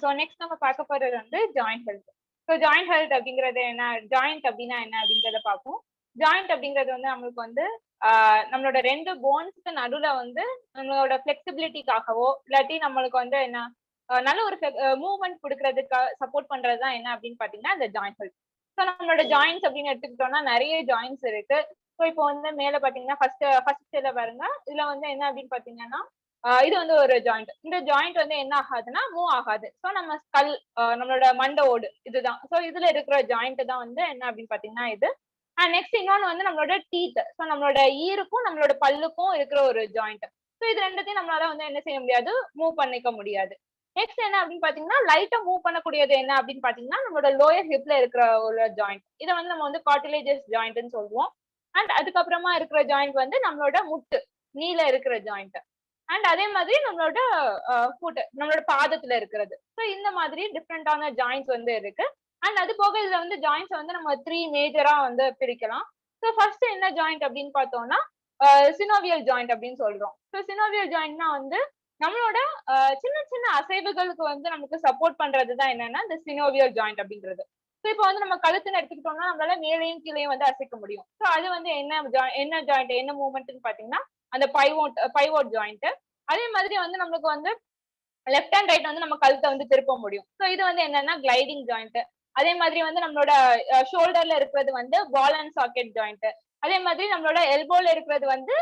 So next நம்ம பார்க்க போறது வந்து joint health. So joint health அப்படிங்கிறது என்ன, ஜாயிண்ட் அப்படின்னா என்ன அப்படிங்கிறத பார்ப்போம். ஜாயிண்ட் அப்படிங்கிறது வந்து நம்மளுக்கு வந்து நம்மளோட 2 போன்ஸ்க்கு நடுவுல வந்து நம்மளோட ஃபிளெக்சிபிலிட்டிக்காகவோ இல்லாட்டி நம்மளுக்கு வந்து என்ன நல்ல ஒரு மூவ்மெண்ட் கொடுக்கறதுக்காக சப்போர்ட் பண்றதுதான் என்ன அப்படின்னு பாத்தீங்கன்னா இந்த ஜாயிண்ட் ஹெல்த். ஸோ நம்மளோட ஜாயின்ஸ் அப்படின்னு எடுத்துக்கிட்டோம்னா நிறைய ஜாயின்ஸ் இருக்கு. ஸோ இப்போ வந்து மேல பாத்தீங்கன்னா ஃபர்ஸ்ட் பாருங்க, இதுல வந்து என்ன அப்படின்னு பாத்தீங்கன்னா இது வந்து ஒரு ஜாயிண்ட். இந்த ஜாயிண்ட் வந்து என்ன ஆகாதுன்னா மூவ் ஆகாது. ஸோ நம்ம ஸ்கல், நம்மளோட மண்டை ஓடு இதுதான். ஸோ இதுல இருக்கிற ஜாயிண்ட் தான் வந்து என்ன அப்படின்னு பாத்தீங்கன்னா இது. அண்ட் நெக்ஸ்ட் இன்னொன்னு வந்து நம்மளோட டீத். ஸோ நம்மளோட ஈருக்கும் நம்மளோட பல்லுக்கும் இருக்கிற ஒரு ஜாயிண்ட். ஸோ இது ரெண்டுத்தையும் நம்மளால வந்து என்ன செய்ய முடியாது, மூவ் பண்ணிக்க முடியாது. நெக்ஸ்ட் என்ன அப்படின்னு பாத்தீங்கன்னா லைட்டா மூவ் பண்ணக்கூடியது என்ன அப்படின்னு பாத்தீங்கன்னா நம்மளோட லோயர் ஹிப்ல இருக்கிற ஒரு ஜாயிண்ட். இதை வந்து நம்ம வந்து கார்டிலேஜஸ் ஜாயிண்ட்னு சொல்லுவோம். அண்ட் அதுக்கப்புறமா இருக்கிற ஜாயிண்ட் வந்து நம்மளோட முட்டு நீல இருக்கிற ஜாயிண்ட். அண்ட் அதே மாதிரி நம்மளோட ஃபுட், நம்மளோட பாதத்துல இருக்கிறது. ஸோ இந்த மாதிரி டிஃப்ரெண்டான ஜாயிண்ட்ஸ் வந்து இருக்கு. அண்ட் அது போக இதுல வந்து ஜாயிண்ட்ஸ் வந்து நம்ம 3 மேஜரா வந்து பிரிக்கலாம். ஸோ ஃபர்ஸ்ட் என்ன ஜாயிண்ட் அப்படின்னு பார்த்தோம்னா சினோவியல் ஜாயிண்ட் அப்படின்னு சொல்றோம். ஸோ சினோவியல் ஜாயிண்ட்னா வந்து நம்மளோட சின்ன சின்ன அசைவுகளுக்கு வந்து நமக்கு சப்போர்ட் பண்றது தான் என்னன்னா இந்த சினோவியல் ஜாயிண்ட் அப்படிங்கிறது. ஸோ இப்போ வந்து நம்ம கழுத்துன்னு எடுத்துக்கிட்டோம்னா நம்மளால மேலையும் கீழையும் வந்து அசைக்க முடியும். ஸோ அது வந்து என்ன ஜாயிண்ட், என்ன மூவ்மெண்ட்னு பாத்தீங்கன்னா அந்த பைவோட் ஜாயிண்ட். அதே மாதிரி வந்து நம்மளுக்கு வந்து லெஃப்ட் அண்ட் ரைட் வந்து நம்ம கழுத்தை வந்து திருப்ப முடியும். ஸோ இது வந்து என்னன்னா கிளைடிங் ஜாயிண்ட். அதே மாதிரி வந்து நம்மளோட ஷோல்டர்ல இருக்கிறது வந்து பால் அண்ட் சாக்கெட் ஜாயிண்ட். அதே மாதிரி நம்மளோட எல்போல இருக்கிறது வந்து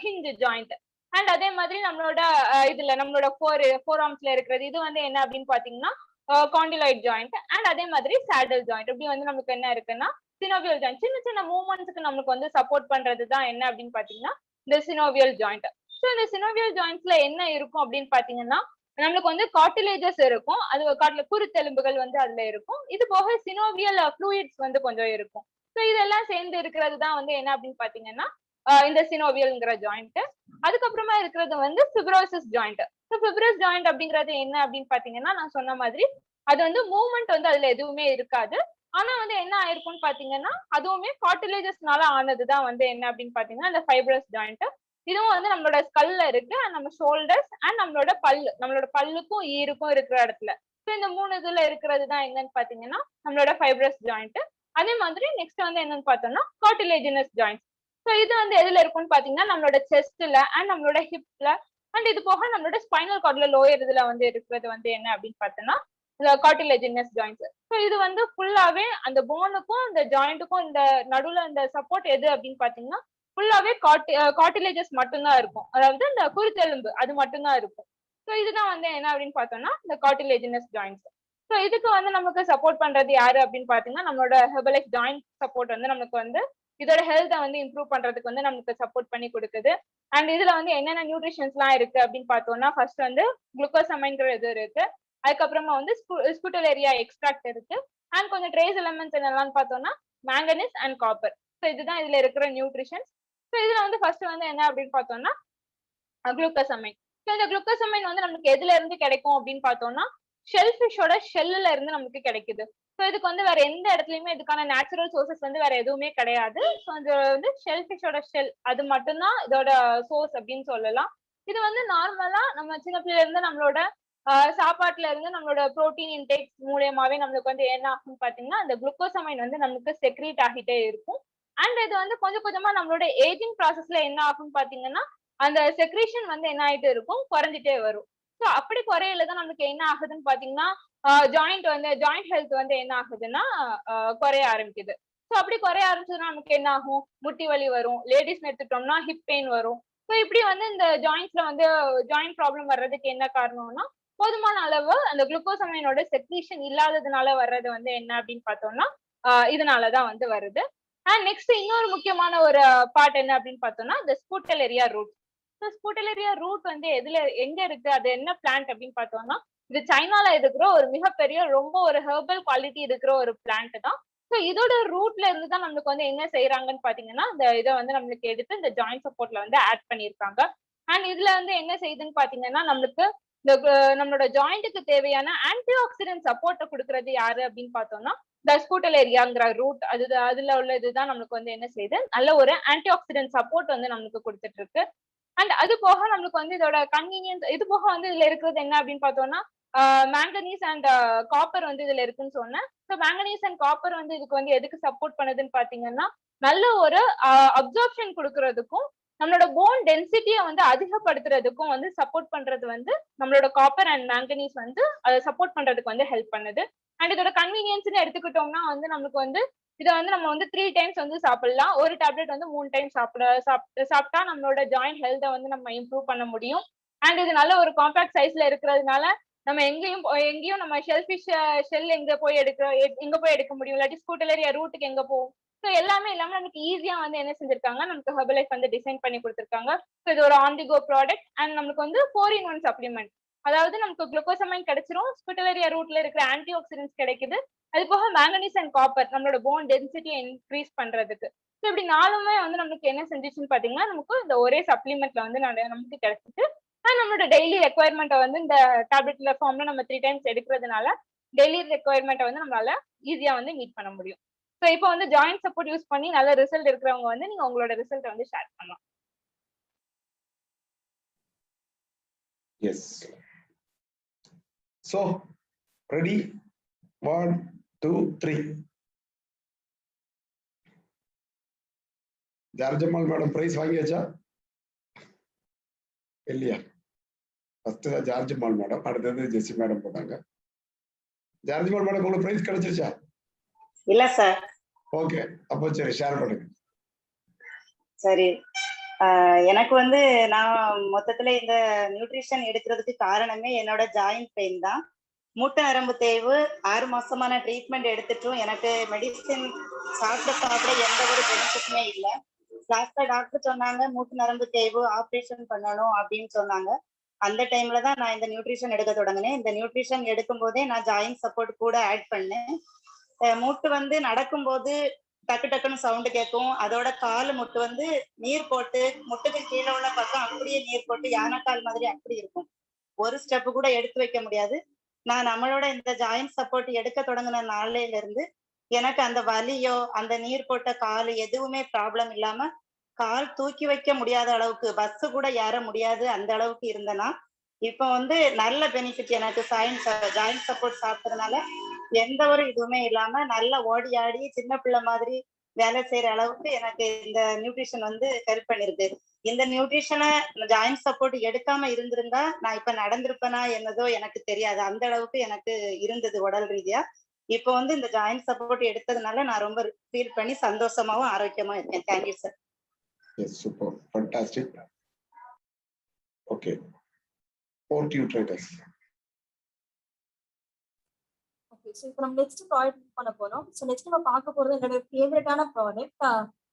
ஹிஞ்ச் ஜாயிண்ட். அண்ட் அதே மாதிரி நம்மளோட இதுல நம்மளோட ஃபோர் ஆர்ம்ஸ்ல இருக்கிறது இது வந்து என்ன அப்படின்னு பாத்தீங்கன்னா காண்டிலாய்ட் ஜாயிண்ட். அண்ட் அதே மாதிரி சேடல் ஜாயிண்ட். இப்படி வந்து நமக்கு என்ன இருக்குன்னா சினோவியல் ஜாயிண்ட். சின்ன சின்ன மூவ்மெண்ட்ஸ்க்கு நமக்கு வந்து சப்போர்ட் பண்றது தான் என்ன அப்படின்னு பாத்தீங்கன்னா இந்த சினோவியல் ஜாயிண்ட். ஸோ இந்த சினோவியல் ஜாயிண்ட்ஸ்ல என்ன இருக்கும் அப்படின்னு பாத்தீங்கன்னா நம்மளுக்கு வந்து கார்டிலேஜஸ் இருக்கும், அது குருத்தெலும்புகள் வந்து அதுல இருக்கும். இது போக சினோவியல் ஃப்ளூயிட்ஸ் வந்து கொஞ்சம் இருக்கும். ஸோ இதெல்லாம் சேர்ந்து இருக்கிறது தான் வந்து என்ன அப்படின்னு பாத்தீங்கன்னா இந்த சினோவியல்ங்கிற ஜாயிண்ட். அதுக்கப்புறமா இருக்கிறது வந்து ஃபிப்ரோசிஸ் ஜாயிண்ட். ஸோ ஃபிப்ரோஸ் ஜாயிண்ட் அப்படிங்கிறது என்ன அப்படின்னு பாத்தீங்கன்னா நான் சொன்ன மாதிரி அது வந்து மூவ்மெண்ட் வந்து அதுல எதுவுமே இருக்காது. ஆனா வந்து என்ன ஆயிருக்கும்னு பாத்தீங்கன்னா அதுவுமே கார்டிலேஜஸ்னால ஆனதுதான் வந்து என்ன அப்படின்னு பாத்தீங்கன்னா இந்த ஃபைப்ரஸ் ஜாயிண்ட். இதுவும் வந்து நம்மளோட ஸ்கல்ல இருக்கு, நம்ம ஷோல்டர்ஸ் அண்ட் நம்மளோட பல்லுக்கும் ஈருக்கும் இருக்கிற இடத்துல. ஸோ இந்த 3 இதுல இருக்கிறது தான் என்னன்னு பாத்தீங்கன்னா நம்மளோட ஃபைப்ரஸ் ஜாயிண்ட். அதே மாதிரி நெக்ஸ்ட் வந்து என்னன்னு பார்த்தோம்னா கார்டிலேஜினஸ் ஜாயிண்ட். ஸோ இது வந்து எதுல இருக்கும்னு பாத்தீங்கன்னா நம்மளோட செஸ்ட்ல அண்ட் நம்மளோட ஹிப்ல அண்ட் இது போக நம்மளோட ஸ்பைனல் கார்ட்ல லோயர் இதுல வந்து இருக்கிறது வந்து என்ன அப்படின்னு பார்த்தோம்னா கார்டிலேஜினஸ் ஜாயிண்ட்ஸ். ஸோ இது வந்து ஃபுல்லாவே அந்த போனுக்கும் இந்த ஜாயிண்ட்டுக்கும் இந்த நடுவுல இந்த சப்போர்ட் எது அப்படின்னு பாத்தீங்கன்னா ஃபுல்லாவே கார்டிலேஜஸ் மட்டும்தான் இருக்கும், அதாவது இந்த குருத்தெலும்பு அது மட்டும்தான் இருக்கும். ஸோ இதுதான் வந்து என்ன அப்படின்னு பார்த்தோம்னா இந்த கார்டிலேஜினஸ் ஜாயிண்ட்ஸ். ஸோ இதுக்கு வந்து நமக்கு சப்போர்ட் பண்றது யாரு அப்படின்னு பாத்தீங்கன்னா நம்மளோட ஹெர்பலைஃப் ஜாயிண்ட் சப்போர்ட் வந்து நமக்கு வந்து இதோட ஹெல்த்தை வந்து இம்ப்ரூவ் பண்றதுக்கு வந்து நமக்கு சப்போர்ட் பண்ணி கொடுக்குது. அண்ட் இதுல வந்து என்னென்ன நியூட்ரிஷன்ஸ்லாம் இருக்கு அப்படின்னு பார்த்தோம்னா ஃபர்ஸ்ட் வந்து குளுக்கோசமைன்கிற இது இருக்கு. அதுக்கப்புறமா வந்து ஸ்கூட்டலேரியா எக்ஸ்ட்ராக்ட் இருக்கு. அண்ட் கொஞ்சம் ட்ரேஸ் எலமெண்ட்ஸ் என்னெல்லாம் பார்த்தோம்னா மேங்கனீஸ் அண்ட் காப்பர். ஸோ இதுதான் இதுல இருக்கிற நியூட்ரிஷன்ஸ். ஸோ இதுல வந்து ஃபர்ஸ்ட் வந்து என்ன அப்படின்னு பார்த்தோம்னா குளுக்கோசமைன். ஸோ இந்த குளுக்கோசமைன் வந்து நமக்கு எதுல இருந்து கிடைக்கும் அப்படின்னு பார்த்தோம்னா ஷெல்ஃபிஷோட ஷெல்லுல இருந்து நமக்கு கிடைக்குது. ஸோ இதுக்கு வந்து வேற எந்த இடத்துலயுமே இதுக்கான நேச்சுரல் சோர்சஸ் வந்து வேற எதுவுமே கிடையாது. ஸோ இது வந்து ஷெல்ஃபிஷோட ஷெல் அது மட்டும்தான் இதோட சோர்ஸ் அப்படின்னு சொல்லலாம். இது வந்து நார்மலா நம்ம சின்ன பிள்ளைல இருந்து நம்மளோட சாப்பாட்டுல இருந்து நம்மளோட புரோட்டீன் இன்டேக் மூலியமாவே நம்மளுக்கு வந்து என்ன ஆகும்னு பாத்தீங்கன்னா அந்த குளுக்கோசமைன் வந்து நமக்கு செக்ரீட் ஆகிட்டே இருக்கும். அண்ட் இது வந்து கொஞ்சம் கொஞ்சமா நம்மளோட ஏஜிங் ப்ராசஸ்ல என்ன ஆகும்னு பாத்தீங்கன்னா அந்த செக்ரேஷன் வந்து என்ன ஆயிட்டு இருக்கும், குறைஞ்சிட்டே வரும். ஸோ அப்படி குறையிலதான் நமக்கு என்ன ஆகுதுன்னு பாத்தீங்கன்னா ஜாயிண்ட் ஹெல்த் வந்து என்ன ஆகுதுன்னா குறைய ஆரம்பிக்குது. ஸோ அப்படி குறைய ஆரம்பிச்சதுன்னா நமக்கு என்ன ஆகும், முட்டி வலி வரும். லேடிஸ் எடுத்துட்டோம்னா ஹிப் பெயின் வரும். ஸோ இப்படி வந்து இந்த ஜாயிண்ட்ஸ்ல வந்து ஜாயிண்ட் ப்ராப்ளம் வர்றதுக்கு என்ன காரணம்னா போதுமான அளவு அந்த குளுக்கோசமைனோட செக்ரீஷன் இல்லாததுனால வர்றது வந்து என்ன அப்படின்னு பார்த்தோம்னா இதனாலதான் வந்து வருது. அண்ட் நெக்ஸ்ட் இன்னொரு முக்கியமான ஒரு பார்ட் என்ன அப்படின்னு பார்த்தோம்னா இந்த ஸ்கூட்டலேரியா ரூட். ஸோ ஸ்கூட்டலேரியா ரூட் வந்து எங்க இருக்கு, அது என்ன பிளான்ட் அப்படின்னு பார்த்தோம்னா இது சைனால இருக்கிற ஒரு மிகப்பெரிய ரொம்ப ஒரு ஹெர்பல் குவாலிட்டி இருக்கிற ஒரு பிளான்ட் தான். ஸோ இதோட ரூட்ல இருந்து தான் நம்மளுக்கு வந்து என்ன செய்யறாங்கன்னு பாத்தீங்கன்னா இந்த இதை வந்து நம்மளுக்கு எடுத்து இந்த ஜாயிண்ட் சப்போர்ட்ல வந்து ஆட் பண்ணியிருக்காங்க. அண்ட் இதுல வந்து என்ன செய்யுதுன்னு பாத்தீங்கன்னா நம்மளுக்கு இந்த நம்மளோட ஜாயிண்ட்டுக்கு தேவையான ஆன்டி ஆக்சிடென்ட் சப்போர்ட்டை கொடுக்கறது யாரு அப்படின்னு பார்த்தோம்னா இந்த ஸ்கூட்டலேரியாங்கிற ரூட் அதுல உள்ள இதுதான் நம்மளுக்கு வந்து என்ன செய்யுது, நல்ல ஒரு ஆன்டி ஆக்சிடென்ட் சப்போர்ட் வந்து நம்மளுக்கு கொடுத்துட்டு இருக்கு. அண்ட் அது போக நம்மளுக்கு வந்து இதோட கன்வீனியன்ஸ் இது போக வந்து இதுல இருக்கிறது என்ன அப்படின்னு பார்த்தோம்னா மேங்கனீஸ் அண்ட் காப்பர் வந்து இதுல இருக்குன்னு சொன்னேன். ஸோ மேங்கனீஸ் அண்ட் காப்பர் வந்து இதுக்கு வந்து எதுக்கு சப்போர்ட் பண்ணுதுன்னு பாத்தீங்கன்னா நல்ல ஒரு அப்சார்ப்ஷன் கொடுக்கறதுக்கும் நம்மளோட போன் டென்சிட்டியை வந்து அதிகப்படுத்துறதுக்கும் வந்து சப்போர்ட் பண்றது வந்து நம்மளோட காப்பர் அண்ட் மேங்கனீஸ் வந்து அதை சப்போர்ட் பண்றதுக்கு வந்து ஹெல்ப் பண்ணுது. அண்ட் இதோட கன்வீனியன்ஸ்னு எடுத்துக்கிட்டோம்னா வந்து நம்மளுக்கு வந்து இதை வந்து நம்ம வந்து 3 times வந்து சாப்பிடலாம். ஒரு டேப்லெட் வந்து 3 times சாப்பிட்டா நம்மளோட ஜாயிண்ட் ஹெல்த்தை வந்து நம்ம இம்ப்ரூவ் பண்ண முடியும். அண்ட் இது நல்ல ஒரு காம்பாக்ட் சைஸ்ல இருக்கிறதுனால நம்ம எங்கேயும் நம்ம ஷெல் எங்க போய் எடுக்க முடியும், இல்லாட்டி ஸ்கூட்டலேரியா ரூட்டுக்கு எங்க போகும். ஸோ எல்லாமே இல்லாம நமக்கு ஈஸியா வந்து என்ன செஞ்சிருக்காங்க, நமக்கு ஹெர்பலைஃப் வந்து டிசைன் பண்ணி கொடுத்துருக்காங்க. ஸோ இது ஒரு on the go product. And நமக்கு வந்து 4-in-1 சப்ளிமெண்ட், அதாவது நமக்கு குளுக்கோசமைன் கிடைச்சிரும், ஸ்கூட்டலேரியா ரூட்ல இருக்கிற ஆன்டி ஆக்சிடென்ட்ஸ் கிடைக்குது, அது போக மேங்கனீஸ் அண்ட் காப்பர் நம்மளோட போன் டென்சிட்டியை இன்க்ரீஸ் பண்றதுக்கு. ஸோ இப்படி 4மே வந்து நமக்கு என்ன செஞ்சிச்சுன்னு பாத்தீங்கன்னா நமக்கு இந்த ஒரே சப்ளிமெண்ட்ல வந்து நமக்கு கிடைச்சிட்டு நம்மளோட டெய்லி ரெக்குவயர்மெண்ட்டை வந்து இந்த டேப்லெட்ல ஃபார்ம்ல நம்ம 3 times எடுக்கிறதுனால டெய்லி ரெக்குவயர்மெண்ட்டை வந்து நம்மளால ஈஸியா வந்து மீட் பண்ண முடியும். ஸோ இப்போ வந்து ஜாயிண்ட் சப்போர்ட் யூஸ் பண்ணி நல்ல ரிசல்ட் இருக்கிறவங்க வந்து நீங்க உங்களோட ரிசல்ட் வந்து ஷேர் பண்ணலாம். Yes. So ready, 1 2 3. Georgammal madam prize வாங்கியாச்சா இல்லையா? ஃபர்ஸ்ட் தான் ஜார்ஜம்மாள் மேடம், அடுத்தது ஜெசி மேடம் போட்டாங்க. ஜார்ஜம்மாள் மேடம் உங்களுக்கு பிரைஸ் கிடைச்சிருச்சா? இல்ல சார். ஓகே, அப்போ சரி ஷேர் பண்ணுங்க. சரி, எனக்கு வந்து நான் மொத்தத்துல இந்த நியூட்ரிஷன் எடுக்கிறதுக்கு காரணமே என்னோட ஜாயிண்ட் பெயின் தான். மூட்டு நரம்பு தேய்வு 6 மாசமான ட்ரீட்மெண்ட் எடுத்துட்டும் எனக்கு மெடிசின் சாப்பிட எந்த ஒரு பெனிஃபிட்டுமே இல்லை. லாஸ்டா டாக்டர் சொன்னாங்க மூட்டு நரம்பு தேய்வு ஆப்ரேஷன் பண்ணணும் அப்படின்னு சொன்னாங்க. அந்த டைம்ல தான் நான் இந்த நியூட்ரிஷன் எடுக்க தொடங்கினேன். இந்த நியூட்ரிஷன் எடுக்கும் போதே நான் ஜாயிண்ட் சப்போர்ட் கூட ஆட் பண்ணேன். மூட்டு வந்து நடக்கும்போது டக்கு டக்குன்னு சவுண்டு கேட்கும். அதோட கால் முட்டு வந்து நீர் போட்டு முட்டுக்கு கீழே உள்ள பக்கம் அப்படியே நீர் போட்டு யானைக்கால் மாதிரி அப்படி இருக்கும். ஒரு ஸ்டெப் கூட எடுத்து வைக்க முடியாது. நான் நம்மளோட இந்த ஜாயிண்ட் சப்போர்ட் எடுக்க தொடங்கின நாளையில இருந்து எனக்கு அந்த வலியோ அந்த நீர் போட்ட கால் எதுவுமே ப்ராப்ளம் இல்லாம கால் தூக்கி வைக்க முடியாத அளவுக்கு, பஸ் கூட ஏற முடியாது அந்த அளவுக்கு இருந்தேன்னா இப்ப வந்து நல்ல பெனிஃபிட் எனக்கு ஜாயிண்ட் சப்போர்ட் சாப்பிட்டதுனால எந்த ஒரு இதுவுமே இல்லாம நல்லா ஓடி ஆடி சின்ன பிள்ளை மாதிரி வேலை செய்யற அளவுக்கு எனக்கு இந்த நியூட்ரிஷன் வந்து ஹெல்ப் பண்ணிருக்கு. இந்த நியூட்ரிஷனை ஜாயிண்ட் சப்போர்ட் எடுக்காம இருந்திருந்தா நான் இப்ப நடந்திருப்பேனா என்னதோ எனக்கு தெரியாது. அந்த அளவுக்கு எனக்கு இருந்தது உடல் ரீதியா. இப்ப வந்து இந்த ஜாயிண்ட் சப்போர்ட் எடுத்ததுனால நான் ரொம்ப ஃபீல் பண்ணி சந்தோஷமாவும் ஆரோக்கியமா இருக்கேன். Thank you sir. Yes, super, fantastic. Okay, over to you, traders. Okay, so இப்போ நம்ம நெக்ஸ்ட் ப்ராடக்ட் யூஸ் பண்ண போறோம். ஸோ நெக்ஸ்ட் நம்ம பார்க்க போறது என்னோட ஃபேவரட்டான ப்ராடக்ட்.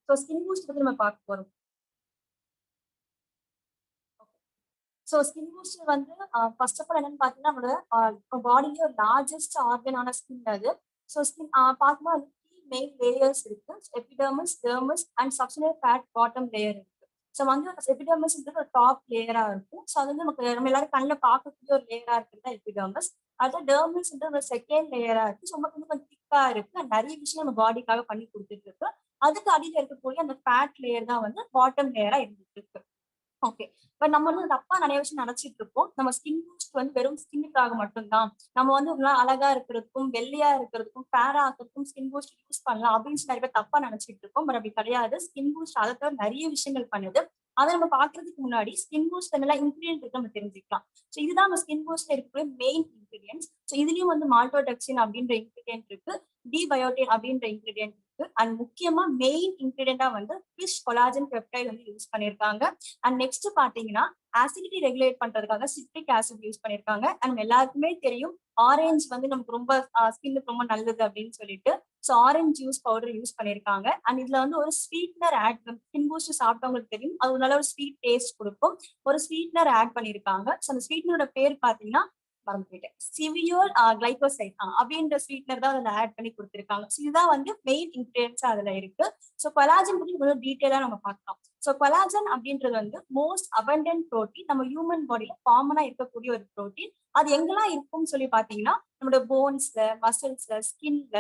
ஸோ ஸ்கின் பூஸ்ட் பத்தி நம்ம பார்க்க போறோம். ஸோ ஸ்கின் பூஸ்ட் வந்து ஃபர்ஸ்ட் ஆஃப் ஆல் என்னன்னு பார்த்தீங்கன்னா நம்மளோட பாடியில ஒரு லார்ஜஸ்ட் ஆர்கனான ஸ்கின் அது. ஸோ ஸ்கின் பார்க்கும்போது அது 3 மெயின் லேயர்ஸ் இருக்கு. Epidermis, dermis and subcellular fat bottom layer இருக்கு. ஸோ வந்து எபிடர்மிஸ்ன்றது ஒரு டாப் லேயரா இருக்கும். ஸோ அது வந்து நம்ம எல்லாரும் கண்ணில் பார்க்கக்கூடிய ஒரு லேயரா இருக்கிறது எபிடர்மிஸ். அது டெர்மிஸ்ன்றது ஒரு செகண்ட் லேயரா இருக்கு. ஸோ நமக்கு வந்து கொஞ்சம் திக்கா இருக்கு. நிறைய விஷயம் நம்ம பாடிக்காக பண்ணி கொடுத்துட்டு இருக்கு. அதுக்கு அடியில் இருக்கக்கூடிய அந்த ஃபேட் லேயர் தான் வந்து பாட்டம் லேயரா இருந்துட்டு இருக்கு. ஓகே. பட் நம்ம வந்து தப்பா நிறைய விஷயம் நினைச்சிட்டு இருக்கோம். நம்ம ஸ்கின் பூஸ்ட் வந்து வெறும் ஸ்கின்னுக்காக மட்டும்தான். நம்ம வந்து ஒரு நாள் அழகா இருக்கிறதுக்கும், வெள்ளையா இருக்கிறதுக்கும், ஃபேரா ஆகிறதுக்கும் ஸ்கின் பூஸ்ட் யூஸ் பண்ணலாம் அப்படின்னு நிறைய பேர் தப்பா நினைச்சிட்டு இருக்கோம். பட் அப்படி கிடையாது. ஸ்கின் பூஸ்ட் அதை தவிர நிறைய விஷயங்கள் பண்ணுது. அதை நம்ம பாக்குறதுக்கு முன்னாடி ஸ்கின் பூஸ்ட் என்னெல்லாம் இன்கிரியன்ட் இருக்கு நம்ம தெரிஞ்சுக்கலாம். ஸோ இதுதான் நம்ம ஸ்கின் பூஸ்ட்ல இருக்கிற மெயின் இன்கிரியன்ஸ். ஸோ இதுலயும் வந்து மால்டோடாக்சின் அப்படின்ற இன்கிரியன்ட் இருக்கு, டிபயோட்டின் அப்படின்ற இன்கிரியன்ட் இருக்கு. அண்ட் முக்கியமா மெயின் இன்கிரியண்டா வந்து ஃபிஷ் கொலாஜன் பெப்டைட் வந்து யூஸ் பண்ணிருக்காங்க. அண்ட் நெக்ஸ்ட் பாத்தீங்கன்னா ஆசிடிட்டி ரெகுலேட் பண்றதுக்காக சிட்ரிக் ஆசிட் யூஸ் பண்ணிருக்காங்க. அண்ட் எல்லாருக்குமே தெரியும் ஆரஞ்சு வந்து நமக்கு ரொம்ப ஸ்கின்னுக்கு ரொம்ப நல்லது அப்படின்னு சொல்லிட்டு so orange juice powder use பண்ணிருக்காங்க. அண்ட் இதுல வந்து ஒரு ஸ்வீட்னர் ஆட், ஸ்கின் பூஸ்ட் சாப்பிட்டவங்களுக்கு தெரியும் அது ஒரு நல்ல ஒரு ஸ்வீட் டேஸ்ட் கொடுக்கும். ஒரு ஸ்வீட்னர் ஆட் பண்ணிருக்காங்க. ஸோ அந்த ஸ்வீட்னரோட பேர் பாத்தீங்கன்னா மறந்துட்டேன், சிவியோல் கிளைகோசைட் அப்படின்ற ஸ்வீட்னர் தான் அதுல ஆட் பண்ணி கொடுத்திருக்காங்க. இதுதான் வந்து மெயின் இன்கிரியன்ஸ் அதுல இருக்கு. ஸோ கொலாஜன் பத்தி கொஞ்சம் டீட்டெயிலா நம்ம பார்க்கலாம். ஸோ கொலாஜன் அப்படின்றது வந்து மோஸ்ட் அபண்டன்ட் ப்ரோட்டீன், நம்ம ஹியூமன் பாடியில காமனா இருக்கக்கூடிய ஒரு ப்ரோட்டீன். அது எங்கெல்லாம் இருக்கும்னு சொல்லி பாத்தீங்கன்னா நம்மளோட போன்ஸ்ல, மசில்ஸ்ல, ஸ்கின்ல,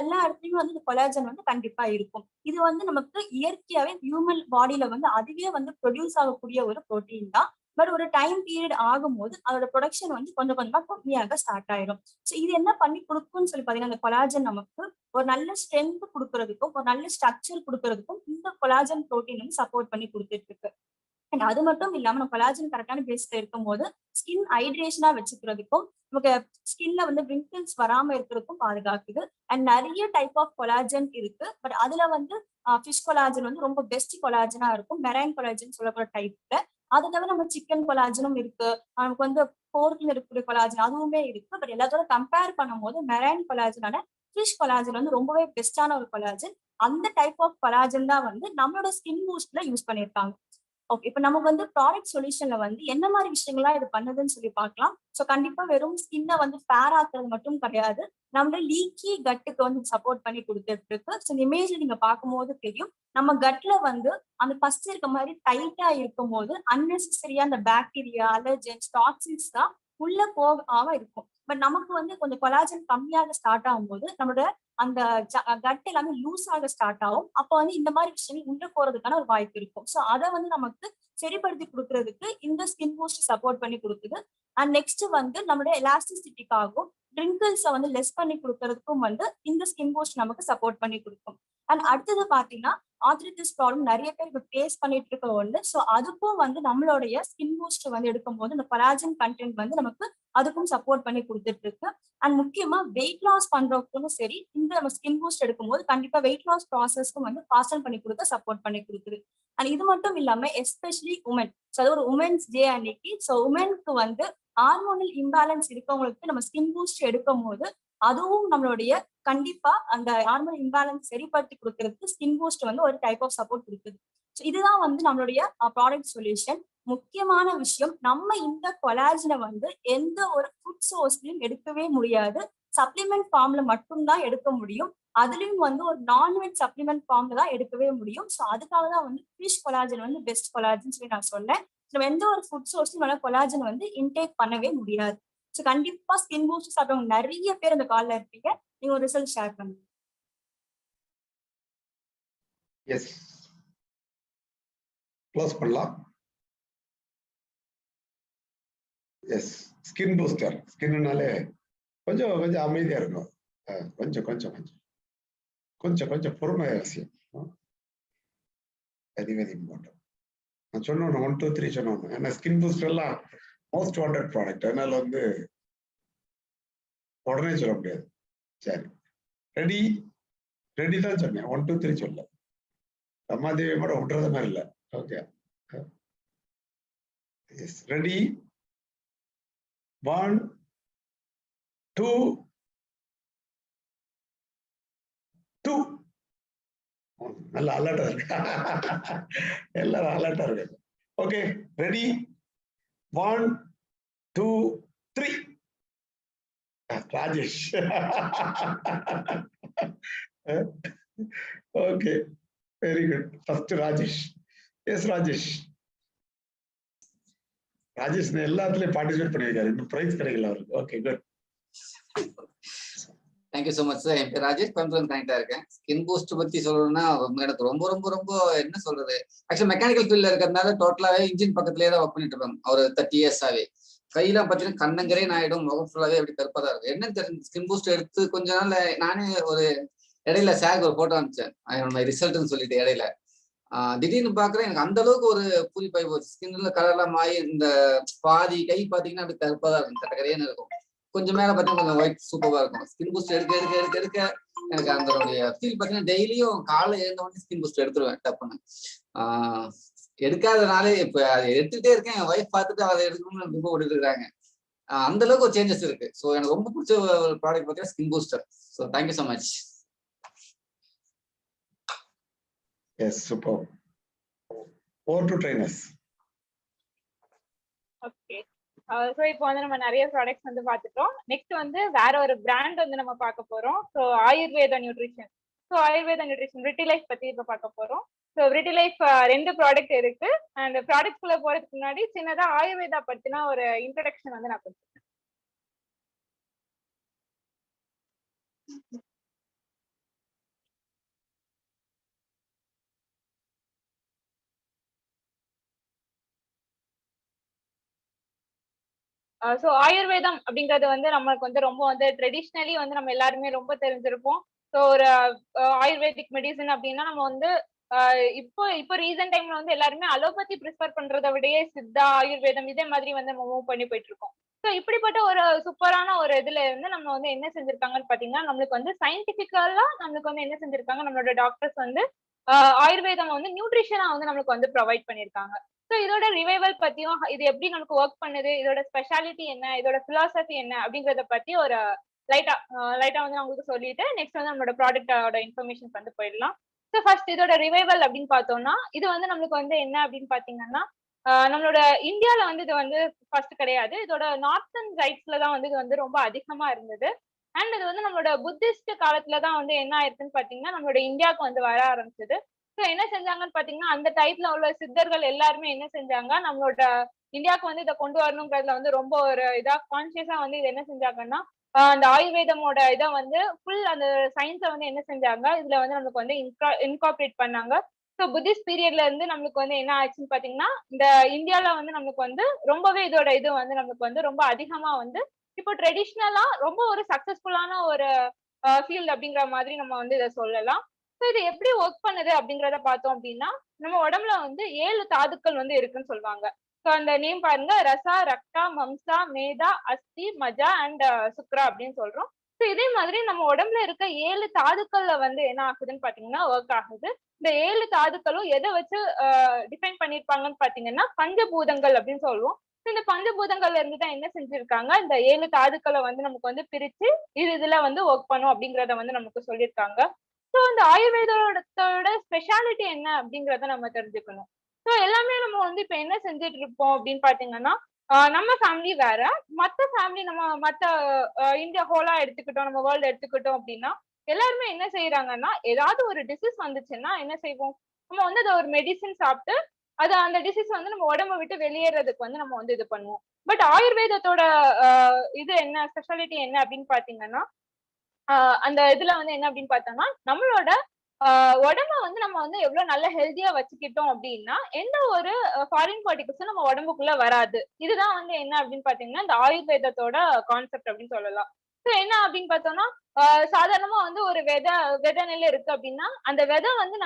எல்லா இடத்துலயும் வந்து இந்த கொலாஜன் வந்து கண்டிப்பா இருக்கும். இது வந்து நமக்கு இயற்கையாவே ஹியூமன் பாடியில வந்து அதுவே வந்து ப்ரொடியூஸ் ஆகக்கூடிய ஒரு ப்ரோட்டீன் தான். பட் ஒரு டைம் பீரியட் ஆகும்போது அதோட ப்ரொடக்ஷன் வந்து கொஞ்சம் கொஞ்சமா கம்மியாக ஸ்டார்ட் ஆயிடும். ஸோ இது என்ன பண்ணி கொடுக்கும்னு சொல்லி பாத்தீங்கன்னா அந்த கொலாஜன் நமக்கு ஒரு நல்ல ஸ்ட்ரென்த் கொடுக்கறதுக்கும் ஒரு நல்ல ஸ்ட்ரக்சர் கொடுக்கறதுக்கும் இந்த கொலாஜன் ப்ரோட்டீன் வந்து சப்போர்ட் பண்ணி கொடுத்துட்டு இருக்கு. அண்ட் அது மட்டும் இல்லாம நம்ம கொலாஜன் கரெக்டான பேஸ்ல இருக்கும் போது ஸ்கின் ஹைட்ரேஷனா வச்சுக்கிறதுக்கும் நமக்கு ஸ்கின்ல வந்து விங்கிள்ஸ் வராம இருக்கிறதுக்கும் பாதுகாக்குது. அண்ட் நிறைய டைப் ஆஃப் கொலாஜன் இருக்கு. பட் அதுல வந்து ஃபிஷ் கொலாஜன் வந்து ரொம்ப பெஸ்ட் கொலாஜனா இருக்கும், மெரைன் கொலாஜன் சொல்லக்கூடிய டைப்ல. அதை தவிர நம்ம சிக்கன் கொலாஜனும் இருக்கு, நமக்கு வந்து போர்க்ல இருக்கக்கூடிய கொலாஜன் அதுவுமே இருக்கு. பட் எல்லாத்தோட கம்பேர் பண்ணும்போது மெரைன் கொலாஜனான ஃபிஷ் கொலாஜன் வந்து ரொம்பவே பெஸ்டான ஒரு கொலாஜன். அந்த டைப் ஆஃப் கொலாஜன் தான் வந்து நம்மளோட ஸ்கின் பூஸ்ட்ல யூஸ் பண்ணிருக்காங்க. ஓகே, இப்ப நமக்கு வந்து ப்ராடக்ட் சொல்யூஷன்ல வந்து என்ன மாதிரி விஷயங்கள்லாம் இது பண்ணுதுன்னு சொல்லி பார்க்கலாம். ஸோ கண்டிப்பா வெறும் ஸ்கின்னை வந்து ஃபேர் ஆக்குறது மட்டும் கிடையாது, நம்மளோட லீக்கி கட்டுக்கு வந்து சப்போர்ட் பண்ணி கொடுத்துட்டு இருக்கு. ஸோ இந்த இமேஜ் நீங்க பார்க்கும்போது தெரியும் நம்ம கட்ல வந்து அந்த ஃபர்ஸ்ட் இருக்க மாதிரி டைட்டா இருக்கும் போது அன்னெசரியா அந்த பாக்டீரியா, அலர்ஜென்ஸ், டாக்ஸின்ஸ் தான் உள்ள போகாம இருக்கும். பட் நமக்கு வந்து கொஞ்சம் கொலாஜன் கம்மியாக ஸ்டார்ட் ஆகும்போது நம்மளோட அந்த கட் எல்லாமே லூஸ் ஆக ஸ்டார்ட் ஆகும். அப்போ வந்து இந்த மாதிரி விஷயங்கள் உள்ள போறதுக்கான ஒரு வாய்ப்பு இருக்கும். ஸோ அதை வந்து நமக்கு சரிப்படுத்தி கொடுக்கறதுக்கு இந்த ஸ்கின் பூஸ்ட் சப்போர்ட் பண்ணி கொடுக்குது. அண்ட் நெக்ஸ்ட் வந்து நம்மளுடைய எலாஸ்டிசிட்டிக்காகவும் ட்ரிங்கிள்ஸை வந்து லெஸ் பண்ணி கொடுக்கறதுக்கும் வந்து இந்த ஸ்கின் பூஸ்ட் நமக்கு சப்போர்ட் பண்ணி கொடுக்கும். அண்ட் அடுத்தது பாத்தீங்கன்னா ஆர்த்ரைட்டிஸ் ப்ராப்ளம் நிறைய பேர் இப்போ ஃபேஸ் பண்ணிட்டு இருக்க ஒன்று. ஸோ அதுக்கும் வந்து நம்மளுடைய ஸ்கின் பூஸ்ட் வந்து எடுக்கும்போது இந்த கொலாஜன் கண்டென்ட் வந்து நமக்கு அதுக்கும் சப்போர்ட் பண்ணி கொடுத்துட்டு இருக்கு. அண்ட் முக்கியமா வெயிட் லாஸ் பண்றவங்களுக்கும் சரி இந்த நம்ம ஸ்கின் பூஸ்ட் எடுக்கும்போது கண்டிப்பா வெயிட் லாஸ் ப்ராசஸ்க்கும் வந்து ஃபாஸ்டன் பண்ணி கொடுக்க சப்போர்ட் பண்ணி கொடுக்குது. அண்ட் இது மட்டும் இல்லாம எஸ்பெஷலி உமன், ஸோ அது ஒரு உமன்ஸ் டே அன்னைக்கு, ஸோ உமனுக்கு வந்து ஹார்மோனல் இம்பேலன்ஸ் இருக்கவங்களுக்கு நம்ம ஸ்கின் பூஸ்ட் எடுக்கும் போது அதுவும் நம்மளுடைய கண்டிப்பா அந்த ஹார்மோனல் இம்பேலன்ஸ் சரிப்படுத்தி கொடுக்கறதுக்கு ஸ்கின் பூஸ்ட் வந்து ஒரு டைப் ஆஃப் சப்போர்ட் கொடுக்குது. ஸோ இதுதான் வந்து நம்மளுடைய ப்ராடக்ட் சொல்யூஷன். முக்கியமான விஷயம், நம்ம இந்த கொலாஜனை வந்து எந்த ஒரு ஃபுட் சோர்ஸ்லயும் எடுக்கவே முடியாது, சப்ளிமெண்ட் ஃபார்ம்ல மட்டும்தான் எடுக்க முடியும். அதுலயும் வந்து ஒரு நான்வெஜ் சப்ளிமெண்ட் ஃபார்ம்ல தான் எடுக்கவே முடியும். ஸோ அதுக்காக தான் வந்து ஃபிஷ் கொலாஜன் வந்து பெஸ்ட் கொலாஜன் சொல்லி நான் சொன்னேன். நம்ம எந்த ஒரு ஃபுட் சோர்ஸ்லயும் கொலாஜன் வந்து இன்டேக் பண்ணவே முடியாது. ஸோ கண்டிப்பா ஸ்கின் பூஸ்ட் சாப்பிட்டவங்க நிறைய பேர் இந்த கால்ல இருப்பீங்க. நீங்க ஒரு ரிசல்ட் ஷேர் பண்ணுங்க. எஸ், க்ளோஸ் பண்ணலாம். Yes, skin booster. ஸ்கின்னாலே கொஞ்சம் கொஞ்சம் அமைதியா இருக்கும். கொஞ்சம் கொஞ்சம் கொஞ்சம் கொஞ்சம் கொஞ்சம் பொறுமை அவசியம். Very very important. நான் சொன்னோம் 1 2 3 சொன்னோம். ஏன்னா ஸ்கின் பூஸ்டர் எல்லாம் மோஸ்ட் வாண்டட் ப்ராடக்ட். அதனால வந்து உடனே சொல்ல முடியாது. சரி, ரெடி ரெடி தான் சொன்னேன், 1 2 3 சொல்ல. சமாதேவி கூட விட்டுறத மாதிரி இல்லை. Okay, yes, ready, 1 2 2. நல்ல அலர்ட்டா இருக்கு. எல்லாரும் அலர்ட்டா இருக்கு. Okay, ready, 1 2 3. Rajesh. Okay, very good. First Rajesh. Yes Rajesh. Rajesh எல்லாத்துலயும் பார்ட்டிசிபேட் பண்ணிருக்காரு. இன்னும் பிரைஸ் கிடைக்கல அவருக்கு. Okay, good. Thank you so much sir. என் பேர் ராஜேஷ், கோயம்புத்தூர் கனெக்டா இருக்கேன். ஸ்கின் பூஸ்ட் பத்தி சொல்லணும்னா எனக்கு ரொம்ப ரொம்ப ரொம்ப என்ன சொல்றது, ஆக்சுவலி மெக்கானிக்கல் ஃபீல்ட்ல இருக்கிறதுனால டோட்டலாவே இன்ஜின் பக்கத்துலேயே தான் ஒர்க் பண்ணிட்டு இருப்பேன் ஒரு 30 இயர்ஸாவே. கையெல்லாம் பார்த்தீங்கன்னா கண்ணங்கரே ஆயிடும், முகம் ஃபுல்லாவே அப்படி கருப்பா தான் இருக்கும். என்ன தெரிஞ்சு ஸ்கின் பூஸ்ட் எடுத்து கொஞ்ச நாள் நானே ஒரு இடையில சாருக்கு ஒரு போட்டோ அனுப்பிச்சேன் ரிசல்ட்னு சொல்லிட்டு இடையில. திடீர்னு பாக்குறேன் எனக்கு அந்த அளவுக்கு ஒரு பூரிப்பாய் போச்சு. ஸ்கின்ல கலர்லாம் மாறி இந்த பாதி கை பாத்தீங்கன்னா அப்படி கருப்பா தான் இருக்கும், கட்டக்கரையான்னு இருக்கும். கொஞ்சம் மேல பாத்தீங்கன்னா கொஞ்சம் ஒயிட் சூப்பரா இருக்கும். ஸ்கின் பூஸ்ட் எடுக்க எடுக்க எடுக்க எடுக்க எனக்கு அந்த ஃபீல் பாத்தீங்கன்னா டெய்லியும் காலை எழுந்த உடனே ஸ்கின் பூஸ்ட் எடுத்துருவேன் டப்புன்னு. எடுக்காதனாலே இப்ப அதை எடுத்துட்டே இருக்கேன். என் ஒய்ஃப் பார்த்துட்டு அதை எடுக்கணும்னு ரொம்ப ஓடிட்டு இருக்காங்க. அந்த அளவுக்கு ஒரு சேஞ்சஸ் இருக்கு. ஸோ எனக்கு ரொம்ப பிடிச்ச ஒரு ப்ராடக்ட் பார்த்தீங்கன்னா skin booster. So thank you so much. Yes, super. Over to trainers. Okay. So இப்போ வந்து நம்ம நிறைய ப்ராடக்ட்ஸ் வந்து பார்த்துட்டோம். நெக்ஸ்ட் வந்து வேற ஒரு பிராண்ட் வந்து நம்ம பார்க்க போறோம். So Ayurveda nutrition. So Ayurveda nutrition விட்டிலைஃப் பத்தி இப்போ பார்க்க போறோம். ஸோ விட்டிலைஃப் 2 ப்ராடக்ட் இருக்கு. அந்த ப்ராடக்ட்குள்ள போறதுக்கு முன்னாடி சின்னதா ஆயுர்வேதா பத்தின ஒரு இன்ட்ரடக்ஷன் வந்து நான் கொடுத்துருக்கேன். ஸோ ஆயுர்வேதம் அப்படிங்கிறது வந்து நம்மளுக்கு வந்து ரொம்ப வந்து ட்ரெடிஷ்னலி வந்து நம்ம எல்லாருமே ரொம்ப தெரிஞ்சிருப்போம். ஸோ ஒரு ஆயுர்வேதிக் மெடிசன் அப்படின்னா நம்ம வந்து இப்போ ரீசன்ட் டைம்ல வந்து எல்லாருமே அலோபதி ப்ரிஃபர் பண்றதை விடையே சித்தா ஆயுர்வேதம் இதே மாதிரி வந்து நம்ம மூவ் பண்ணி போயிட்டு இருக்கோம். ஸோ இப்படிப்பட்ட ஒரு சூப்பரான ஒரு இதுல இருந்து நம்ம வந்து என்ன செஞ்சிருக்காங்கன்னு பாத்தீங்கன்னா, நம்மளுக்கு வந்து சயின்டிபிக்கலா நம்மளுக்கு வந்து என்ன செஞ்சிருக்காங்க, நம்மளோட டாக்டர்ஸ் வந்து ஆயுர்வேதம் வந்து நியூட்ரிஷனா வந்து நம்மளுக்கு வந்து ப்ரொவைட் பண்ணியிருக்காங்க. ஸோ இதோட ரிவைவல் பத்தியும் இது எப்படி நமக்கு ஒர்க் பண்ணுது, இதோட ஸ்பெஷாலிட்டி என்ன, இதோட பிலாசபி என்ன அப்படிங்கறத பத்தி ஒரு லைட்டா வந்து நான் உங்களுக்கு சொல்லிட்டு நெக்ஸ்ட் வந்து நம்மளோட ப்ராடக்டோட இன்ஃபர்மேஷன் வந்து போயிடலாம். ஸோ ஃபர்ஸ்ட் இதோட ரிவைவல் அப்படின்னு பார்த்தோம்னா, இது வந்து நம்மளுக்கு வந்து என்ன அப்படின்னு பாத்தீங்கன்னா, நம்மளோட இந்தியால வந்து இது வந்து ஃபர்ஸ்ட் கிடையாது. இதோட நார்த்தன் ரைட்ஸ்ல தான் வந்து இது வந்து ரொம்ப அதிகமா இருந்தது. அண்ட் இது வந்து நம்மளோட புத்திஸ்ட் காலத்துல தான் வந்து என்ன ஆயிருக்குன்னு பாத்தீங்கன்னா நம்மளோட இந்தியாவுக்கு வந்து வர ஆரம்பிச்சது. ஸோ என்ன செஞ்சாங்கன்னு பாத்தீங்கன்னா, அந்த டைப்ல உள்ள சித்தர்கள் எல்லாருமே என்ன செஞ்சாங்க, நம்மளோட இந்தியாவுக்கு வந்து இதை கொண்டு வரணுங்கிறதுல வந்து ரொம்ப ஒரு இதா கான்சியஸா வந்து இது என்ன செஞ்சாங்கன்னா, அந்த ஆயுர்வேதமோட இதை வந்து ஃபுல் அந்த சயின்ஸை வந்து என்ன செஞ்சாங்க, இதுல வந்து நம்மளுக்கு வந்து இன்கார்பரேட் பண்ணாங்க. ஸோ புத்திஸ்ட் பீரியட்ல இருந்து நம்மளுக்கு வந்து என்ன ஆச்சுன்னு பாத்தீங்கன்னா, இந்த இந்தியால வந்து நம்மளுக்கு வந்து ரொம்பவே இதோட இது வந்து நம்மளுக்கு வந்து ரொம்ப அதிகமா வந்து இப்போ ட்ரெடிஷ்னலா ரொம்ப ஒரு சக்சஸ்ஃபுல்லான ஒரு ஃபீல்ட் அப்படிங்கிற மாதிரி நம்ம வந்து இதை சொல்லலாம். ஸோ இது எப்படி ஒர்க் பண்ணுது அப்படிங்கிறத பார்த்தோம் அப்படின்னா, நம்ம உடம்புல வந்து 7 தாதுக்கள் வந்து இருக்குன்னு சொல்லுவாங்க. ஸோ அந்த நேம் பாருங்க, ரசா, ரக்தா, மம்சா, மேதா, அஸ்தி, மஜா அண்ட் சுக்ரா அப்படின்னு சொல்றோம். ஸோ இதே மாதிரி நம்ம உடம்புல இருக்க 7 தாதுக்கள்ல வந்து என்ன ஆகுதுன்னு பாத்தீங்கன்னா ஒர்க் ஆகுது. இந்த 7 தாதுக்களும் எதை வச்சு டிஃபைன் பண்ணிருப்பாங்கன்னு பாத்தீங்கன்னா பஞ்சபூதங்கள் அப்படின்னு சொல்லுவோம். இந்த பஞ்சபூதங்கள்ல இருந்து தான் என்ன செஞ்சிருக்காங்க, இந்த 7 தாதுக்களை வந்து நமக்கு வந்து பிரிச்சு இதுல வந்து ஒர்க் பண்ணும் அப்படிங்கறத வந்து நமக்கு சொல்லியிருக்காங்க. ஸோ இந்த ஆயுர்வேதத்தோட ஸ்பெஷாலிட்டி என்ன அப்படிங்கறத நம்ம தெரிஞ்சுக்கணும். ஸோ எல்லாமே நம்ம வந்து இப்ப என்ன செஞ்சுட்டு இருப்போம் அப்படின்னு பாத்தீங்கன்னா, நம்ம ஃபேமிலி வேற, மத்த ஃபேமிலி நம்ம மத்த இந்தியா ஹோலா எடுத்துக்கிட்டோம், நம்ம வேர்ல்டு எடுத்துக்கிட்டோம் அப்படின்னா எல்லாருமே என்ன செய்யறாங்கன்னா, ஏதாவது ஒரு டிசீஸ் வந்துச்சுன்னா என்ன செய்வோம், நம்ம வந்து அதை ஒரு மெடிசின் சாப்பிட்டு அது அந்த டிசீஸ் வந்து நம்ம உடம்ப விட்டு வெளியேறதுக்கு வந்து நம்ம வந்து இது பண்ணுவோம். பட் ஆயுர்வேதத்தோட இது என்ன ஸ்பெஷாலிட்டி என்ன அப்படின்னு பாத்தீங்கன்னா, அந்த இதுல வந்து என்ன அப்படின்னு பார்த்தோம்னா, நம்மளோட உடம்ப வந்து நம்ம வந்து எவ்வளவு நல்ல ஹெல்த்தியா வச்சுக்கிட்டோம் அப்படின்னா எந்த ஒரு ஃபாரின் பார்ட்டிகல்ஸும் நம்ம உடம்புக்குள்ள வராது. இதுதான் வந்து என்ன அப்படின்னு பாத்தீங்கன்னா இந்த ஆயுர்வேதத்தோட கான்செப்ட் அப்படின்னு சொல்லலாம். ஸோ என்ன அப்படின்னு பார்த்தோம்னா, சாதாரணமா வந்து ஒரு விதை நெல் இருக்கு அப்படின்னா அந்த விதை வந்து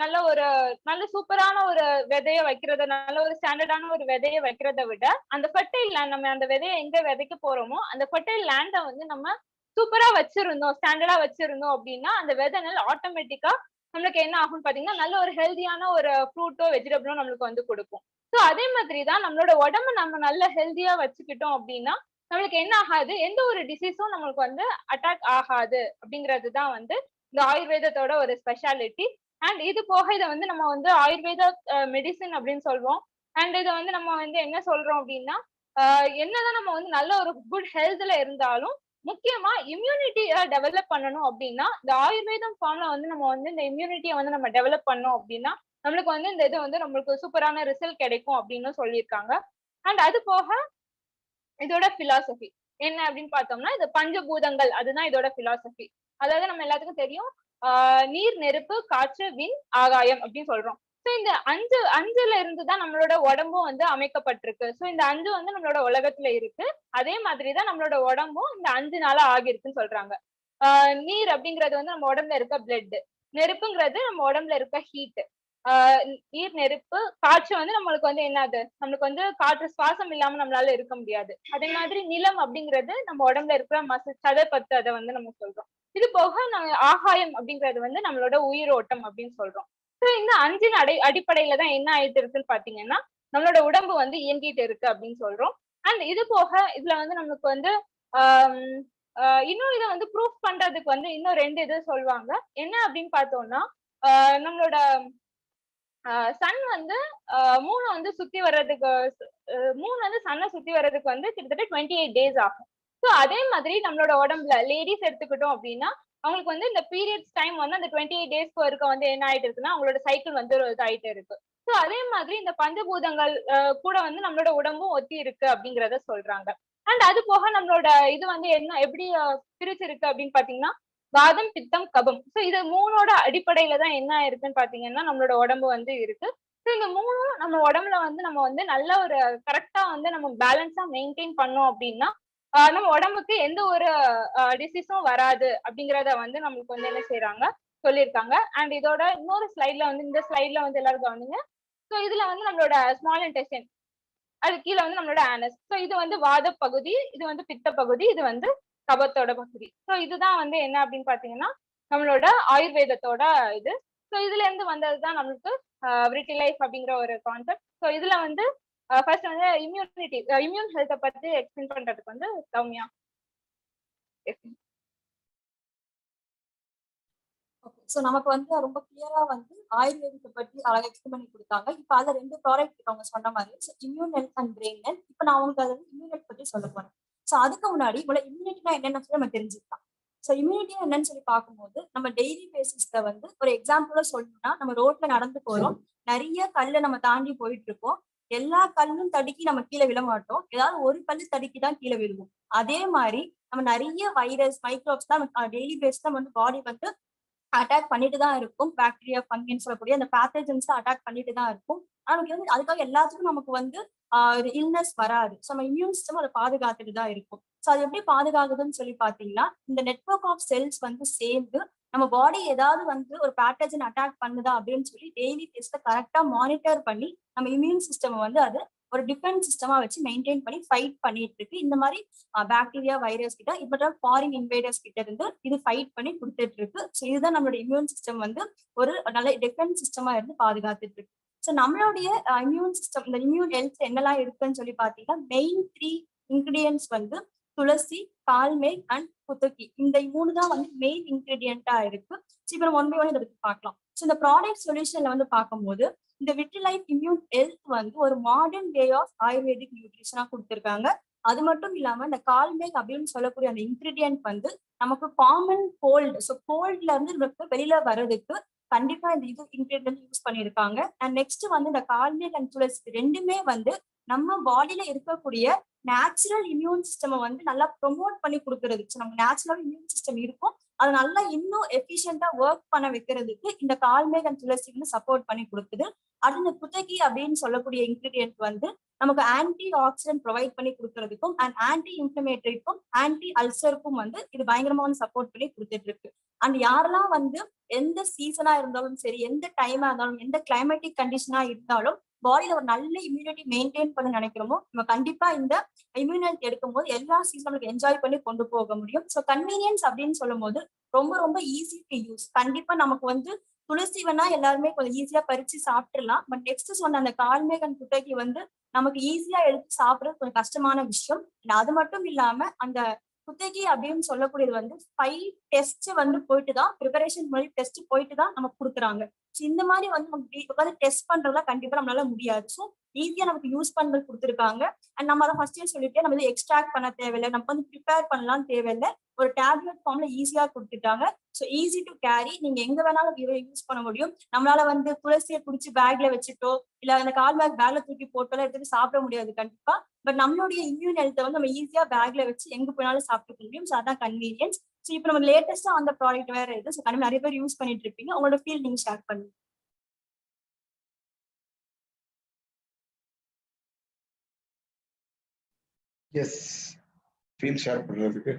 நல்ல ஒரு நல்ல சூப்பரான ஒரு விதைய வைக்கிறத, நல்ல ஒரு ஸ்டாண்டர்டான ஒரு விதைய வைக்கிறத விட அந்த ஃபெர்டைல் லேண்ட், நம்ம அந்த விதையை எங்க விதைக்க போறோமோ அந்த ஃபெர்டைல் லேண்டை வந்து நம்ம சூப்பரா வச்சிருந்தோம், ஸ்டாண்டர்டா வச்சிருந்தோம் அப்படின்னா அந்த விதை நெல் ஆட்டோமேட்டிக்கா நம்மளுக்கு என்ன ஆகும்னு பாத்தீங்கன்னா நல்ல ஒரு ஹெல்தியான ஒரு ஃப்ரூட்டோ வெஜிடபிளோ நம்மளுக்கு வந்து கொடுக்கும். ஸோ அதே மாதிரி தான் நம்மளோட உடம்பு நம்ம நல்ல ஹெல்தியா வச்சுக்கிட்டோம் அப்படின்னா நம்மளுக்கு என்ன ஆகாது, எந்த ஒரு டிசீஸும் நம்மளுக்கு வந்து அட்டாக் ஆகாது அப்படிங்கிறது தான் வந்து இந்த ஆயுர்வேதத்தோட ஒரு ஸ்பெஷாலிட்டி. அண்ட் இது போக இதை வந்து நம்ம வந்து ஆயுர்வேத மெடிசின் அப்படின்னு சொல்வோம். அண்ட் இதை வந்து நம்ம வந்து என்ன சொல்றோம் அப்படின்னா, என்னதான் நம்ம வந்து நல்ல ஒரு குட் ஹெல்த்ல இருந்தாலும் முக்கியமா இம்யூனிட்டியை டெவலப் பண்ணணும் அப்படின்னா இந்த ஆயுர்வேதம் ஃபார்ம்ல வந்து நம்ம வந்து இந்த இம்யூனிட்டியை வந்து நம்ம டெவலப் பண்ணோம் அப்படின்னா நம்மளுக்கு வந்து இந்த இது வந்து நம்மளுக்கு சூப்பரான ரிசல்ட் கிடைக்கும் அப்படின்னு சொல்லியிருக்காங்க. அண்ட் அது போக இதோட பிலாசபி, என்ன அப்படின்னு பார்த்தோம்னா இது பஞ்சபூதங்கள், அதுதான் இதோட பிலாசபி. அதாவது நம்ம எல்லாத்துக்கும் தெரியும் நீர், நெருப்பு, காற்று, விண், ஆகாயம் அப்படின்னு சொல்றோம். சோ இந்த அஞ்சுல இருந்துதான் நம்மளோட உடம்பும் வந்து அமைக்கப்பட்டிருக்கு. சோ இந்த 5 வந்து நம்மளோட உலகத்துல இருக்கு. அதே மாதிரிதான் நம்மளோட உடம்பும் இந்த 5 நாளா ஆகிருக்குன்னு சொல்றாங்க. நீர் அப்படிங்கிறது வந்து நம்ம உடம்புல இருக்க பிளட், நெருப்புங்கிறது நம்ம உடம்புல இருக்க ஹீட், நீர், நெருப்பு, காற்று வந்து நம்மளுக்கு வந்து என்னது, நம்மளுக்கு வந்து காற்று சுவாசம் இல்லாம நம்மளால இருக்க முடியாது. அதே மாதிரி நிலம் அப்படிங்கிறது நம்ம உடம்புல இருக்கிற சதப்பத்து, அதை வந்து நம்ம சொல்றோம். இது போக ஆகாயம் அப்படிங்கிறது வந்து நம்மளோட உயிரோட்டம் அப்படின்னு சொல்றோம். சோ இந்த 5 அடிப்படையில தான் என்ன ஆயிட்டு இருக்குன்னு பாத்தீங்கன்னா நம்மளோட உடம்பு வந்து இயங்கிட்டு இருக்கு அப்படின்னு சொல்றோம். அண்ட் இது போக இதுல வந்து நம்மளுக்கு வந்து இன்னும் இதை வந்து ப்ரூஃப் பண்றதுக்கு வந்து இன்னும் 2 இது சொல்லுவாங்க. என்ன அப்படின்னு பார்த்தோம்னா நம்மளோட சன் வந்து மூணு வந்து சுத்தி வர்றதுக்கு சன்னை சுத்தி வர்றதுக்கு வந்து கிட்டத்தட்ட 28 days ஆகும். ஸோ அதே மாதிரி நம்மளோட உடம்புல லேடிஸ் எடுத்துக்கிட்டோம் அப்படின்னா அவங்களுக்கு வந்து இந்த பீரியட்ஸ் டைம் வந்து அந்த 28 days இருக்க வந்து என்ன ஆயிட்டு இருக்குன்னா அவங்களோட சைக்கிள் வந்து இதாயிட்டு இருக்கு. ஸோ அதே மாதிரி இந்த பஞ்சபூதங்கள் கூட வந்து நம்மளோட உடம்பும் ஒத்தி இருக்கு அப்படிங்கிறத சொல்றாங்க. அண்ட் அது போக நம்மளோட இது வந்து என்ன எப்படி பிரிச்சிருக்கு அப்படின்னு பாத்தீங்கன்னா வாதம், பித்தம், கபம். ஸோ இது 3ஓட அடிப்படையில தான் என்ன இருக்குன்னு பாத்தீங்கன்னா நம்மளோட உடம்பு வந்து இருக்கு. ஸோ இந்த 3ம் நம்ம உடம்புல வந்து நம்ம வந்து நல்ல ஒரு கரெக்டா வந்து நம்ம பேலன்ஸா மெயின்டைன் பண்ணோம் அப்படின்னா நம்ம உடம்புக்கு எந்த ஒரு டிசீஸும் வராது அப்படிங்கிறத வந்து நம்மளுக்கு வந்து என்ன செய்யறாங்க சொல்லியிருக்காங்க. அண்ட் இதோட இன்னொரு ஸ்லைட்ல வந்து இந்த ஸ்லைட்ல வந்து எல்லாரும் கவனிங்க. ஸோ இதுல வந்து நம்மளோட ஸ்மால் இன்டெஸ்டைன், அது கீழே வந்து நம்மளோட ஆனஸ். ஸோ இது வந்து வாத பகுதி, இது வந்து பித்த பகுதி, இது வந்து கபத்தோட பகுதி. ஸோ இதுதான் வந்து என்ன அப்படின்னு பாத்தீங்கன்னா நம்மளோட ஆயுர்வேதத்தோட இது. ஸோ இதுல இருந்து வந்ததுதான் நம்மளுக்கு விரிட்டிலைஃப் அப்படிங்கிற ஒரு கான்செப்ட். ஸோ இதுல வந்து ஃபர்ஸ்ட் வந்து இம்யூன் ஹெல்த்தை பத்தி எக்ஸ்பிளைன் பண்றதுக்கு வந்து சௌமியா. ஸோ நமக்கு வந்து ரொம்ப கிளியரா வந்து ஆயுர்வேதத்தை பற்றி அழகாக எக்ஸ்பிளைன் பண்ணி கொடுத்தாங்க. இப்போ அதில் 2 ப்ராடக்ட் அவங்க சொன்ன மாதிரி. So immune health and brain health. இப்போ நான் உங்களுக்கு அதை இம்யூன் ஹெல்த் பற்றி சொல்ல போறேன். ஸோ அதுக்கு முன்னாடி உங்களை இம்யூனிட்டினா என்னென்னு சொல்லி நம்ம தெரிஞ்சுக்கலாம். ஸோ இம்யூனிட்டியா என்னன்னு சொல்லி பார்க்கும்போது நம்ம டெய்லி பேசிஸ்ல வந்து ஒரு எக்ஸாம்பிளா சொல்லணும்னா நம்ம ரோட்ல நடந்து போறோம், நிறைய கல்லை நம்ம தாண்டி போயிட்டு இருக்கோம். எல்லா கல்லும் தடுக்கி நம்ம கீழே விழ மாட்டோம், ஏதாவது ஒரு கல் தடுக்கி தான் கீழே விழுவோம். அதே மாதிரி நம்ம நிறைய வைரஸ், மைக்ரோப்ஸ் தான் டெய்லி பேஸ்ல வந்து பாடி வந்து அட்டாக் பண்ணிட்டு தான் இருக்கும். பாக்டீரியா, ஃபங்கின்னு சொல்லக்கூடிய அந்த பேத்தஜன்ஸ் அட்டாக் பண்ணிட்டு தான் இருக்கும். நமக்கு வந்து அதுக்காக எல்லாத்துக்கும் நமக்கு வந்து இல்னஸ் வராது. ஸோ நம்ம இம்யூன் சிஸ்டம் அதை பாதுகாத்துட்டு தான் இருக்கும். ஸோ அது எப்படி பாதுகாக்குதுன்னு சொல்லி பார்த்தீங்கன்னா இந்த நெட்வொர்க் ஆஃப் செல்ஸ் வந்து சேர்ந்து நம்ம பாடி ஏதாவது வந்து ஒரு பேத்தஜன் அட்டாக் பண்ணுதா அப்படின்னு சொல்லி டெய்லி டெஸ்ட்டை கரெக்டாக மானிட்டர் பண்ணி நம்ம இம்யூன் சிஸ்டம் வந்து அது ஒரு டிஃபென்ஸ் சிஸ்டமா வச்சு மெயின்டைன் பண்ணி ஃபைட் பண்ணிட்டு இருக்கு. இந்த மாதிரி பாக்டீரியா, வைரஸ் கிட்ட இப்ப ஃபாரின் இன்வேடர்ஸ் கிட்ட இருந்து இது ஃபைட் பண்ணி கொடுத்துட்டு இருக்கு. ஸோ இதுதான் நம்மளோட இம்யூன் சிஸ்டம் வந்து ஒரு நல்ல டிஃபென்ஸ் சிஸ்டமா இருந்து பாதுகாத்துட்டு இருக்கு. ஸோ நம்மளுடைய இம்யூன் சிஸ்டம், இந்த இம்யூன் ஹெல்த் என்னெல்லாம் இருக்குன்னு சொல்லி பார்த்தீங்கன்னா மெயின் 3 இன்கிரீடியன்ஸ் வந்து துளசி, கால்மேக் அண்ட் குத்தகி. இந்த 3 தான் வந்து மெயின் இன்கிரீடியன்ட்டா இருக்கு. ஸோ இப்போ நம்ம 1 by 1 இதை பத்தி பார்க்கலாம். ஸோ இந்த ப்ராடக்ட் சொல்யூஷன்ல வந்து பார்க்கும்போது இந்த விட்டிலைஃப் இம்யூன் ஹெல்த் வந்து ஒரு மாடர்ன் வே ஆஃப் ஆயுர்வேதிக் நியூட்ரிஷனா கொடுத்துருக்காங்க. அது மட்டும் இல்லாம இந்த கால்மேக் அப்படின்னு சொல்லக்கூடிய அந்த இன்கிரீடியன்ட் வந்து நமக்கு காமன் கோல்டு, ஸோ கோல்ட்ல இருந்து நமக்கு வெளியில வர்றதுக்கு கண்டிப்பா இந்த இது இன்கிரீடியன்ட் யூஸ் பண்ணியிருக்காங்க. அண்ட் நெக்ஸ்ட் வந்து இந்த கால்மேக் அண்ட் துளசி ரெண்டுமே வந்து நம்ம பாடியில இருக்கக்கூடிய நேச்சுரல் இம்யூன் சிஸ்டம் வந்து நல்லா ப்ரொமோட் பண்ணி கொடுக்கறது. ஸோ நம்ம நேச்சுரல் இம்யூன் சிஸ்டம் இருக்கும், அது நல்லா இன்னும் எஃபிஷியண்டா ஒர்க் பண்ண வைக்கிறதுக்கு இந்த கால்மேக் அண்ட் துளசி வந்து சப்போர்ட் பண்ணி கொடுக்குது. அது இந்த குத்தகி அப்படின்னு சொல்லக்கூடிய இன்கிரீடியன்ட் வந்து நமக்கு ஆன்டி ஆக்சிடென்ட் ப்ரொவைட் பண்ணி கொடுக்கறதுக்கும் அண்ட் ஆன்டி இன்ஃபிளமேட்டரிக்கும் ஆன்டி அல்சருக்கும் வந்து இது பயங்கரமான சப்போர்ட் பண்ணி கொடுத்துட்டு இருக்கு. அண்ட் யாரெல்லாம் வந்து எந்த சீசனா இருந்தாலும் சரி, எந்த டைமா இருந்தாலும், எந்த கிளைமேட்டிக் கண்டிஷனா இருந்தாலும் பாடியில ஒரு நல்ல இம்யூனிட்டி மெயின்டைன் பண்ண நினைக்கிறோமோ நம்ம கண்டிப்பா இந்த இம்யூன் ஹெல்த் எடுக்கும் போது எல்லா சீசனும் என்ஜாய் பண்ணி கொண்டு போக முடியும். ஸோ கன்வீனியன்ஸ் அப்படின்னு சொல்லும் போது ரொம்ப ரொம்ப ஈஸி டு யூஸ். கண்டிப்பா நமக்கு வந்து துளசி வேணா எல்லாருமே கொஞ்சம் ஈஸியா பறிச்சு சாப்பிட்டுலாம். பட் நெக்ஸ்ட் சொன்ன அந்த கால்மேக் அண்ட் குத்தகி வந்து நமக்கு ஈஸியா எடுத்து சாப்பிடுறது கொஞ்சம் கஷ்டமான விஷயம். அது மட்டும் இல்லாம அந்த குத்தகி அப்படின்னு சொல்லக்கூடியது வந்து 5 டெஸ்ட் வந்து போயிட்டு தான், ப்ரிப்பரேஷன் மாதிரி டெஸ்ட் போயிட்டு தான் நமக்கு கொடுக்குறாங்க. ஸோ இந்த மாதிரி வந்து நம்ம டெஸ்ட் பண்றதுலாம் கண்டிப்பா நம்மளால முடியாது. ஸோ ஈஸியா நமக்கு யூஸ் பண்றது கொடுத்துருக்காங்க. அண்ட் நம்ம அதை ஃபர்ஸ்டே சொல்லிட்டு நம்ம வந்து எக்ஸ்ட்ராக்ட் பண்ண தேவையில்லை, நம்ம வந்து ப்ரிப்பேர் பண்ணலாம் தேவையில்லை, ஒரு டேப்லெட் ஃபார்ம்ல ஈஸியா கொடுத்துட்டாங்க. ஸோ ஈஸி டு கேரி, நீங்க எங்க வேணாலும் யூஸ் பண்ண முடியும். நம்மளால வந்து துளசியை குடிச்சு பேக்ல வச்சுட்டோ இல்ல அந்த கால் பேக் பேக்ல தூக்கி போட்டோ எடுத்துட்டு சாப்பிட முடியாது கண்டிப்பா. பட் நம்மளுடைய இம்யூன் ஹெல்த்தை வந்து நம்ம ஈஸியா பேக்ல வச்சு எங்க போனாலும் சாப்பிட்டு முடியும். ஸோ அதான் கன்வீனியன்ஸ். ஸோ இப்போ நம்ம லேட்டஸ்டா அந்த ப்ராடக்ட் வேற இருக்கு. ஸோ கண்டிப்பா நிறைய பேர் யூஸ் பண்ணிட்டு இருப்பீங்க. உங்களோட ஃபீல் நீங்க ஷேர் பண்ணுங்க. எஸ், ஃபீல் ஷேர் பண்றதுக்கு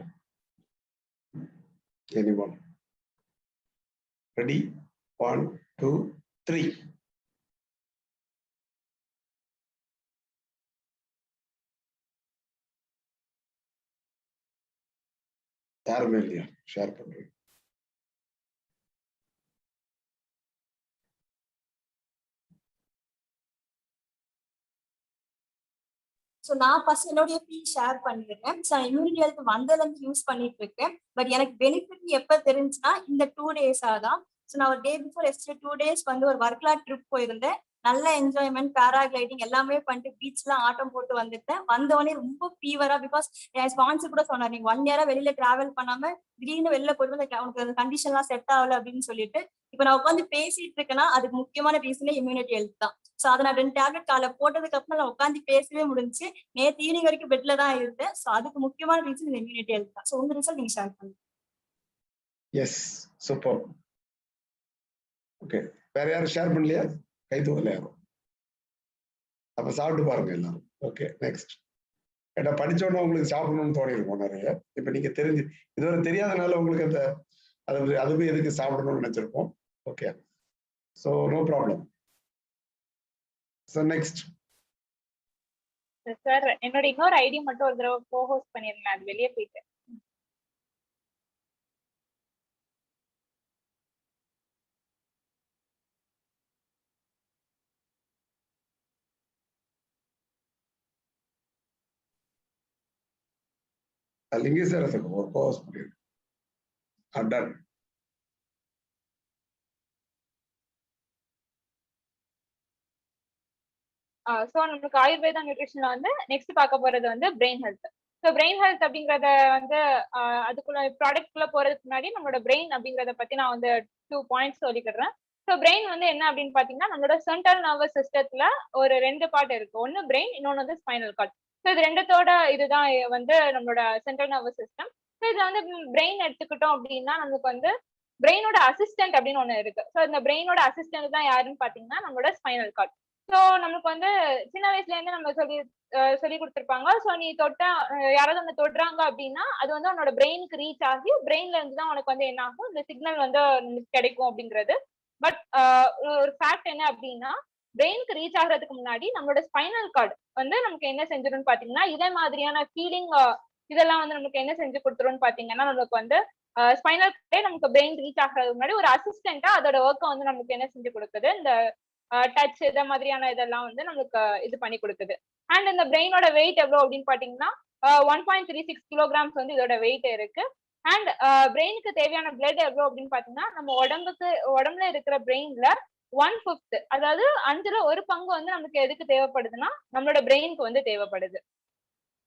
anyone ready? 1 2 3. யாருமே இல்லையா ஷேர் பண்றீங்க? ஸோ நான் ஃபர்ஸ்ட் என்னுடைய ஃபீல் ஷேர் பண்ணிருக்கேன். ஸோ இம்யூனிட்டி ஹெல்த் வந்ததுல இருந்து யூஸ் பண்ணிட்டு இருக்கேன். பட் எனக்கு பெனிஃபிட் எப்ப தெரிஞ்சுன்னா இந்த 2 டேஸா தான். ஸோ நான் ஒரு டே பிஃபோர் எஸ்டே 2 டேஸ் வந்து ஒரு வர்க்லா ட்ரிப் போயிருந்தேன். நல்ல என்ஜாய்மெண்ட், பேராகிளைடிங் எல்லாமே பண்ணிட்டு பீச்லாம் ஆட்டம் போட்டு வந்துட்டேன். வந்தவொடனே ரொம்ப ஃபீவரா, பிகாஸ் என் ஸ்பான்சர் கூட சொன்னார், நீங்க 1 இயரா வெளியில டிராவல் பண்ணாம திடீர்னு வெளில போயிட்டு உனக்கு அந்த கண்டிஷன் எல்லாம் செட் ஆகல அப்படின்னு சொல்லிட்டு இப்ப நான் உட்காந்து பேசிட்டு இருக்கேன்னா அதுக்கு முக்கியமான ரீசனே இம்யூனிட்டி ஹெல்த் தான். ஸோ அதை நான் 2 டேப்லெட் காலை போட்டதுக்கு அப்புறம் நான் உட்காந்து பேசவே முடிஞ்சு. நேற்று ஈவினிங் வரைக்கும் பெட்ல தான் இருந்தேன். ஸோ அதுக்கு முக்கியமான ரீசன் இந்த இம்யூனிட்டி ஹெல்த் தான். ஸோ உங்க ரிசல்ட் நீங்க ஷேர் பண்ணுங்க. Yes, super. ஓகே, வேற யாரும் ஷேர் பண்ணலையா? கை தூக்கல யாரும்? அப்ப சாப்பிட்டு பாருங்க எல்லாரும். Okay, next. ஏன்னா படிச்சோன்னா உங்களுக்கு சாப்பிடணும்னு தோணி இருக்கும் நிறைய. இப்ப நீங்க தெரிஞ்சு இதுவரை தெரியாதனால உங்களுக்கு அந்த அதுவே எதுக்கு சாப்பிடணும்னு நினைச்சிருப்போம். Okay, so no problem. So next. Sir என்னோட இன்னொரு ஐடி மட்டும் ஒரு தடவை கோ-ஹோஸ்ட் பண்ணிருந்தேன், அது வெளியே போயிட்டு. லிங்கேஸ்வரத்துக்கு ஒரு கோ-ஹோஸ்ட் பண்ணிருக்கேன். டன். ஸோ நம்மளுக்கு ஆயுர்வேதா நியூட்ரிஷன்ல வந்து நெக்ஸ்ட் பார்க்க போறது வந்து brain health. So brain health அப்படிங்கறத வந்து அதுக்குள்ள ப்ராடக்ட் குள்ள போறதுக்கு முன்னாடி நம்மளோட பிரெயின் அப்படிங்கறத பத்தி நான் வந்து 2 பாயிண்ட்ஸ் சொல்லிக்கிறேன். ஸோ பிரெயின் வந்து என்ன அப்படின்னு பாத்தீங்கன்னா நம்மளோட சென்ட்ரல் நர்வஸ் சிஸ்டத்துல ஒரு 2 பார்ட் இருக்கு. ஒன்னு பிரெயின், இன்னொன்னு வந்து ஸ்பைனல் கார்ட். ஸோ இது ரெண்டுத்தோட இதுதான் வந்து நம்மளோட சென்ட்ரல் நர்வஸ் சிஸ்டம். ஸோ இதுல வந்து பிரெயின் எடுத்துக்கிட்டோம் அப்படின்னா நமக்கு வந்து பிரெயினோட அசிஸ்டன்ட் அப்படின்னு ஒண்ணு இருக்கு. ஸோ இந்த பிரெயினோட அசிஸ்டன்ட் தான் யாருன்னு பாத்தீங்கன்னா நம்மளோட ஸ்பைனல் கார்ட். ஸோ நமக்கு வந்து சின்ன வயசுல இருந்து நம்ம சொல்லி கொடுத்துருப்பாங்க. ஸோ நீ யாராவது ஒன்று தொடுறாங்க அப்படின்னா அது வந்து உன்னோட பிரெயினுக்கு ரீச் ஆகி பிரெயின்ல இருந்து தான் உனக்கு வந்து என்ன ஆகும், இந்த சிக்னல் வந்து கிடைக்கும் அப்படிங்கிறது. பட் ஒரு ஃபேக்ட் என்ன அப்படின்னா பிரெயினுக்கு ரீச் ஆகிறதுக்கு முன்னாடி நம்மளோட ஸ்பைனல் கார்டு வந்து நமக்கு என்ன செஞ்சிடும் பாத்தீங்கன்னா இதே மாதிரியான ஃபீலிங் இதெல்லாம் வந்து நமக்கு என்ன செஞ்சு கொடுத்துருன்னு பாத்தீங்கன்னா நமக்கு வந்து ஸ்பைனல் கார்டே நமக்கு பிரெயின் ரீச் ஆகிறதுக்கு முன்னாடி ஒரு அசிஸ்டண்டா அதோட ஒர்க்கை வந்து நமக்கு என்ன செஞ்சு கொடுக்குது, இந்த டச் இத மாதிரியான இதெல்லாம் வந்து நமக்கு இது பண்ணி கொடுக்குது. அண்ட் இந்த பிரெயினோட வெயிட் எவ்வளவு அப்படின்னு பாத்தீங்கன்னா 1.36 kilograms வந்து இதோட வெயிட் இருக்கு. அண்ட் பிரெயினுக்கு தேவையான பிளட் எவ்வளவு அப்படின்னு பாத்தீங்கன்னா நம்ம உடம்புல இருக்கிற பிரெயின்ல 1/5, அதாவது 5ல் 1 பங்கு வந்து நமக்கு எதுக்கு தேவைப்படுதுன்னா நம்மளோட பிரெயினுக்கு வந்து தேவைப்படுது.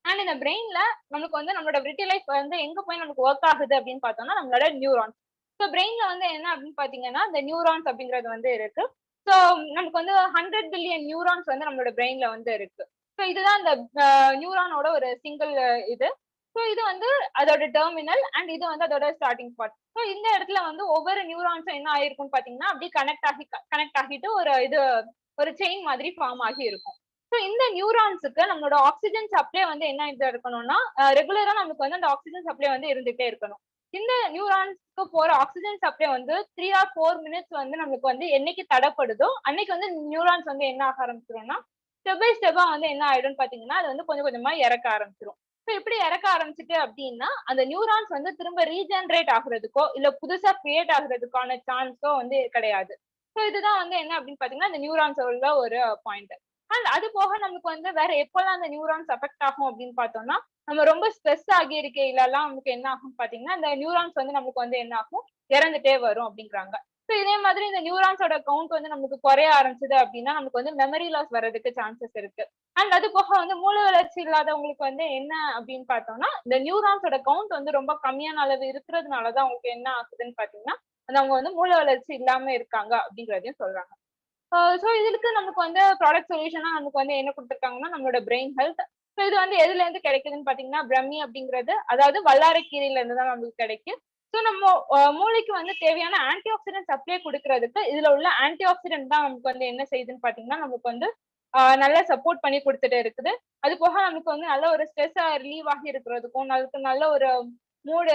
அண்ட் இந்த பிரெயின்ல நமக்கு வந்து நம்மளோட விட்டிலைஸ் வந்து எங்க போய் நமக்கு ஒர்க் ஆகுது அப்படின்னு பார்த்தோம்னா நம்மளோட நியூரான்ஸ். ஸோ பிரெயின்ல வந்து என்ன அப்படின்னு பாத்தீங்கன்னா இந்த நியூரான்ஸ் அப்படிங்கிறது வந்து இருக்கு. ஸோ நமக்கு வந்து 100 பில்லியன் நியூரான்ஸ் வந்து நம்மளோட பிரெயின்ல வந்து இருக்கு. ஸோ இதுதான் இந்த நியூரானோட ஒரு சிங்கிள் இது. ஸோ இது வந்து அதோட டெர்மினல் அண்ட் இது வந்து அதோட ஸ்டார்டிங் பார்ட். ஸோ இந்த இடத்துல வந்து ஒவ்வொரு நியூரான்ஸும் என்ன ஆயிருக்கும்னு பாத்தீங்கன்னா அப்படியே கனெக்ட் ஆகிட்டு ஒரு செயின் மாதிரி ஃபார்ம் ஆகி இருக்கும். ஸோ இந்த நியூரான்ஸுக்கு நம்மளோட ஆக்சிஜன் சப்ளை வந்து என்ன இது இருக்கணும்னா ரெகுலரா நமக்கு வந்து அந்த ஆக்சிஜன் சப்ளை வந்து இருந்துகிட்டே இருக்கணும். இந்த நியூரான்ஸ்க்கு போற ஆக்சிஜன் சப்ளை வந்து 3 or 4 minutes வந்து நமக்கு வந்து என்னைக்கு தடைப்படுதோ அன்னைக்கு வந்து நியூரான்ஸ் வந்து என்ன ஆக ஆரம்பிச்சிரும்னா ஸ்டெப் பை ஸ்டெப்பா வந்து என்ன ஆயிடும்னு பாத்தீங்கன்னா அது வந்து கொஞ்சம் கொஞ்சமா இறக்க ஆரம்பிச்சிடும். ஸோ இப்படி இறக்க ஆரம்பிச்சுட்டு அப்படின்னா அந்த நியூரான்ஸ் வந்து திரும்ப ரீஜெனரேட் ஆகுறதுக்கோ இல்ல புதுசா கிரியேட் ஆகுறதுக்கான சான்ஸோ வந்து கிடையாது. ஸோ இதுதான் வந்து என்ன அப்படின்னு பாத்தீங்கன்னா இந்த நியூரான்ஸோட ஒரு பாயிண்ட். அண்ட் அது போக நமக்கு வந்து வேற எப்போல்லாம் அந்த நியூரான்ஸ் அஃபெக்ட் ஆகும் அப்படின்னு பார்த்தோம்னா நம்ம ரொம்ப ஸ்ட்ரெஸ் ஆகி இருக்கையிலலாம் நமக்கு என்ன ஆகும் பாத்தீங்கன்னா இந்த நியூரான்ஸ் வந்து நமக்கு வந்து என்ன ஆகும் இறந்துட்டே வரும் அப்படிங்கிறாங்க. ஸோ இதே மாதிரி இந்த நியூரான்ஸோட கவுண்ட் வந்து நமக்கு குறைய ஆரம்பிச்சது அப்படின்னா நமக்கு வந்து மெமரி லாஸ் வர்றதுக்கு சான்சஸ் இருக்கு. அண்ட் அது போக வந்து மூளை வளர்ச்சி இல்லாதவங்களுக்கு வந்து என்ன அப்படின்னு பார்த்தோம்னா இந்த நியூரான்ஸோட கவுண்ட் வந்து ரொம்ப கம்மியான அளவு இருக்கிறதுனாலதான் அவங்களுக்கு என்ன ஆகுதுன்னு பாத்தீங்கன்னா அவங்க வந்து மூளை வளர்ச்சி இல்லாம இருக்காங்க அப்படிங்கிறதையும் சொல்றாங்க. ஸோ இதுக்கு நமக்கு வந்து ப்ராடக்ட் சொல்யூஷனா நமக்கு வந்து என்ன கொடுத்துருக்காங்கன்னா நம்மளோட பிரெயின் ஹெல்த். ஸோ இது வந்து எதுல இருந்து கிடைக்குதுன்னு பாத்தீங்கன்னா பிரம்மி அப்படிங்கிறது, அதாவது வல்லாரைக்கீரையில இருந்து தான் நமக்கு கிடைக்கும். ஸோ நம்ம மூளைக்கு வந்து தேவையான ஆன்டி ஆக்சிடென்ட் சப்ளை கொடுக்கறதுக்கு இதுல உள்ள ஆன்டி ஆக்சிடென்ட் தான் நமக்கு வந்து என்ன செய்யுதுன்னு பாத்தீங்கன்னா நமக்கு வந்து நல்லா சப்போர்ட் பண்ணி கொடுத்துட்டு இருக்குது. அது போக நமக்கு வந்து நல்ல ஒரு ஸ்ட்ரெஸ் ரிலீவ் ஆகி இருக்கிறதுக்கும், நல்ல ஒரு மூடு,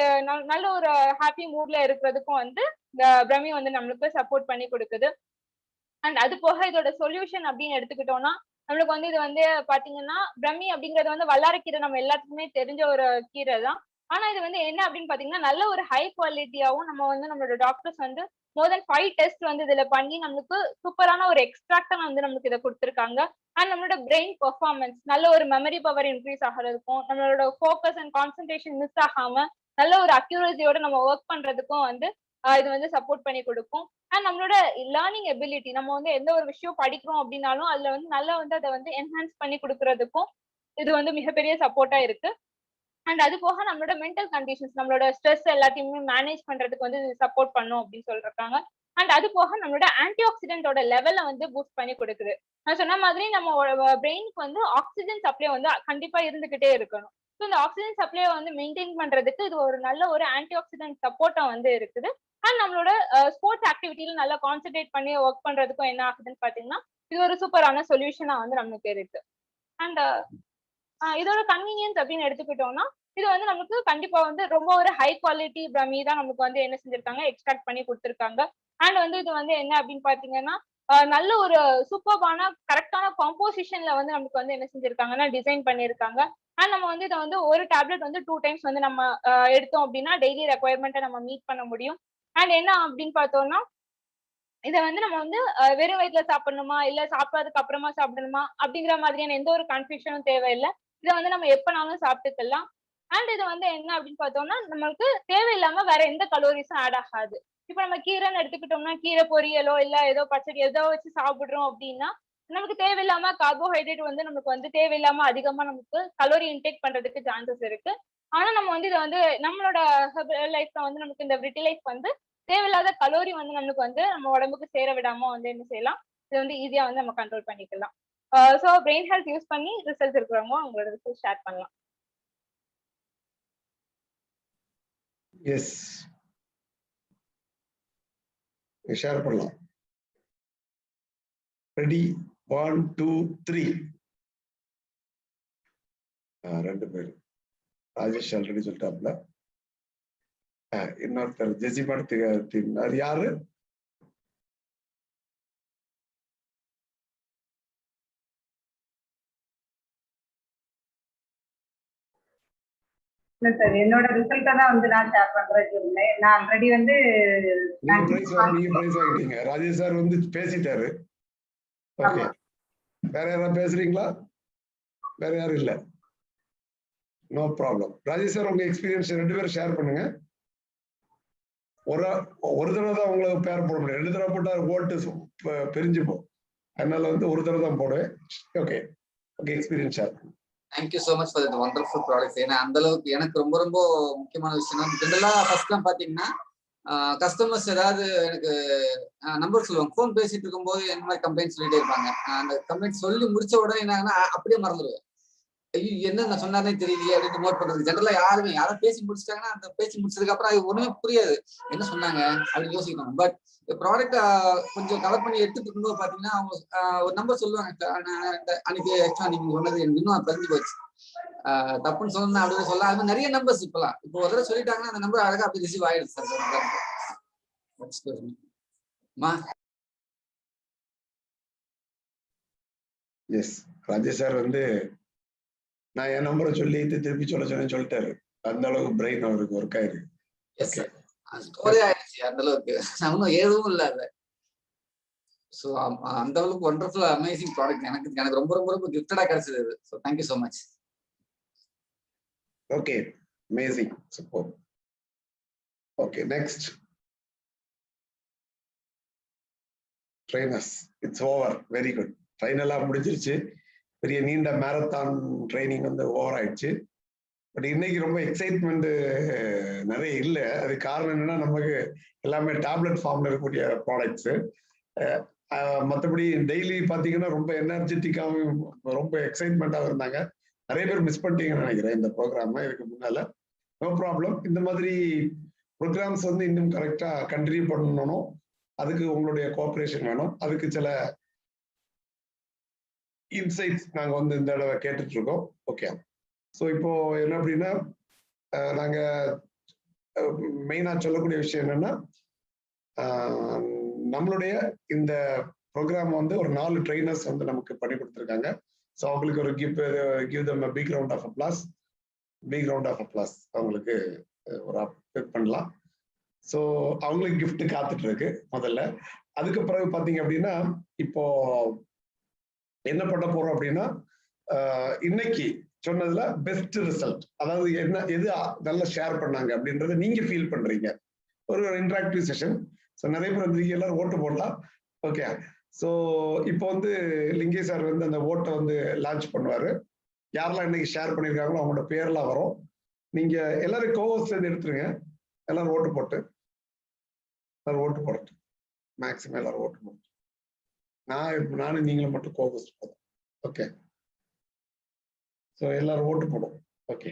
நல்ல ஒரு ஹாப்பி மூட்ல இருக்கிறதுக்கும் வந்து இந்த பிரம்மி வந்து நம்மளுக்கு சப்போர்ட் பண்ணி கொடுக்குது. அண்ட் அது போக இதோட சொல்யூஷன் அப்படின்னு எடுத்துக்கிட்டோம்னா நம்மளுக்கு வந்து இது வந்து பாத்தீங்கன்னா பிரம்மி அப்படிங்கறது வந்து வல்லாரக்கீரை நம்ம எல்லாத்துக்குமே தெரிஞ்ச ஒரு கீரை தான். ஆனா இது வந்து என்ன அப்படின்னு பாத்தீங்கன்னா நல்ல ஒரு ஹை குவாலிட்டியாவும் நம்ம வந்து நம்மளோட டாக்டர்ஸ் வந்து மோர் தென் 5 டெஸ்ட் வந்து இதுல பண்ணி நம்மளுக்கு சூப்பரான ஒரு எக்ஸ்ட்ராக்டா வந்து நமக்கு இதை கொடுத்துருக்காங்க. அண்ட் நம்மளோட பிரெயின் பெர்ஃபார்மன்ஸ், நல்ல ஒரு மெமரி பவர் இன்க்ரீஸ் ஆகிறதுக்கும், நம்மளோட ஃபோக்கஸ் அண்ட் கான்சென்ட்ரேஷன் மிஸ் ஆகாம நல்ல ஒரு அக்யூரசியோட நம்ம ஒர்க் பண்றதுக்கும் வந்து இது வந்து சப்போர்ட் பண்ணி கொடுக்கும். அண்ட் நம்மளோட லேர்னிங் எபிலிட்டி, நம்ம வந்து எந்த ஒரு விஷயம் படிக்கிறோம் அப்படின்னாலும் அதுல வந்து நல்லா வந்து அதை வந்து என்ஹான்ஸ் பண்ணி கொடுக்கறதுக்கும் இது வந்து மிகப்பெரிய சப்போர்ட்டா இருக்கு. அண்ட் அது போக நம்மளோட மென்டல் கண்டிஷன்ஸ், நம்மளோட ஸ்ட்ரெஸ் எல்லாத்தையுமே மேனேஜ் பண்றதுக்கு வந்து இது சப்போர்ட் பண்ணும் அப்படின்னு சொல்றாங்க. அண்ட் அது போக நம்மளோட ஆன்டி ஆக்சிடென்டோட லெவலை வந்து பூஸ்ட் பண்ணி கொடுக்குது. நான் சொன்ன மாதிரி நம்ம பிரெயினுக்கு வந்து ஆக்சிஜன் சப்ளை வந்து கண்டிப்பா இருந்துகிட்டே இருக்கணும். ஸோ இந்த ஆக்சிஜன் சப்ளையை வந்து மெயின்டைன் பண்றதுக்கு இது ஒரு நல்ல ஒரு ஆன்டி ஆக்சிடென்ட் சப்போர்ட்டா வந்து இருக்குது. அண்ட் நம்மளோட ஸ்போர்ட்ஸ் ஆக்டிவிட்டியில நல்லா கான்சென்ட்ரேட் பண்ணி ஒர்க் பண்றதுக்கும் என்ன ஆகுதுன்னு பாத்தீங்கன்னா இது ஒரு சூப்பரான சொல்யூஷனா வந்து நமக்கு இருக்கு. அண்ட் இதோட கன்வீனியன்ஸ் அப்படின்னு எடுத்துக்கிட்டோம்னா இது வந்து நமக்கு கண்டிப்பா வந்து ரொம்ப ஒரு ஹை குவாலிட்டி பிரம்மி தான் நமக்கு வந்து என்ன செஞ்சிருக்காங்க எக்ஸ்ட்ராக்ட் பண்ணி கொடுத்துருக்காங்க. அண்ட் வந்து இது வந்து என்ன அப்படின்னு பாத்தீங்கன்னா நல்ல ஒரு சூப்பர்பான கரெக்டான காம்போசிஷன்ல வந்து நமக்கு வந்து என்ன செஞ்சிருக்காங்கன்னா டிசைன் பண்ணியிருக்காங்க. அண்ட் நம்ம வந்து இதை வந்து ஒரு டேப்லெட் வந்து 2 டைம்ஸ் வந்து நம்ம எடுத்தோம் அப்படின்னா டெய்லி ரெக்குயர்மெண்ட்டை நம்ம மீட் பண்ண முடியும். அண்ட் என்ன அப்படின்னு பார்த்தோம்னா இதை வந்து நம்ம வந்து வெறும் வயிற்றுல சாப்பிடணுமா இல்ல சாப்பிட்டதுக்கு அப்புறமா சாப்பிடணுமா அப்படிங்கிற மாதிரியான எந்த ஒரு கன்ஃபியூஷனும் தேவையில்லை. இதை வந்து நம்ம எப்பனாலும் சாப்பிட்டுக்கலாம். அண்ட் இது வந்து என்ன அப்படின்னு பார்த்தோம்னா நம்மளுக்கு தேவையில்லாம வேற எந்த கலோரிஸும் ஆட் ஆகாது. இப்ப நம்ம கீரைன்னு எடுத்துக்கிட்டோம்னா கீரை பொரியலோ இல்ல ஏதோ பச்சடி ஏதோ வச்சு சாப்பிடுறோம் அப்படின்னா நமக்கு தேவையில்லாம கார்போஹைட்ரேட் வந்து நமக்கு வந்து தேவையில்லாம அதிகமா நமக்கு கலோரி இன்டேக் பண்றதுக்கு சான்சஸ் இருக்கு. ஆனா நம்ம வந்து இதை வந்து நம்மளோட லைஃப்ல வந்து நமக்கு இந்த விட்டி லைஃப் வந்து தேவையில்லாத கலோரி வந்து நம்மளுக்கு வந்து நம்ம உடம்புக்கு சேர விடாம வந்து என்ன செய்யலாம், இது வந்து ஈஸியா வந்து நம்ம கண்ட்ரோல் பண்ணிக்கலாம். ஸோ பிரெயின் ஹெல்த் யூஸ் பண்ணி ரிசல்ட் இருக்கிறவங்க அவங்களோட ரிசல்ட் ஷேர் பண்ணலாம். எஸ், ஷேர் பண்ணலாம். ரெடி, 1 2 3. ரெண்டு பேர் ராஜேஷ் ஆல்ரெடி சொல்லிட்டாப்ல. இன்னொருத்தர் ஜெசிமான் அது யாரு? சார் என்னோட ரிசல்ட்டை தான் வந்து நான் ஷேர் பண்றேன்னு இருந்தேன். நான் ஆல்ரெடி வந்து நீங்க பிரைஸ் வாங்கிட்டீங்க. ராஜேஷ் சார் வந்து பேசிட்டாரு. ஓகே, வேற யாராவது பேசுறீங்களா? வேற யாரும் இல்ல, நோ ப்ராப்ளம். ராஜேஷ் சார் உங்க எக்ஸ்பீரியன்ஸ் 2 பேரும் ஷேர் பண்ணுங்க. ஒரு தடவை தான் உங்களுக்கு பேர் போட முடியும். 2 தடவை போட்டா ஓட்டு பிரிஞ்சு போகும். அதனால வந்து ஒரு தடவை தான் போடுவேன். ஓகே ஓகே, எக்ஸ்பீரியன்ஸ் ஷேர் பண்ணுங்க. Thank you so much for that wonderful products. ஏன்னா அந்த அளவுக்கு எனக்கு ரொம்ப ரொம்ப முக்கியமான விஷயம். ஜென்ரலாக ஃபர்ஸ்ட்லாம் பார்த்தீங்கன்னா கஸ்டமர்ஸ் ஏதாவது எனக்கு நம்பர் சொல்லுவாங்க. ஃபோன் பேசிட்டு இருக்கும்போது என்ன மாதிரி கம்ப்ளைண்ட் சொல்லிட்டே இருப்பாங்க. அந்த கம்ப்ளைண்ட் சொல்லி முடிச்ச உடனே என்னன்னா அப்படியே மறந்துடுவேன். ஐயோ என்ன நான் சொன்னானே தெரியலையே அப்படின்னு நோட் பண்றது. ஜென்ரலா யாரோ பேசி முடிச்சிட்டாங்கன்னா அந்த பேசி முடிச்சதுக்கு அப்புறம் அது ஒண்ணுமே புரியாது என்ன சொன்னாங்க அப்படின்னு யோசிக்கணும். பட் ப்ராடக்ட் கொஞ்சம் கலர் பண்ணி எடுத்துட்டு இருக்கும்போது பாத்தீங்கன்னா அவங்க ஒரு நம்பர் சொல்லுவாங்க. அன்னைக்கு ஆக்சுவலா நீங்க சொன்னது எனக்கு இன்னும் தெரிஞ்சு போச்சு. தப்புன்னு சொல்லணும் அப்படின்னு சொல்ல அது நிறைய நம்பர்ஸ் இப்பெல்லாம் இப்போ ஒரு தடவை சொல்லிட்டாங்கன்னா அந்த நம்பர் அழகா அப்படி ரிசீவ் ஆயிடுது சார். எஸ், ராஜேஷ் சார் வந்து நான் என் நம்பரை சொல்லி திருப்பி சொல்லிட்டாரு. அந்த அளவுக்கு பிரெயின் அவருக்கு ஒர்க் ஆயிருக்கு. அந்த அளவுக்கு ஒன்னும் எதுவும் இல்ல. சோ அந்த அளவுக்கு வண்டர்ஃபுல் அமேசிங் ப்ராடக்ட் எனக்கு ரொம்ப ரொம்ப ரொம்ப கிஃப்டடா கிடைச்சது. So thank you so much. Okay, amazing, super. Okay, next trainers it's over. Very good. ஃபைனலாக முடிஞ்சிருச்சு. பெரிய நீண்ட மேரத்தான் ட்ரைனிங் வந்து ஓவர் ஆயிடுச்சு. பட் இன்னைக்கு ரொம்ப எக்ஸைட்மெண்ட் நிறைய இல்லை. அது காரணம் என்னன்னா நமக்கு எல்லாமே டேப்லெட் ஃபார்ம்ல இருக்கக்கூடிய ப்ராடக்ட்ஸு. மற்றபடி டெய்லி பார்த்தீங்கன்னா ரொம்ப எனர்ஜெட்டிக்காகவும் ரொம்ப எக்ஸைட்மெண்ட்டாக இருந்தாங்க. நிறைய பேர் மிஸ் பண்ணிட்டீங்கன்னு நினைக்கிறேன் இந்த ப்ரோக்ராம் இதுக்கு முன்னால. No problem. இந்த மாதிரி ப்ரோக்ராம்ஸ் வந்து இன்னும் கரெக்டாக கண்டினியூ பண்ணணும். அதுக்கு உங்களுடைய கோஆப்ரேஷன் வேணும். அதுக்கு சில இன்சைட்ஸ் நாங்கள் வந்து இந்த தடவை கேட்டுட்டு இருக்கோம். ஓகே. ஸோ இப்போ என்ன அப்படின்னா நாங்கள் மெயினாக சொல்லக்கூடிய விஷயம் என்னன்னா நம்மளுடைய இந்த ப்ரோக்ராம் வந்து ஒரு 4 ட்ரைனர்ஸ் வந்து நமக்கு பண்ணி கொடுத்துருக்காங்க. ஸோ அவங்களுக்கு ஒரு give them big round of applause. Big round of applause அவங்களுக்கு ஒரு அப்டேட் பண்ணலாம். ஸோ அவங்களுக்கு கிஃப்ட் காத்துட்டு இருக்கு முதல்ல. அதுக்கு பிறகு பார்த்தீங்க அப்படின்னா இப்போ என்ன பண்ண போறோம் அப்படின்னா இன்னைக்கு சொன்னதுல பெஸ்ட் ரிசல்ட், அதாவது என்ன எது நல்லா ஷேர் பண்ணாங்க அப்படின்றத நீங்க ஃபீல் பண்றீங்க. ஒரு இன்டராக்டிவ் செஷன். ஸோ நிறைய பேர் வந்து எல்லாரும் ஓட்டு போடலாம். ஓகே. ஸோ இப்போ வந்து லிங்கே சார் வந்து அந்த ஓட்டை வந்து லான்ச் பண்ணுவாரு. யாரெல்லாம் இன்னைக்கு ஷேர் பண்ணியிருக்காங்களோ அவங்களோட பேர்லாம் வரும். நீங்க எல்லாரும் கோவஸ் எடுத்துருங்க. எல்லாரும் ஓட்டு போட்டு எல்லாரும் ஓட்டு போடட்டும். மேக்ஸிமம் எல்லாரும் ஓட்டு போட்டு நானும் நீங்களும் மட்டும் கோவஸ் போதும். ஓகே. ஸோ எல்லாரும் ஓட்டு போடும். ஓகே.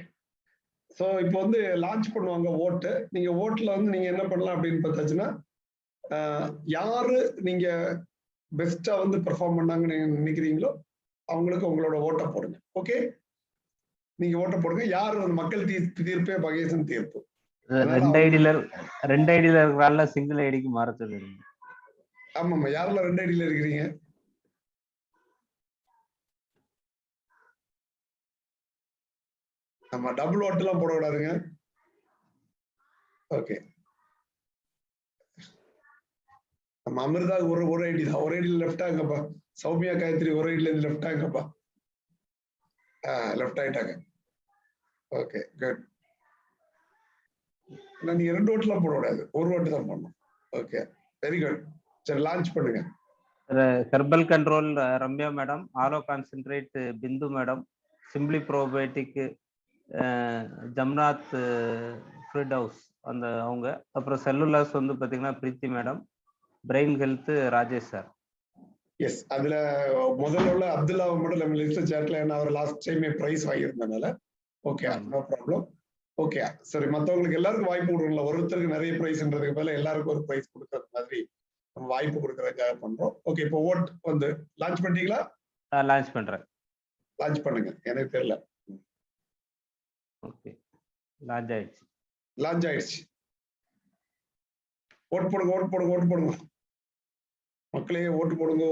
ஸோ இப்போ வந்து லான்ச் பண்ணுவாங்க ஓட்டு. நீங்க ஓட்டுல வந்து நீங்க என்ன பண்ணலாம் அப்படின்னு பார்த்தாச்சுன்னா யாரு நீங்க பெஸ்டா வந்து பெர்ஃபார்ம் பண்ணாங்கன்னு நினைக்கிறீங்களோ அவங்களுக்கு உங்களோட ஓட்டை போடுங்க. ஓகே. நீங்க ஓட்டை போடுங்க. யார் மக்கள் தீர்ப்பே பகேசன் தீர்ப்பு. 2 ஐடியில இருக்கிறால சிங்கிள் ஐடிக்கு மாற சொல்லுங்க. ஆமாம்மா. யாரெல்லாம் 2 ஐடியில இருக்கிறீங்க? ஆமா. டபுள் ஓட்டு எல்லாம் போடக்கூடாதுங்க. ஓகே. நம்ம அமிர்தா ஒரு ஐடி தான். ஒரு ஐடியில லெஃப்ட் ஆங்கப்பா. சௌமியா காயத்ரி ஒரு ஐடியில இருந்து லெஃப்ட் ஆங்கப்பா. லெஃப்ட் ஆயிட்டாங்க. Okay good. நீங்க 2 ஓட்டுலாம் போடக்கூடாது. ஒரு ஓட்டு தான் போடணும். Okay very good. சரி லான்ச் பண்ணுங்க. Herbal control Ramya madam, aloe concentrate Bindu madam, simply probiotic Jamnath ஃப்ரிட் ஹவுஸ் அந்த அவங்க, அப்புறம் செல்லுலாஸ் வந்து பார்த்தீங்கன்னா Preethi madam, brain health Rajesh sir. Yes. அதுல முதல்ல உள்ள அப்துல்லா மட்டும் நம்ம லிஸ்ட் சேர்க்கல. ஏன்னா அவர் லாஸ்ட் டைமே பிரைஸ் வாங்கியிருந்தனால. Okay no problem. ஓகே சரி. மற்றவங்களுக்கு எல்லாருக்கும் வாய்ப்பு கொடுக்கல. ஒருத்தருக்கு நிறைய பிரைஸ்ன்றதுக்கு பதில் எல்லாருக்கும் ஒரு பிரைஸ் கொடுக்கறது மாதிரி நம்ம வாய்ப்பு கொடுக்கறதுக்காக பண்றோம். ஓகே. இப்போ ஓட் வந்து லான்ச் பண்ணிட்டீங்களா? லான்ச் பண்றேன். லான்ச் பண்ணுங்க. எனக்கு தெரியல. ஓகே லான்ச் ஆயிடுச்சு. லான்ச் ஆயிடுச்சு. ஓட்டு போடுங்க. ஓட்டு போடுங்க. ஓட்டு போடுங்க. மக்களே ஓட்டு போடுங்க.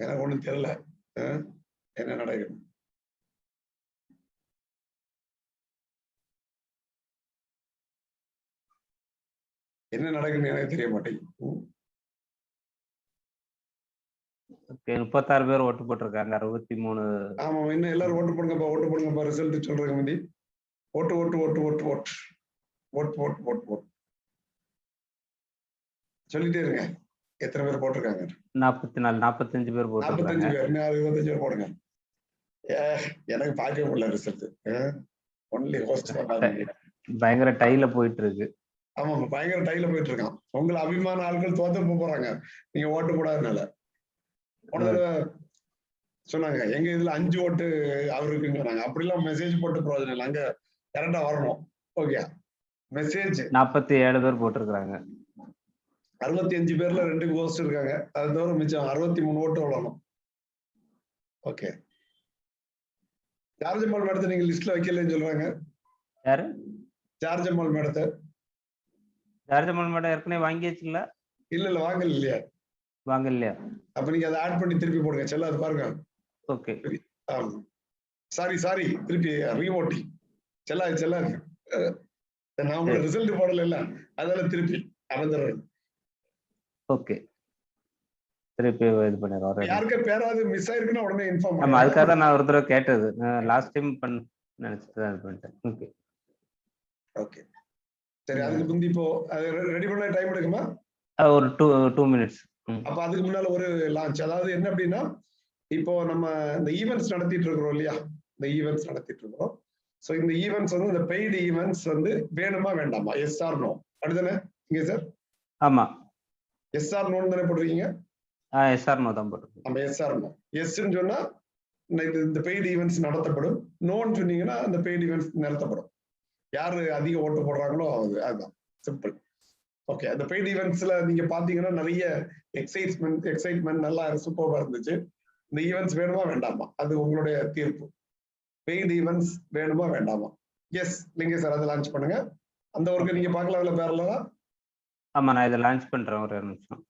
எனக்கு ஒண்ணும் தெரியல என்ன நடக்குது. என்ன நடக்குன்னு எனக்கு தெரிய மாட்டேங்குது. 36 பேர் ஓட்டு போட்டிருக்காங்க. 63. ஆமா. இன்னும் எல்லாரும் ஓட்டு போடுங்கப்பா. ஓட்டு போடுங்கப்பா. ரிசல்ட் சொல்றதுக்கு முந்தி ஓட்டு ஓட்டு ஓட்டு ஓட்டு ஓட்டு ஓட்டு ஓட்டு ஓட்டு ஓட்டு சொல்லிட்டே இருங்க. எத்தனை பேர் போட்டிருக்காங்க? 44 45 பேர் போட்டிருக்காங்க. 45 பேர். 25 பேர் போடுங்க. எனக்கு பார்க்க முடியல ரிசல்ட். ஒன்லி ஹோஸ்ட் பண்ணாதீங்க. பயங்கர டைல போயிட்டு இருக்கு. ஆமா பயங்கர டைல போயிட்டு இருக்கான். உங்களை அபிமான ஆட்கள் தோத்து போறாங்க நீங்க ஓட்டு போடாதனால. போன தடவை சொன்னாங்க எங்க இதுல 5 ஓட்டு அவருக்குன்னு சொன்னாங்க. அப்படிலாம் மெசேஜ் போட்டு பிரயோஜனம் இல்லை. அங்க கரெக்டா வரணும். ஓகே. மெசேஜ் 47 பேர் போட்டிருக்காங்க. 65 பேர்ல 2 ஹோஸ்ட் இருக்காங்க. அது தவிர மிச்சம் 63 ஓட்டு வரணும். ஓகே. ஜார்ஜம்மாள் மேடத்தை நீங்க லிஸ்ட்ல வைக்கலன்னு சொல்றாங்க. யாரு? ஜார்ஜம்மாள் மேடத்தை. ஜார்ஜம்மாள் மேடம் ஏற்கனவே வாங்கியாச்சுல்ல? இல்ல வாங்கல இல்லையா? வாங்கலையா? அப்ப நீங்க அதை ஆட் பண்ணி திருப்பி போடுங்க. செல்லாது பாருங்க. ஓகே. சாரி திருப்பி ரீவோட்டி செல்லாது. நான் உங்களுக்கு ரிசல்ட் போடல இல்ல, அதனால திருப்பி அமைஞ்சிடுறேன். ஓகே திருப்பி இது பண்ணிடுறோம். யாருக்கு பேராது மிஸ் ஆயிருக்குன்னா உடனே இன்ஃபார்ம் பண்ணுங்க. ஆமா அதுக்காக தான் நான் ஒரு தடவை கேட்டது. லாஸ்ட் டைம் நினைச்சிட்டு தான் இது பண்ணிட்டேன். ஓகே ஓகே சரி. அதுக்கு முந்தி இப்போ ரெடி பண்ண டைம் எடுக்குமா? ஒரு 2 minutes. அப்ப அதுக்கு முன்னால ஒரு லான்ச், அதாவது என்ன அப்படின்னா இப்போ நம்ம இந்த ஈவெண்ட்ஸ் நடத்திட்டு இருக்கிறோம் இல்லையா, இந்த ஈவெண்ட்ஸ் நடத்திட்டு இருக்கிறோம். ஸோ இந்த ஈவெண்ட்ஸ் வந்து இந்த பெய்டு ஈவெண்ட்ஸ் வந்து வேணுமா வேண்டாமா, எஸ் ஆர் நோ அப்படிதானே இங்க சார்? ஆமா, எஸ் ஆர் நோன்னு தானே போட்டிருக்கீங்க? எஸ் ஆர் நோ தான் போட்டிருக்கோம். நம்ம எஸ் ஆர் நோ, எஸ்ன்னு சொன்னா இந்த பெய்டு ஈவெண்ட்ஸ் நடத்தப்படும், நோன்னு சொன்னீங்கன்னா அந்த பெய்டு ஈவெண்ட்ஸ் நடத்தப்படும். யாரு அதிக ஓட்டு போடுறாங்களோ அதுதான் சிம்பிள். ஓகே, அந்த பெய்டு ஈவெண்ட்ஸ்ல நீங்க பாத்தீங்கன்னா நிறைய எக்ஸைட்மெண்ட் நல்லா சூப்பரா இருந்துச்சு. இந்த ஈவெண்ட்ஸ் வேணுமா வேண்டாமா, அது உங்களுடைய தீர்ப்பு. பெய்டு ஈவெண்ட்ஸ் வேணுமா வேண்டாமா? எஸ் லிங்க சார், அதை லான்ச் பண்ணுங்க. அந்த ஒர்க்கு நீங்க பார்க்கல பேரலா? ஆமா, நான் இதை லான்ச் பண்றேன் ஒரு நிமிஷம்.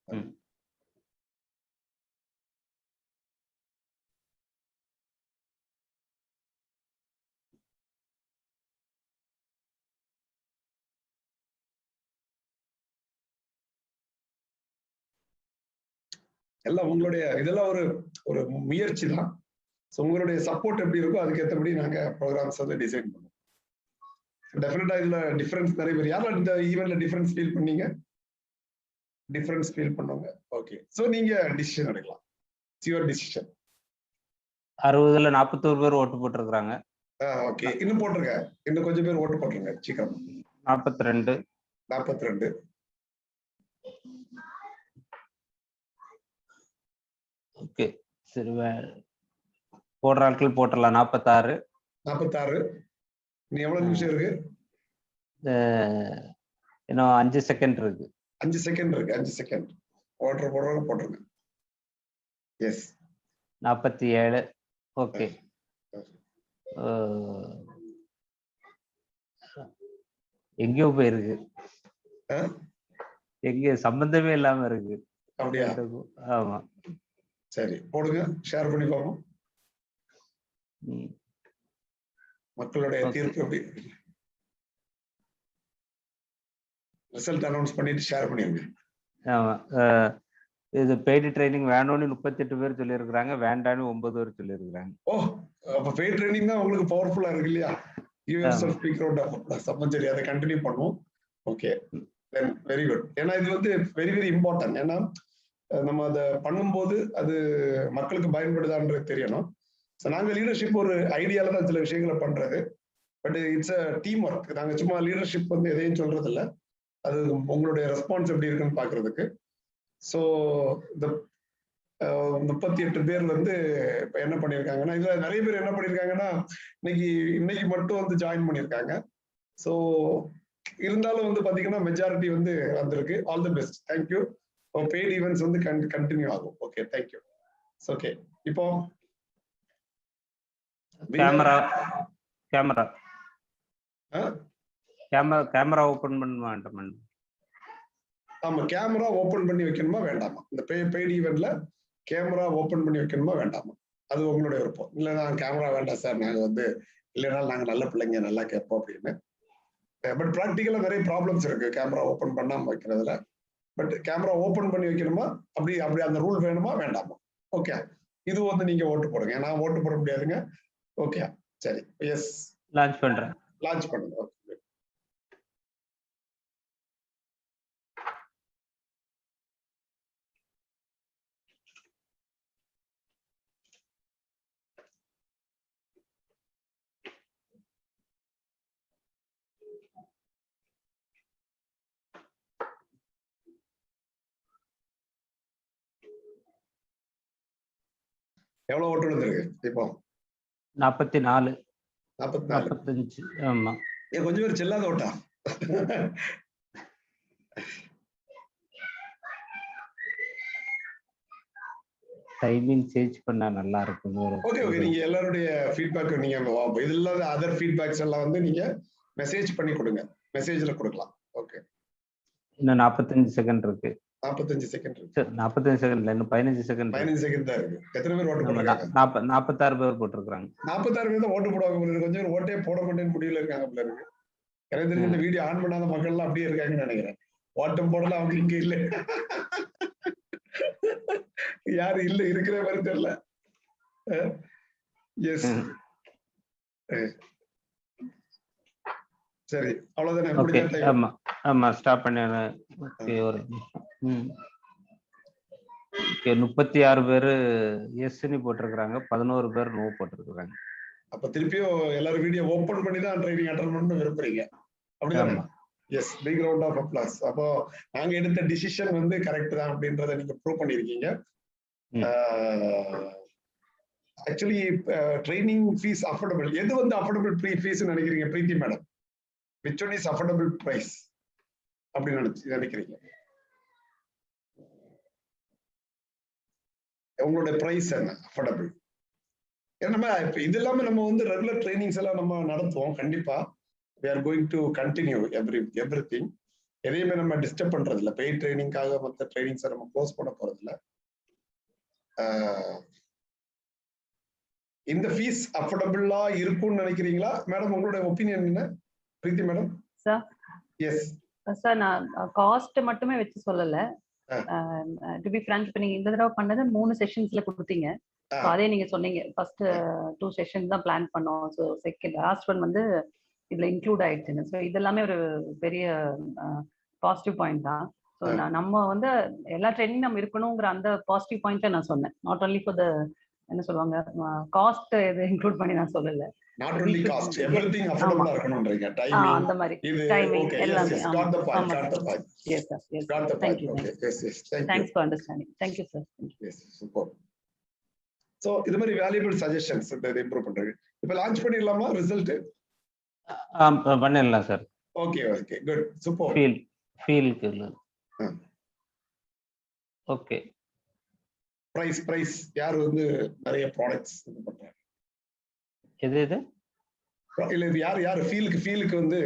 எல்லாம் உங்களுடைய இதெல்லாம் ஒரு முயற்சி தான். உங்களுடைய சப்போர்ட் எப்படி இருக்கோ அதுக்கேற்றபடி நாங்க ப்ரோக்ராம்ஸ் வந்து டிசைன் பண்ணுவோம். டெஃபினட்டா இதுல டிஃபரன்ஸ் நிறைய பேர் யாரும் இந்த ஈவென்ட்ல டிஃபரன்ஸ் ஃபீல் பண்ணீங்க? டிஃபரன்ஸ் ஃபீல் பண்ணுவாங்க. ஓகே, சோ நீங்க டிசிஷன் எடுக்கலாம். Your decision. 60ல 41 பேர் ஓட்டு போட்டிருக்காங்க. ஓகே, இன்னும் போட்டுருங்க, இன்னும் கொஞ்சம் பேர் ஓட்டு போட்டுருங்க சீக்கிரம். 42. ஓகே, சரி, போடுற ஆட்கள் போட்டுடலாம். 46. நீ எவ்வளவு நிமிஷம் இருக்கு? இன்னும் 5 செகண்ட் இருக்கு. 5 செகண்ட் இருக்கு. 5 செகண்ட் ஓட்டர் போடுறவங்க போட்டுருங்க. எஸ். 47. ஓகே, எங்கேயோ போயிருக்கு, எங்கேயோ சம்பந்தமே இல்லாம இருக்கு. அப்படியா? ஆமா, சரி போடுங்க, ஷேர் பண்ணி பார்ப்போம். மக்களுடைய தீர்ப்பு எப்படி? ரிசல்ட் அனௌன்ஸ் பண்ணிட்டு ஷேர் பண்ணிருங்க. ஆமா, இது பெய்டு ட்ரைனிங் வேணும்னு 38 பேர் சொல்லியிருக்கிறாங்க, வேண்டான்னு 9 பேர் சொல்லியிருக்கிறாங்க. ஓ, அப்ப பெய்டு ட்ரைனிங் தான் உங்களுக்கு பவர்ஃபுல்லா இருக்கு இல்லையா? யூனிவர்சல் ஸ்பீக்கர் அவுட் சரி, அதை கண்டினியூ பண்ணுவோம். ஓகே, தென் வெரி குட். ஏன்னா இது வந்து வெரி வெரி இம்பார்ட்டன்ட். ஏன்னா நம்ம அதை பண்ணும்போது அது மக்களுக்கு பயன்படுதான்றது தெரியணும். ஸோ நாங்கள் லீடர்ஷிப் ஒரு ஐடியால தான் சில விஷயங்களை பண்றது, but it's a team work. நாங்கள் சும்மா லீடர்ஷிப் வந்து எதையும் சொல்றது இல்லை, அது உங்களுடைய ரெஸ்பான்ஸ் எப்படி இருக்குன்னு பாக்குறதுக்கு. ஸோ இந்த 38 பேர் வந்து இப்ப என்ன பண்ணியிருக்காங்கன்னா, இதுல நிறைய பேர் என்ன பண்ணியிருக்காங்கன்னா இன்னைக்கு மட்டும் வந்து ஜாயின் பண்ணியிருக்காங்க. ஸோ இருந்தாலும் வந்து பாத்தீங்கன்னா மெஜாரிட்டி வந்து வந்திருக்கு. All the best, thank you. Paid events வந்து கண்டினியூ ஆகும். Okay, thank you. ஓகே, இப்போ கேமரா ஓபன் பண்ண வேண்டாம். ஆமா, கேமரா ஓபன் பண்ணி வைக்கணுமா வேண்டாமா? இந்த பெய்ட் ஈவெண்ட்ல கேமரா ஓபன் பண்ணி வைக்கணுமா வேண்டாமா? அது உங்களுடைய விருப்பம். இல்ல நான் கேமரா வேண்டாம் சார், நாங்க வந்து இல்லைனாலும் நாங்க நல்ல பிள்ளைங்க நல்லா கேட்போம் அப்படின்னு. பட் ப்ராக்டிக்கலா நிறைய ப்ராப்ளம்ஸ் இருக்கு கேமரா ஓபன் பண்ணாம வைக்கிறதுல. பட் கேமரா ஓபன் பண்ணி வைக்கணுமா, அப்படி அந்த ரூல் வேணுமா வேண்டாமா? ஓகே, இது வந்து நீங்க ஓட்டு போடுங்க. நான் ஓட்டு போட முடியாதுங்க. ஓகே, சரி, எஸ் லான்ச் பண்றேன். லான்ச் பண்ணுங்க. ஓகே, எவ்வளவு ஓட்டு விழுந்திருக்கு இப்போ? 44. 45. 45. ஆமா, கொஞ்சம் பேர் செல்லாத ஓட்டா. டைமிங் சேஞ்ச் பண்ணா நல்லா இருக்கும். ஓகே ஓகே, நீங்க எல்லாருடைய ஃபீட்பேக் நீங்க இது இல்லாத அதர் ஃபீட்பேக்ஸ் எல்லாம் வந்து நீங்க மெசேஜ் பண்ணி கொடுங்க, மெசேஜ்ல கொடுக்கலாம். ஓகே, இன்னும் 45 செகண்ட் இருக்கு. 45 செகண்ட் இருக்கு. சரி, 45 செகண்ட்ல இன்னும் 15 செகண்ட். 15 செகண்ட் தான் இருக்கு. எத்தனை பேர் ஓட்டு போட்டிருக்காங்க? 46 பேர் போட்டிருக்காங்க. 46 பேர் தான் ஓட்டு போடுவாங்க. கொஞ்சம் பேர் ஓட்டே போட மாட்டேன்னு முடியல இருக்காங்க போல இருக்கு. எனக்கு தெரிஞ்ச இந்த வீடியோ ஆன் பண்ணாத மக்கள் எல்லாம் அப்படியே இருக்காங்கன்னு நினைக்கிறேன். ஓட்டம் போடல, அவங்க இங்க இல்ல, யாரு இல்ல, இருக்கிற மாதிரி தெரியல. எஸ், சரி, அவ்வளவுதானே? ஆமா ஆமா, ஸ்டாப் பண்ணி ஒரு ஓகே 36 பேரு எஸ்ன்னு போட்டிருக்கிறாங்க, 11 பேர் நோ போட்டிருக்கிறாங்க. அப்ப திருப்பியும் எல்லாரும் வீடியோ ஓபன் பண்ணி தான் ட்ரைனிங் அட்டெண்ட் பண்ணணும்னு விரும்புறீங்க அப்படிதானே? Yes, big round of applause. அப்போ நாங்க எடுத்த டிசிஷன் வந்து கரெக்ட் தான் அப்படின்றத நீங்க ப்ரூவ் பண்ணிருக்கீங்க. ஆக்சுவலி ட்ரைனிங் ஃபீஸ் அஃபோர்டபிள், எது வந்து அஃபோர்டபிள் ஃபீஸ் நினைக்கிறீங்க Preethi madam? Which one is affordable price அப்படின்னு நினைக்கிறீங்க? உங்களோட பிரைஸ் என்ன அஃபோர்டபிள்? ஏன்னா இப்ப இது இல்லாம நம்ம வந்து ரெகுலர் ட்ரைனிங்ஸ் எல்லாம் நம்ம நடத்துவோம் கண்டிப்பா. we are going to continue everything. எதையுமே நம்ம டிஸ்டர்ப் பண்றது இல்லை. பெய்ட் ட்ரைனிங்காக மற்ற ட்ரைனிங்ஸை நம்ம க்ளோஸ் பண்ண போறது இல்லை. இந்த ஃபீஸ் அஃபோர்டபிளா இருக்கும்னு நினைக்கிறீங்களா மேடம்? உங்களோட ஒப்பீனியன் என்ன பிரீத்தி மேடம்? சார் எஸ் சார், நான் காஸ்ட் மட்டுமே வச்சு சொல்லல. டு பி ஃப்ராங்க், இப்போ நீங்க இந்த தடவை பண்ணது 3 செஷன்ஸ்ல கொடுத்தீங்க. அதே நீங்க சொன்னீங்க ஃபர்ஸ்ட் 2 செஷன் தான் பிளான் பண்ணோம். ஸோ செகண்ட் லாஸ்ட் ஒன் வந்து இதுல இன்க்ளூட் ஆயிடுச்சுங்க. ஸோ இதெல்லாமே ஒரு பெரிய பாசிட்டிவ் பாயிண்ட் தான். ஸோ நம்ம வந்து எல்லா ட்ரைனிங் நம்ம இருக்கணுங்கிற அந்த பாசிட்டிவ் பாயிண்ட்டை நான் சொன்னேன். நாட் ஒன்லி ஃபார் த என்ன சொல்லுவாங்க காஸ்ட் இது இன்க்ளூட் பண்ணி நான் சொல்லல. not only cost, everything affordable இருக்கணும்ன்றீங்க. டைமிங் அந்த மாதிரி இது டைமிங் ஓகே. எல்லாமே. got the point, got the point. Yes sir, yes. got the Thank point. you. Okay, yes, thank you. Thanks for understanding. Thank you sir. Yes, super. So இது மாதிரி valuable suggestions இதை improve பண்றீங்க. இப்போ launch பண்ணிடலாமா result? பண்ணிடலாம் sir. Okay okay, good, super. ஃபீலுக்கு இல்ல. Okay. Price யார் வந்து நிறைய ப்ராடக்ட்ஸ் இது பண்றாங்க? எது இல்ல இது யார் ஃபீலுக்கு வந்து?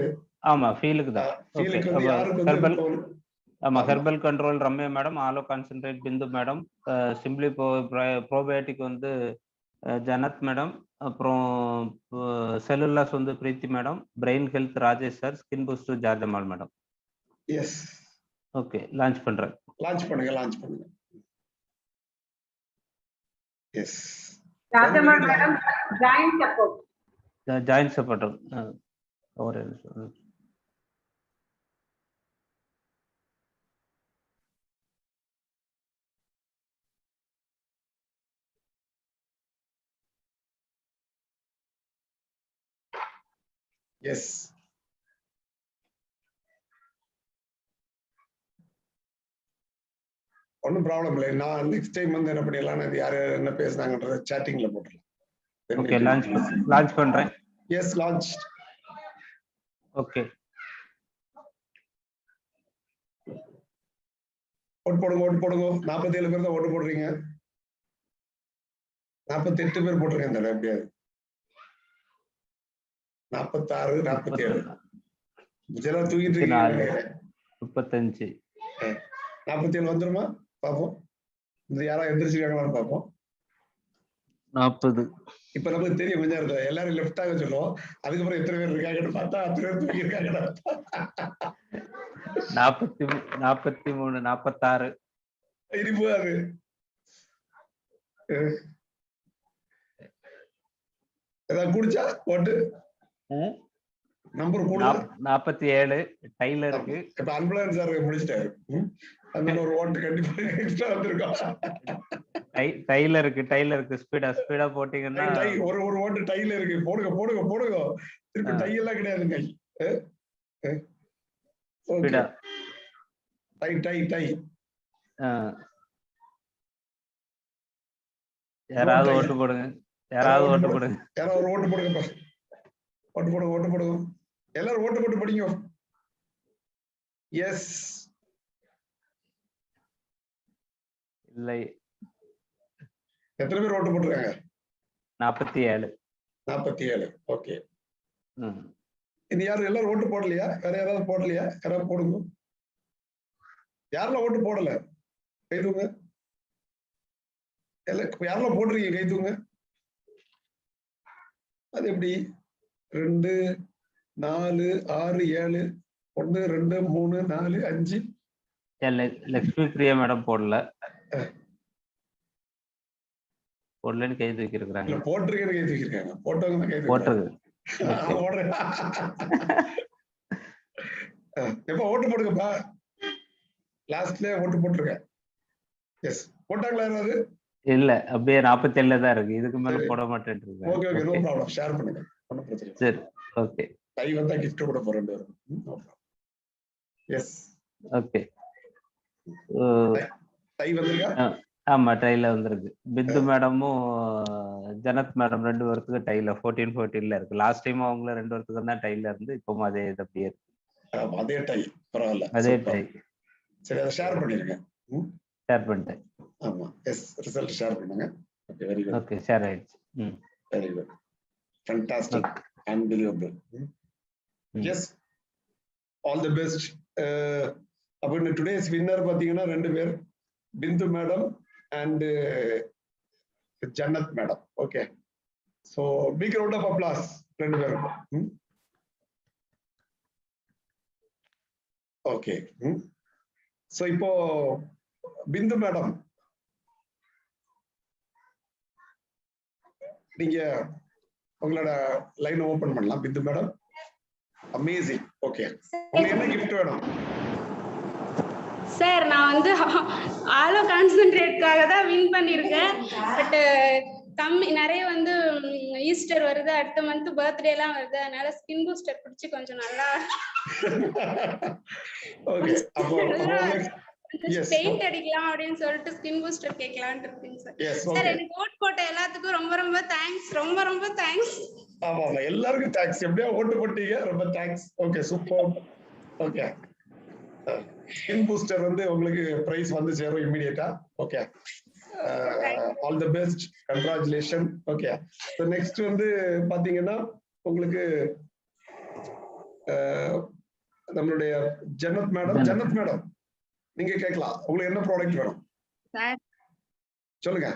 ஆமா, ஃபீலுக்கு தான். ஃபீலுக்கு வந்து யாருக்கு வந்து? ஆமா, herbal control Ramya madam, aloe concentrate Bindu madam, simply probiotic வந்து ஜனத் மேடம், அப்புறம் செல்லுலாஸ் வந்து Preethi madam, brain health Rajesh sir, skin boost ஜார்ஜமால் மேடம். எஸ், ஓகே, லான்ச் பண்றேன். லான்ச் பண்ணுங்க. எஸ், ஜார்ஜமால் மேடம் ஜாயின்ட் சப்போர்ட் ஒரு எஸ். ஒன்றும் ப்ராப்ளம் இல்லை. நான் நெக்ஸ்ட் டைம் வந்து என்ன பண்ணிடலாம், இது யார் என்ன பேசுனாங்கன்றத சாட்டிங்ல போட்டுடலாம். ஓகே, லான்ச் பண்றேன். Yes, launch. ஓகே, ஓட்டு போடுங்க. 47 பேர் தான் ஓட்டு போடுறீங்க. 48 பேர் போட்டிருக்கேன் இந்த எப்படியாவது. 46, 47 இதெல்லாம் தூக்கிட்டு இருக்கீங்க. 35, 47 வந்துருமா பாப்போம். இந்த யாரா எந்திரிச்சிருக்காங்களான்னு பாப்போம். 40. இப்ப நமக்கு தெரியும் கொஞ்சம் நேரத்துல எல்லாரும் லெஃப்ட் ஆக சொல்லுவோம். அதுக்கப்புறம் எத்தனை பேர் இருக்காங்கன்னு பார்த்தா அத்தனை பேர் தூக்கி இருக்காங்க. 43, 46 இருப்பு. அது ஏதாவது குடிச்சா ஓட்டு நம்பர் கூட 47 டைலருக்கு. இப்ப அன்புலன்ஸ் சார் முடிச்சிட்டாரு. அதனால ஒரு ஓட்டு கண்டிப்பா எக்ஸ்ட்ரா வந்திருக்கோம். டைலருக்கு ஸ்பீடா போட்டீங்கன்னா ஒரு ஓட்டு டைலருக்கு போடுங்க. திருப்பி டை எல்லாம் கிடையாதுங்க. டை யாராவது ஓட்டு போடுங்க. யாராவது ஓட்டு போடுங்க. ஓட்டு போடுங்க. எல்லாரும் ஓட்டு போட்டு படிங்க. எஸ், இல்லை. எத்தனை பேர் ஓட்டு போட்டிருக்காங்க? 47. ஓகே. இது யாரும் எல்லாரும் ஓட்டு போடலையா? வேற யாராவது போடலையா? யாராவது போடுங்க. யாரெல்லாம் ஓட்டு போடல கை தூங்க. யாரெல்லாம் போடுறீங்க கை தூங்க. அது எப்படி? 2, 4, 6, 7 1, 2, 3, 4, 5. லட்சுமி பிரியா மேடம் போடலன்னு கை தூக்கி இருக்கிறாங்க. போட்டிருக்கேன்னு கை தூக்கி இருக்காங்க. போட்டவங்க கை போட்டது. எப்ப ஓட்டு போடுங்கப்பா. லாஸ்ட்ல ஓட்டு போட்டிருக்கேன். எஸ், போட்டாங்களா யாராவது? இல்ல அப்படியே 47 தான் இருக்கு. இதுக்கு மேல போட மாட்டேன் இருக்கேன். Okay okay, no problem, share பண்ணுங்க, ஒன்றும் பிரச்சனை இல்லை. சரி, ஓகே. டை வந்தா கிஃப்ட் கூட போறேன். S, okay. டை வந்திருக்கா? ஆமா, டைல வந்திருக்கு. பிந்து மேடமும் ஜனத் மேடம் 2 பேருக்கு டைல 14-14 இருக்கு. லாஸ்ட் டைம் அவங்கள 2 பேருக்கு தான் டைல இருந்து, இப்போ அதே இது அப்படியே இருக்கு. அதே டை, பரவாயில்ல, அதே டை. சரி, அதை ஷேர் பண்ணிருங்க. ஷேர் பண்ணிட்டேன். ஆமா, எஸ், ரிசல்ட் ஷேர் பண்ணுங்க. Okay, very good. Okay, share ஆயிடுச்சு. Very good, fantastic, unbelievable. Yes, all the best. அப்போ டுடேஸ் வின்னர் பாத்தீங்கன்னா 2 பேர், Bindu madam and Jannat madam. Okay, so big round of applause 2 பேருக்கும். ஓகே, சோ இப்போ பிந்து மேடம், நீங்க உங்களோட லைன் ஓபன் பண்ணலாம். பிந்து மேடம், அமேசிங். ஓகே, உங்களுக்கு என்ன கிஃப்ட் வேணும்? சார், நான் வந்து ஆலோ கான்சென்ட்ரேட்காக தான் வின் பண்ணியிருக்கேன். பட் கம்மி நிறைய வந்து ஈஸ்டர் வருது, அடுத்த மந்த் பர்த்டே எல்லாம் வருது, அதனால ஸ்கின் பூஸ்டர் குடிச்சு கொஞ்சம் நல்லா ஓகே, அப்போ பெயிண்ட் அடிக்கலாம் அப்படின்னு சொல்லிட்டு ஸ்கின் பூஸ்டர் கேட்கலாம்னு இருக்கேன் சார். சார், எனக்கு ஓட் போட்ட எல்லாத்துக்கும் ரொம்ப ரொம்ப தேங்க்ஸ், ரொம்ப ரொம்ப தேங்க்ஸ். ஆமா, எல்லாருக்கும் தேங்க்ஸ். எப்படியா ஓட்டு போட்டீங்க, ரொம்ப thanks. Okay, super. Okay, skin booster வந்து உங்களுக்கு பிரைஸ் வந்து சேரும் இமிடியேட்டா. Okay, all the best, congratulation. Okay, so next வந்து பாத்தீங்கன்னா உங்களுக்கு நம்மளுடைய ஜன்னத் மேடம் நீங்க கேட்கலாம், உங்களுக்கு என்ன ப்ராடக்ட் வேணும் சார்? சொல்லுங்க.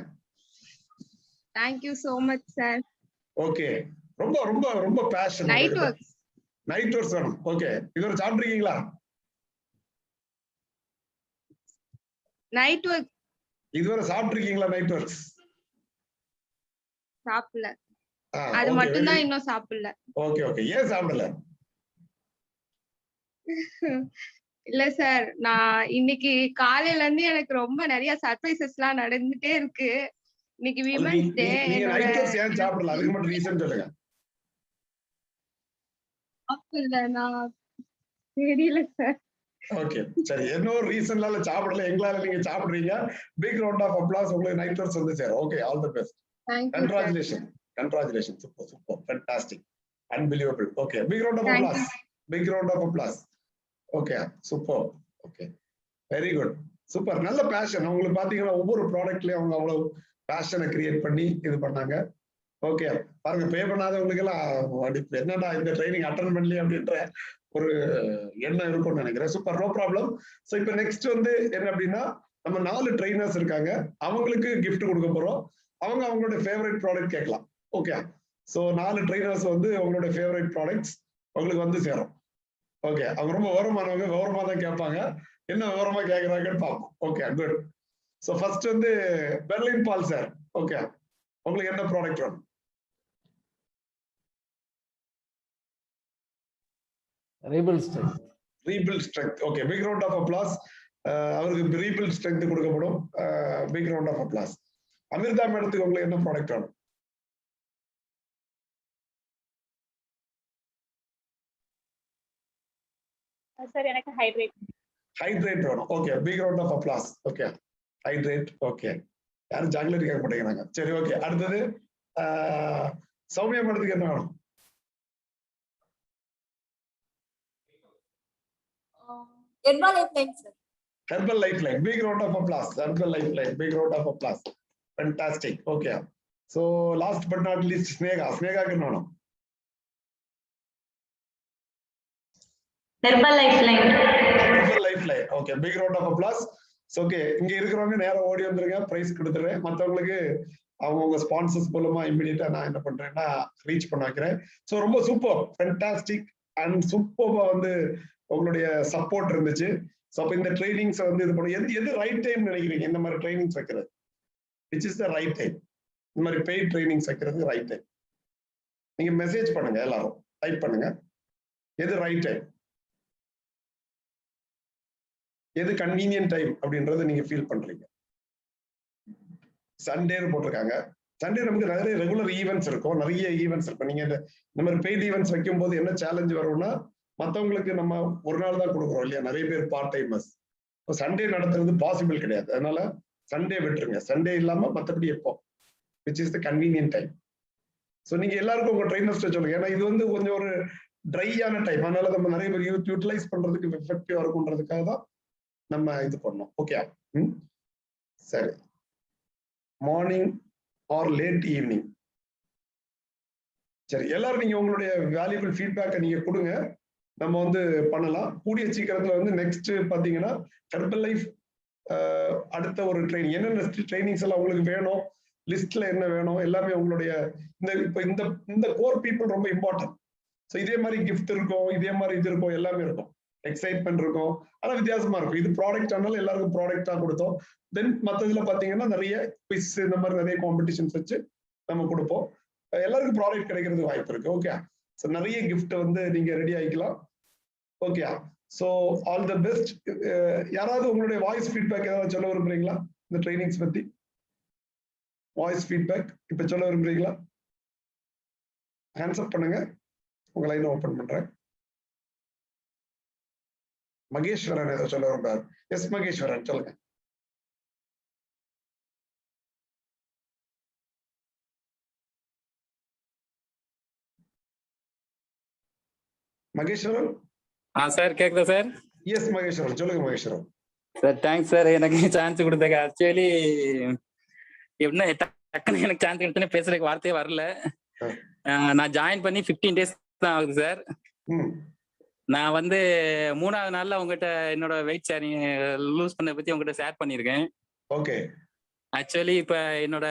Thank you so much sir. Okay, ரொம்ப ரொம்ப ரொம்ப பேஷன். நைட் ஒர்க்ஸ் வேணும். ஓகே, இது ஒரு சாப்பிட்றீங்களா? நைட் ஒர்க் இதுவரை சாப்பிட்டிருக்கீங்களா? நைட் ஒர்க்ஸ் சாப்பிடல, அது மட்டும் தான் இன்னும் சாப்பிடல. ஓகே ஓகே, ஏன் சாப்பிடல? இல்ல சார், நான் இன்னைக்கு காலையில இருந்து எனக்கு ரொம்ப நிறைய சர்ப்ரைசஸ்லாம் நடந்துட்டே இருக்கு. இன்னைக்கு விமன்ஸ் டே. நீங்க நைட் ஒர்க்ஸ் ஏன் சாப்பிடல? அதுக்கு மட்டும் ரீசன் சொல்லுங்க. சாப்பிடல, நான் தெரியல சார். ஓகே, சரி, என்ன ஒரு ரீசன்னால சாப்பிடல, எங்களால நீங்க சாப்பிடுறீங்க. பிக் ரவுண்ட் ஆஃப் அப்ளாஸ், உங்களுக்கு நைட் ஒர்க்ஸ் வந்து sir. Okay, all the best, congratulation, super super, fantastic, unbelievable. Okay, big round of applause, big round of applause. Okay, super. Okay, very good, super. நல்ல passion உங்களுக்கு பாத்தீங்கன்னா, ஒவ்வொரு ப்ராடக்ட்லயும் அவங்க அவ்வளவு பேஷனை create பண்ணி இது பண்ணாங்க. ஓகே, பாருங்க, பே பண்ணாதவங்களுக்கு எல்லாம் என்னடா இந்த ட்ரைனிங் அட்டெண்ட் பண்ணலையே அப்படின்ற ஒரு எண்ணம் இருக்கும்னு நினைக்கிறேன். Super, no problem. ஸோ இப்போ நெக்ஸ்ட் வந்து என்ன அப்படின்னா, நம்ம 4 ட்ரைனர்ஸ் இருக்காங்க, அவங்களுக்கு கிஃப்ட் கொடுக்க போறோம். அவங்க அவங்களோட ஃபேவரட் ப்ராடக்ட் கேட்கலாம். ஓகே, ஸோ 4 ட்ரைனர்ஸ் வந்து உங்களோட ஃபேவரட் ப்ராடக்ட்ஸ் உங்களுக்கு வந்து சேரும். ஓகே, அவங்க ரொம்ப விவரமானவங்க, விவரமா தான் கேட்பாங்க. என்ன விவரமா கேட்கறாங்கன்னு பார்ப்போம். Okay, good. ஸோ ஃபர்ஸ்ட் வந்து பெர்லின் பால் சார். ஓகே, உங்களுக்கு என்ன ப்ராடக்ட் வேணும்? Rebuild strength. Okay, big round of applause. அவருக்கு ரீபில்ட் ஸ்ட்ரெங்த் கொடுக்கப்படும். Big round of applause. Amrita மேடத்துக்கு உங்களுக்கு என்ன ப்ராடக்ட் வேணும்? சார், எனக்கு ஹைட்ரேட் வேணும். Okay, big round of applause. Okay, hydrate. Okay, யாரும் சாக்லேட் கேட்க மாட்டேங்கிறாங்க. சரி, ஓகே, அடுத்தது சௌமியா மேடத்துக்கு என்ன வேணும்? Herbal Lifeline, big round of applause. Herbal Lifeline, big round of applause. Fantastic. Okay. So last but not least, Snega can know. Herbal Lifeline. Okay, big round of applause. So okay, இங்க இருக்கிறவங்க நேரா ஓடி வந்துருங்க, price கொடுத்துறேன். மத்தவங்களுக்கு அவங்க sponsors மூலமா இமிடியேட்டா நான் என்ன பண்றேன்னா ரீச் பண்ண வைக்கிறேன். ஸோ ரொம்ப சூப்பர், ஃபேண்டாஸ்டிக் அண்ட் சூப்பர்வா வந்து உங்களுடைய சப்போர்ட் இருந்துச்சு. ஸோ அப்போ இந்த ட்ரைனிங்ஸ் வந்து இது பண்ண எது ரைட் டைம் நினைக்கிறீங்க? இந்த மாதிரி ட்ரைனிங்ஸ் வைக்கிறது which is the right time? இந்த மாதிரி பெய்ட் ட்ரைனிங்ஸ் வைக்கிறது ரைட் டைம்? நீங்க மெசேஜ் பண்ணுங்க, எல்லாரும் டைப் பண்ணுங்க, எது ரைட் டைம்? எது கன்வீனியன்ட் டைம் அப்படின்றத நீங்க ஃபீல் பண்றீங்க. சண்டேன்னு போட்டிருக்காங்க. சண்டே நமக்கு நிறைய ரெகுலர் ஈவெண்ட்ஸ் இருக்கும், நிறைய ஈவெண்ட்ஸ் இருக்கும். நீங்க இந்த மாதிரி பெய்ட் ஈவெண்ட்ஸ் வைக்கும் போது என்ன சேலஞ்ச் வரும்னா, மற்றவங்களுக்கு நம்ம ஒரு நாள் தான் கொடுக்குறோம் இல்லையா, நிறைய பேர் பார்ட் டைமர்ஸ். சண்டே நடத்துறது பாசிபிள் கிடையாது. அதனால சண்டே விட்டுருங்க. சண்டே இல்லாம மற்றபடி எப்போ which is the convenient time. So நீங்க எல்லாருக்கும் உங்க ட்ரைனர்ஸ்ட சொல்லுங்க. ஏன்னா இது வந்து கொஞ்சம் ஒரு ட்ரையான டைம், அதனால நம்ம நிறைய பேர் யூட்டிலைஸ் பண்றதுக்கு எஃபெக்டிவா இருக்கும்ன்றதுக்காக தான் நம்ம இது பண்ணோம். ஓகே, சரி. Morning or late evening. சரி, எல்லாரும் நீங்க உங்களுடைய வேல்யூபிள் ஃபீட்பேக்கை நீங்க கொடுங்க, நம்ம வந்து பண்ணலாம். கூடிய சீக்கிரத்துல வந்து நெக்ஸ்ட் பாத்தீங்கன்னா ஹெர்பல் லைஃப் அடுத்த ஒரு ட்ரைனிங், என்னென்ன ட்ரைனிங்ஸ் எல்லாம் உங்களுக்கு வேணும், லிஸ்ட்ல என்ன வேணும் எல்லாமே உங்களுடைய இந்த கோர் பீப்புள் ரொம்ப இம்பார்ட்டன்ட். ஸோ இதே மாதிரி கிஃப்ட் இருக்கும், இதே மாதிரி இது இருக்கும், எல்லாமே இருக்கும், எக்ஸைட்மெண்ட் இருக்கும். ஆனா வித்தியாசமா இருக்கும். இது ப்ராடக்ட் ஆனாலும் எல்லாருக்கும் ப்ராடக்டா கொடுத்தோம். தென் மற்றதுல பாத்தீங்கன்னா நிறைய குவிஸ் இந்த மாதிரி நிறைய காம்படிஷன்ஸ் வச்சு நம்ம கொடுப்போம். எல்லாருக்கும் ப்ராடக்ட் கிடைக்கிறதுக்கு வாய்ப்பு இருக்கு. ஓகே, ஸோ நிறைய கிஃப்ட் வந்து நீங்க ரெடி ஆகிக்கலாம். Okay, so all the best. யாராவது உங்களுடைய வாய்ஸ் ஃபீட்பேக் ஏதாவது சொல்ல விரும்புறீங்களா இந்த ட்ரைனிங்ஸ் பத்தி? வாய்ஸ் ஃபீட்பேக் இப்ப சொல்ல விரும்புறீங்களா? ஹேண்ட்ஸ் அப் பண்ணுங்க, உங்க லைன் ஓபன் பண்றேன். மகேஸ்வரன் ஏதோ சொல்ல விரும்புறாரு. எஸ் மகேஸ்வரன், சொல்லுங்க. மகேஸ்வரன். சார் கேக்குதா சார்? எஸ் மகேஸ்வரன், சொல்லுங்க மகேஸ்வரன். சார் தேங்க்ஸ் சார், எனக்கு சான்ஸ் கொடுத்தங்க. ஆக்சுவலி எப்படின்னா டக்குன்னு எனக்கு சான்ஸ் எடுத்துன்னு பேசுறதுக்கு வார்த்தையே வரல. நான் ஜாயின் பண்ணி 15 days தான் ஆகுது சார். நான் வந்து 3வது நாள்ல உங்ககிட்ட என்னோட வெயிட் ஷேரிங் லூஸ் பண்ண பத்தி உங்ககிட்ட ஷேர் பண்ணிருக்கேன். ஓகே. ஆக்சுவலி இப்ப என்னோட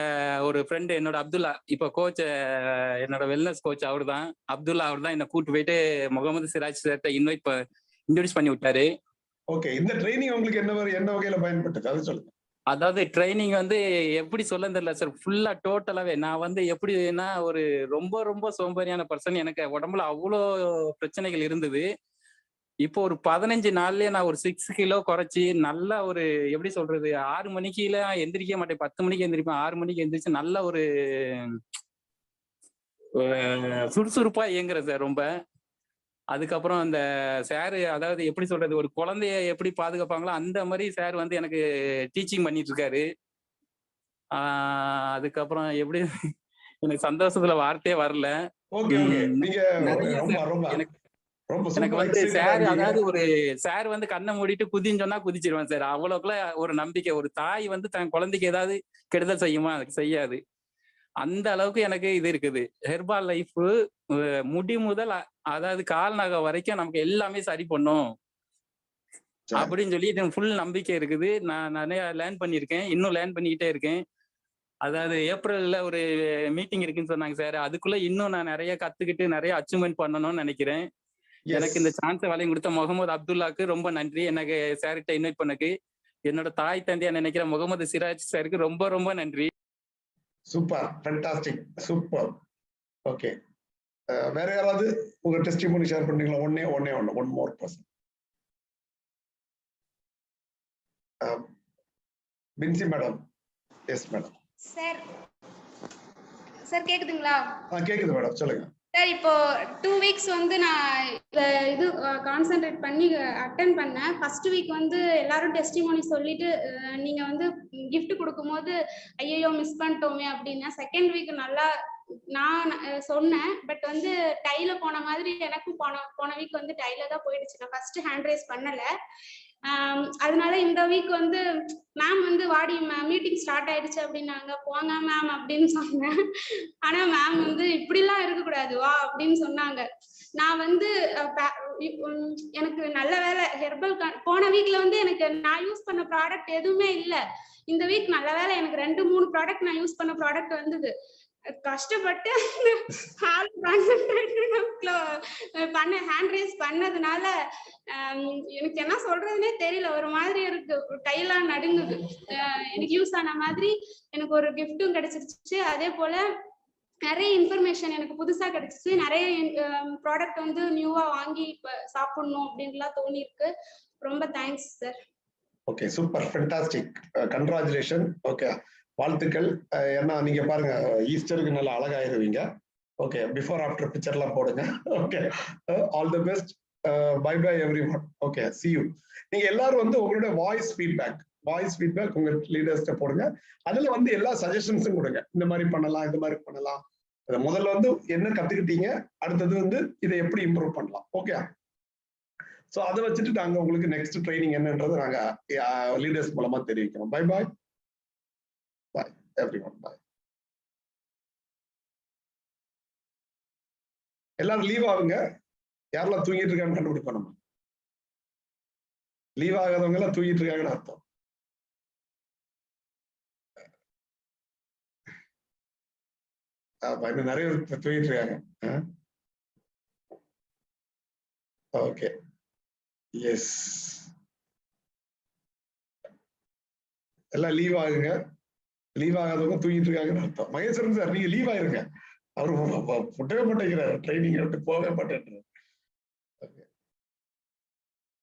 ஒரு ஃப்ரெண்டு, என்னோட அப்துல்லா, இப்ப கோச், என்னோட வெல்னஸ் கோச் அவர் தான், அப்துல்லா. அவர் தான் என்ன கூட்டு போயிட்டு முகமது சிராஜ் சார்ட்ட இன்ட்ரோடியூஸ் பண்ணி விட்டாரு. ஓகே, இந்த ட்ரைனிங் உங்களுக்கு என்ன வகையில பயன்பட்டது அது சொல்லுங்க. அதாவது ட்ரைனிங் வந்து எப்படி சொல்ல தெரியல சார், ஃபுல்லா டோட்டலாவே. நான் வந்து எப்படின்னா ஒரு ரொம்ப ரொம்ப சோம்பேறியான பர்சன். எனக்கு உடம்புல அவ்வளோ பிரச்சனைகள் இருந்தது. இப்போ ஒரு 15 நாள்லயே நான் ஒரு 6 கிலோ குறைச்சி நல்லா ஒரு எப்படி சொல்றது, 6 மணிக்குல எந்திரிக்க மாட்டேன், 10 மணிக்கு எந்திரிப்பேன். 6 மணிக்கு எந்திரிச்சு நல்ல ஒரு சுறுசுறுப்பா இயங்குறேன் சார் ரொம்ப. அதுக்கப்புறம் அந்த சார், அதாவது எப்படி சொல்றது, ஒரு குழந்தைய எப்படி பாதுகாப்பாங்களோ அந்த மாதிரி சார் வந்து எனக்கு டீச்சிங் பண்ணிட்டு இருக்காரு. அதுக்கப்புறம் எப்படி எனக்கு சந்தோஷத்துல வார்த்தையே வரல. எனக்கு வந்து சார், அதாவது ஒரு சார் வந்து கண்ணை மூடிட்டு குதின்னு சொன்னா குதிச்சிருவேன் சார். அவ்வளவுக்குள்ள ஒரு நம்பிக்கை. ஒரு தாய் வந்து தன் குழந்தைக்கு ஏதாவது கெடுதல் செய்யுமா? அதுக்கு செய்யாது. அந்த அளவுக்கு எனக்கு இது இருக்குது. ஹெர்பல் லைஃப் முடி முதல் அதாவது கால் நகை வரைக்கும் நமக்கு எல்லாமே சரி பண்ணும் அப்படின்னு சொல்லி ஃபுல் நம்பிக்கை இருக்குது. நான் நிறைய லேர்ன் பண்ணியிருக்கேன், இன்னும் லேர்ன் பண்ணிக்கிட்டே இருக்கேன். அதாவது ஏப்ரல்ல ஒரு மீட்டிங் இருக்குன்னு சொன்னாங்க சார். அதுக்குள்ள இன்னும் நான் நிறைய கத்துக்கிட்டு நிறைய அச்சீவ்மெண்ட் பண்ணணும்னு நினைக்கிறேன். எனக்கு இந்த சான்ஸை வழங்கி கொடுத்த முகமது அப்துல்லாக்கு ரொம்ப நன்றி. எனக்கு சார்கிட்ட இன்வைட் பண்ணக்கு. என்னோட தாய் தந்தையா நினைக்கிற முகமது சிராஜ் சாருக்கு ரொம்ப ரொம்ப நன்றி. Super, fantastic, super. ஓகே, வேற யாராவது உங்க டெஸ்டிமோனி ஷேர் பண்ணீங்களா? One more person. பின்சி மேடம். Yes madam. சார் கேக்குதுங்களா? கேக்குது மேடம், சொல்லுங்க. சார் இப்போ 2 weeks வந்து நான் இது கான்சென்ட்ரேட் பண்ணி அட்டென்ட் பண்ணேன். ஃபர்ஸ்ட் வீக் வந்து எல்லாரும் டெஸ்டிமோனி சொல்லிட்டு நீங்க வந்து கிஃப்ட் கொடுக்கும்போது ஐயோ மிஸ் பண்ணிட்டோமே அப்படின்னா, செகண்ட் வீக் நல்லா நான் சொன்னேன். பட் வந்து டைல போன மாதிரி எனக்கும் போன வீக் வந்து டைல தான் போயிடுச்சு. நான் ஃபர்ஸ்ட் ஹேண்ட் ரைஸ் பண்ணல. அதனால இந்த வீக் வந்து மேம் வந்து வாடி மீட்டிங் ஸ்டார்ட் ஆயிடுச்சு அப்படின்னாங்க. போங்க மேம் அப்படின்னு சொன்னேன். ஆனா மேம் வந்து இப்படிலாம் இருக்கக்கூடாது வா அப்படின்னு சொன்னாங்க. நான் வந்து எனக்கு நல்ல வேலை ஹெர்பல் போன வீக்ல வந்து எனக்கு நான் யூஸ் பண்ண ப்ராடக்ட் எதுவுமே இல்லை. இந்த வீக் நல்ல வேலை எனக்கு 2-3 ப்ராடக்ட் நான் யூஸ் பண்ண ப்ராடக்ட் வந்தது. கஷ்டப்பட்டு பண்ண ஹேண்ட் ரைஸ் பண்ணதுனால எனக்கு என்ன சொல்றதுன்னே தெரியல. ஒரு மாதிரி இருக்கு, கையெல்லாம் நடுங்குது. எனக்கு யூஸ் ஆன மாதிரி எனக்கு ஒரு கிஃப்டும் கிடைச்சிருச்சு. அதே போல நிறைய இன்ஃபர்மேஷன் எனக்கு புதுசா கிடைச்சிச்சு. நிறைய ப்ராடக்ட் வந்து நியூவா வாங்கி இப்ப சாப்பிடணும் அப்படின்லாம் தோணி இருக்கு. ரொம்ப thanks sir. Okay, super, fantastic, congratulation. Okay, வாழ்த்துக்கள். ஏன்னா நீங்க பாருங்க ஈஸ்டருக்கு நல்லா அழகாயிருவீங்க. ஓகே, பிஃபோர் ஆஃப்டர் பிக்சர்லாம் போடுங்க. Okay, all the best. Bye bye everyone. ஓகே, see you. நீங்க எல்லாரும் வந்து உங்களுடைய வாய்ஸ் ஃபீட்பேக் உங்க லீடர்ஸ்ட போடுங்க. அதுல வந்து எல்லா சஜஷன்ஸும் கொடுங்க. இந்த மாதிரி பண்ணலாம், இந்த மாதிரி பண்ணலாம். முதல்ல வந்து என்ன கத்துக்கிட்டீங்க, அடுத்தது வந்து இதை எப்படி இம்ப்ரூவ் பண்ணலாம். ஓகே, சோ அதை வச்சுட்டு நாங்க உங்களுக்கு நெக்ஸ்ட் ட்ரைனிங் என்னன்றது நாங்க லீடர்ஸ் மூலமா தெரிவிக்கிறோம். பை பாய் பாய் எவ்ரிவன். பாய். எல்லாரும் லீவ் ஆகுங்க. யாரெல்லாம் தூங்கிட்டு இருக்கான்னு கண்டுபிடிப்போம். நம்ம லீவ் ஆகாதவங்க எல்லாம் தூங்கிட்டு இருக்காங்கன்னு அர்த்தம். நிறைய பேர் தூங்கிட்டு இருக்காங்க. ஓகே, எஸ், எல்லாம் லீவ் ஆகுங்க. லீவ் ஆகாதவங்க தூங்கிட்டு இருக்காங்கன்னு அர்த்தம். மகேஸ்வரன் சார், நீங்க லீவ் ஆயிருங்க. அவரு புட்டவே மாட்டேங்கிறாரு, ட்ரைனிங் விட்டு போகவே மாட்டேங்கிறாரு.